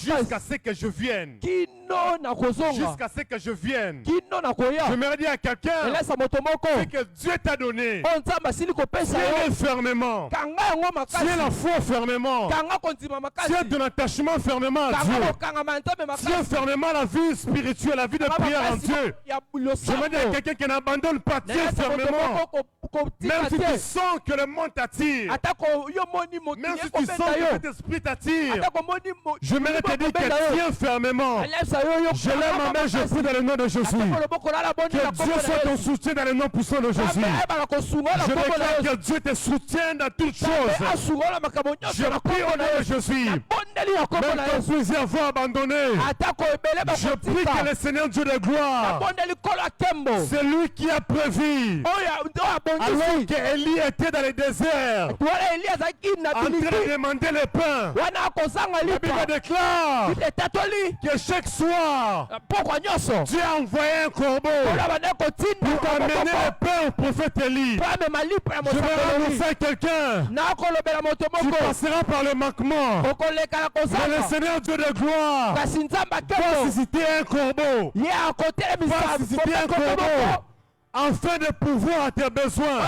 jusqu'à ce que je vienne. Jusqu'à ce que je vienne. Je me dire à quelqu'un, ce que Dieu t'a donné, tiens-le fermement. Tiens la foi fermement. Tiens ton attachement fermement à Dieu. Tiens fermement la vie spirituelle, la vie de prière en Dieu. Je me dis à quelqu'un qui n'abandonne pas, tiens fermement. Même si tu sens que le monde t'attire, même si tu sens que cet esprit t'attire, je me te dire que tiens fermement. Je lève ma main, je prie dans le nom de Jésus. Que Dieu soit ton soutien dans le nom puissant de Jésus. Je déclare que Dieu te soutient dans toutes choses. Je prie au nom de Jésus. Même quand plusieurs vont abandonner, je prie que le Seigneur Dieu de gloire, c'est lui qui a prévu. Alors qu'Élie était dans le désert, en train de demander le pain, la Bible déclare que chaque soir, Dieu a envoyé un corbeau pour amener le pain au prophète Élie. Je vais annoncer à quelqu'un, tu passeras par le manquement, mais le Seigneur Dieu de gloire va susciter un corbeau, va susciter un corbeau afin de pouvoir à tes besoins.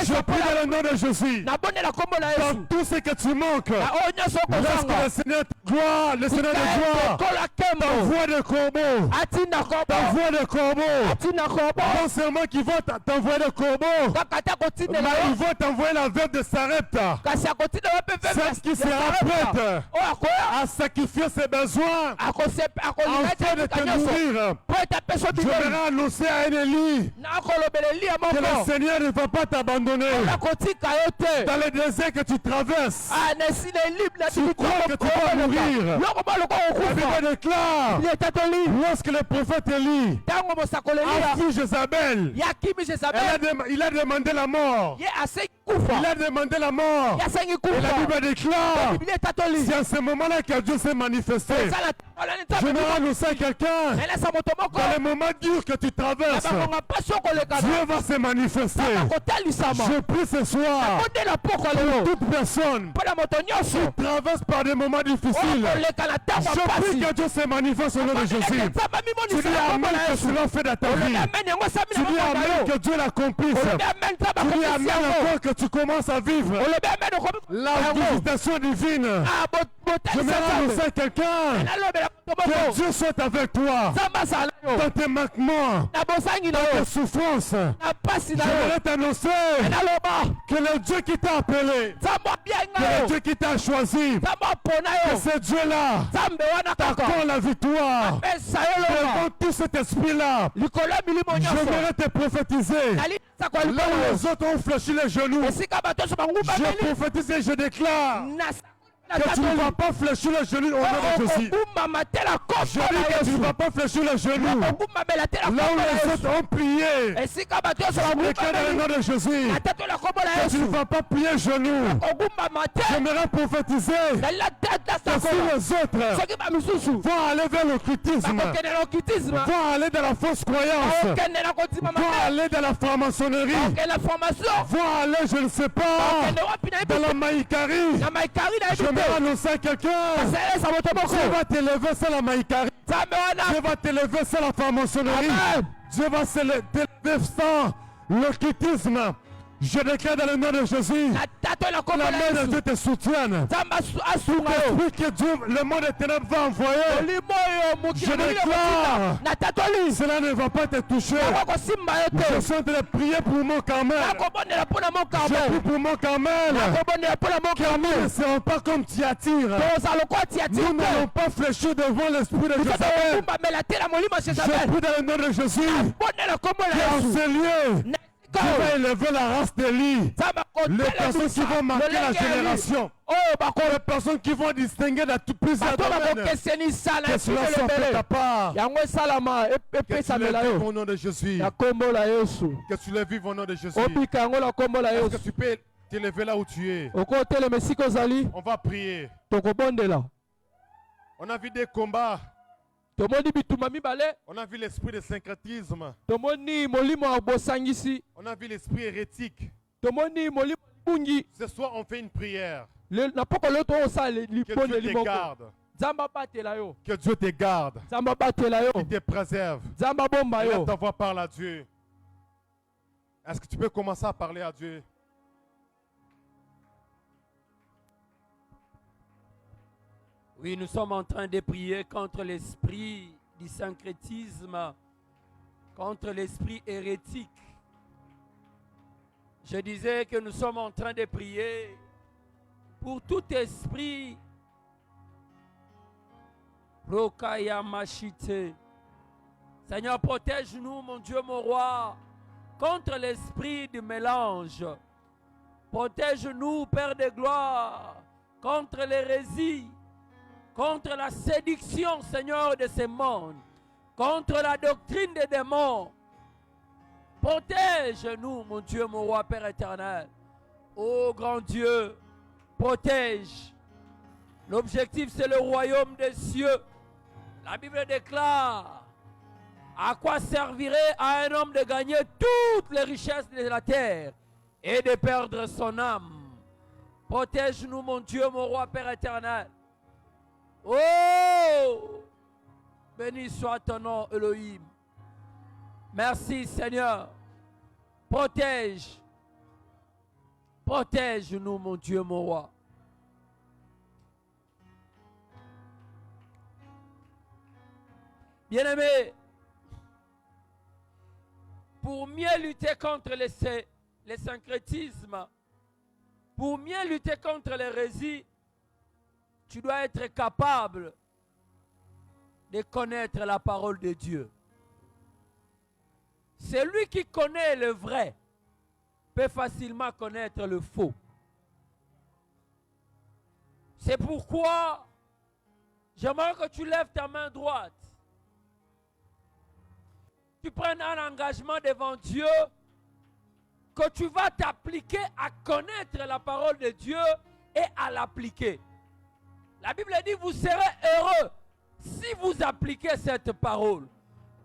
Je prie dans le nom de Jésus. Dans tout ce que tu manques, lorsque le Seigneur de gloire t'envoie des corbeaux, non seulement qu'ils vont t'envoyer des corbeaux, mais ils vont t'envoyer la veuve de Sarepta, celle qui sera prête à sacrifier ses besoins afin de te nourrir. Je vais annoncer à Élie que le Seigneur ne va pas t'abandonner. Dans le désert que tu traverses, tu crois que tu vas mourir. La Bible déclare, lorsque le prophète Élie a fui Jézabel, il a demandé la mort. Il a demandé la mort. Et la Bible déclare, c'est à ce moment-là que Dieu s'est manifesté. J'aimerais annoncer à quelqu'un, dans les moments durs que tu traverses, Dieu va se manifester. Je prie ce soir pour toute personne qui traverse par des moments difficiles. Je prie que Dieu se manifeste au nom de Jésus. Tu dis Amen que cela fait dans ta vie. Tu dis Amen que Dieu l'accomplisse. Tu dis Amen encore que tu commences à vivre la visitation divine. Je me annonce à quelqu'un que Dieu soit avec toi dans tes manquements, dans tes souffrances. J'aimerais t'annoncer que le Dieu qui t'a appelé, que le Dieu qui t'a choisi, que ce Dieu-là t'accorde la victoire devant tout cet esprit-là. J'aimerais te prophétiser. Là où les autres ont fléchi les genoux, je prophétise et je déclare que tu ne vas pas fléchir les genoux au nom de Jésus. Je dis que tu ne vas pas fléchir les genoux. Là où les autres ont prié, je déclare dans le nom de Jésus que tu ne vas pas plier les genoux. J'aimerais prophétiser que si les autres vont aller vers l'occultisme, vont aller dans la fausse croyance, vont aller dans la franc-maçonnerie, vont aller, je ne sais pas, dans la maïcarie, j'aimerais annoncer à quelqu'un, Dieu va t'élever sur la maïcarie, Dieu va t'élever sur la franc-maçonnerie, Dieu va t'élever sans l'occultisme. Je déclare dans le nom de Jésus, la main de Dieu te soutienne. Depuis que Dieu, le monde des ténèbres va envoyer, je déclare, cela ne va pas te toucher. Je suis en train de prier pour mon Carmel. Je prie pour mon Carmel. Carmel ne sera pas comme Thyatire. Nous n'allons pas fléchir devant l'esprit de Jézabel. Je prie dans le nom de Jésus, que en ce lieu, Dieu va élever la race d'Élie. Les personnes qui vont marquer la génération. Les personnes qui vont distinguer dans plusieurs domaines. Que cela soit fait ta part. Que tu le vives au nom de Jésus. Que tu le vives au nom de Jésus. Est-ce que tu peux t'élever là où tu es? On va prier. On a vu des combats. On a vu l'esprit de syncrétisme. On a vu l'esprit hérétique. Ce soir, on fait une prière. Que Dieu te garde. Que Dieu te garde. Qu'il te préserve. Et là, ta voix parle à Dieu. Est-ce que tu peux commencer à parler à Dieu? Oui, nous sommes en train de prier contre l'esprit du syncrétisme, contre l'esprit hérétique. Je disais que nous sommes en train de prier pour tout esprit Rokayamashite. Seigneur, protège-nous, mon Dieu, mon roi, contre l'esprit du mélange. Protège-nous, Père de gloire, contre l'hérésie, contre la séduction, Seigneur, de ce monde, contre la doctrine des démons. Protège-nous, mon Dieu, mon roi, Père éternel. Ô grand Dieu, protège. L'objectif, c'est le royaume des cieux. La Bible déclare: à quoi servirait à un homme de gagner toutes les richesses de la terre et de perdre son âme? Protège-nous, mon Dieu, mon roi, Père éternel. Oh, béni soit ton nom, Elohim. Merci, Seigneur. Protège. Protège-nous, mon Dieu, mon roi. Bien-aimés, pour mieux lutter contre les syncrétismes, pour mieux lutter contre l'hérésie, tu dois être capable de connaître la parole de Dieu. Celui qui connaît le vrai peut facilement connaître le faux. C'est pourquoi j'aimerais que tu lèves ta main droite. Tu prennes un engagement devant Dieu que tu vas t'appliquer à connaître la parole de Dieu et à l'appliquer. La Bible dit, vous serez heureux si vous appliquez cette parole.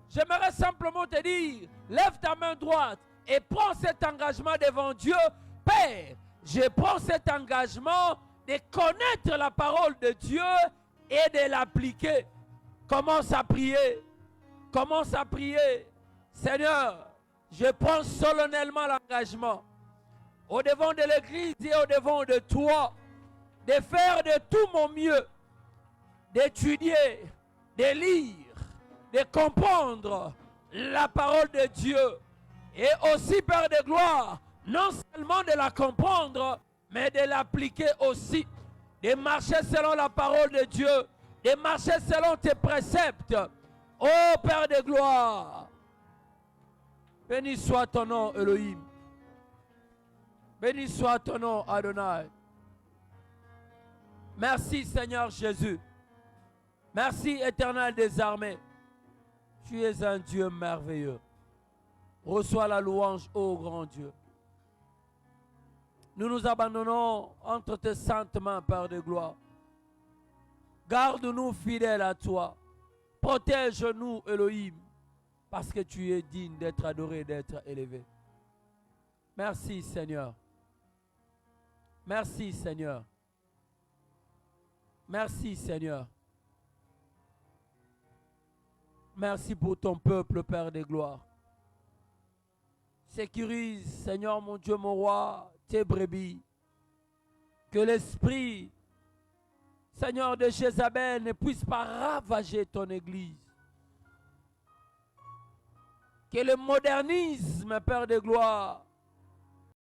J'aimerais simplement te dire, lève ta main droite et prends cet engagement devant Dieu. Père, je prends cet engagement de connaître la parole de Dieu et de l'appliquer. Commence à prier. Commence à prier. Seigneur, je prends solennellement l'engagement au devant de l'église et au devant de toi de faire de tout mon mieux, d'étudier, de lire, de comprendre la parole de Dieu et aussi, Père de gloire, non seulement de la comprendre, mais de l'appliquer aussi, de marcher selon la parole de Dieu, de marcher selon tes préceptes. Ô Père de gloire, béni soit ton nom, Elohim. Béni soit ton nom, Adonai. Merci, Seigneur Jésus. Merci, Éternel des armées. Tu es un Dieu merveilleux. Reçois la louange, ô grand Dieu. Nous nous abandonnons entre tes saintes mains, Père de gloire. Garde-nous fidèles à toi. Protège-nous, Elohim, parce que tu es digne d'être adoré, d'être élevé. Merci, Seigneur. Merci, Seigneur. Merci, Seigneur. Merci pour ton peuple, Père de gloire. Sécurise, Seigneur mon Dieu, mon roi, tes brebis. Que l'esprit, Seigneur de Jézabel, ne puisse pas ravager ton église. Que le modernisme, Père de gloire,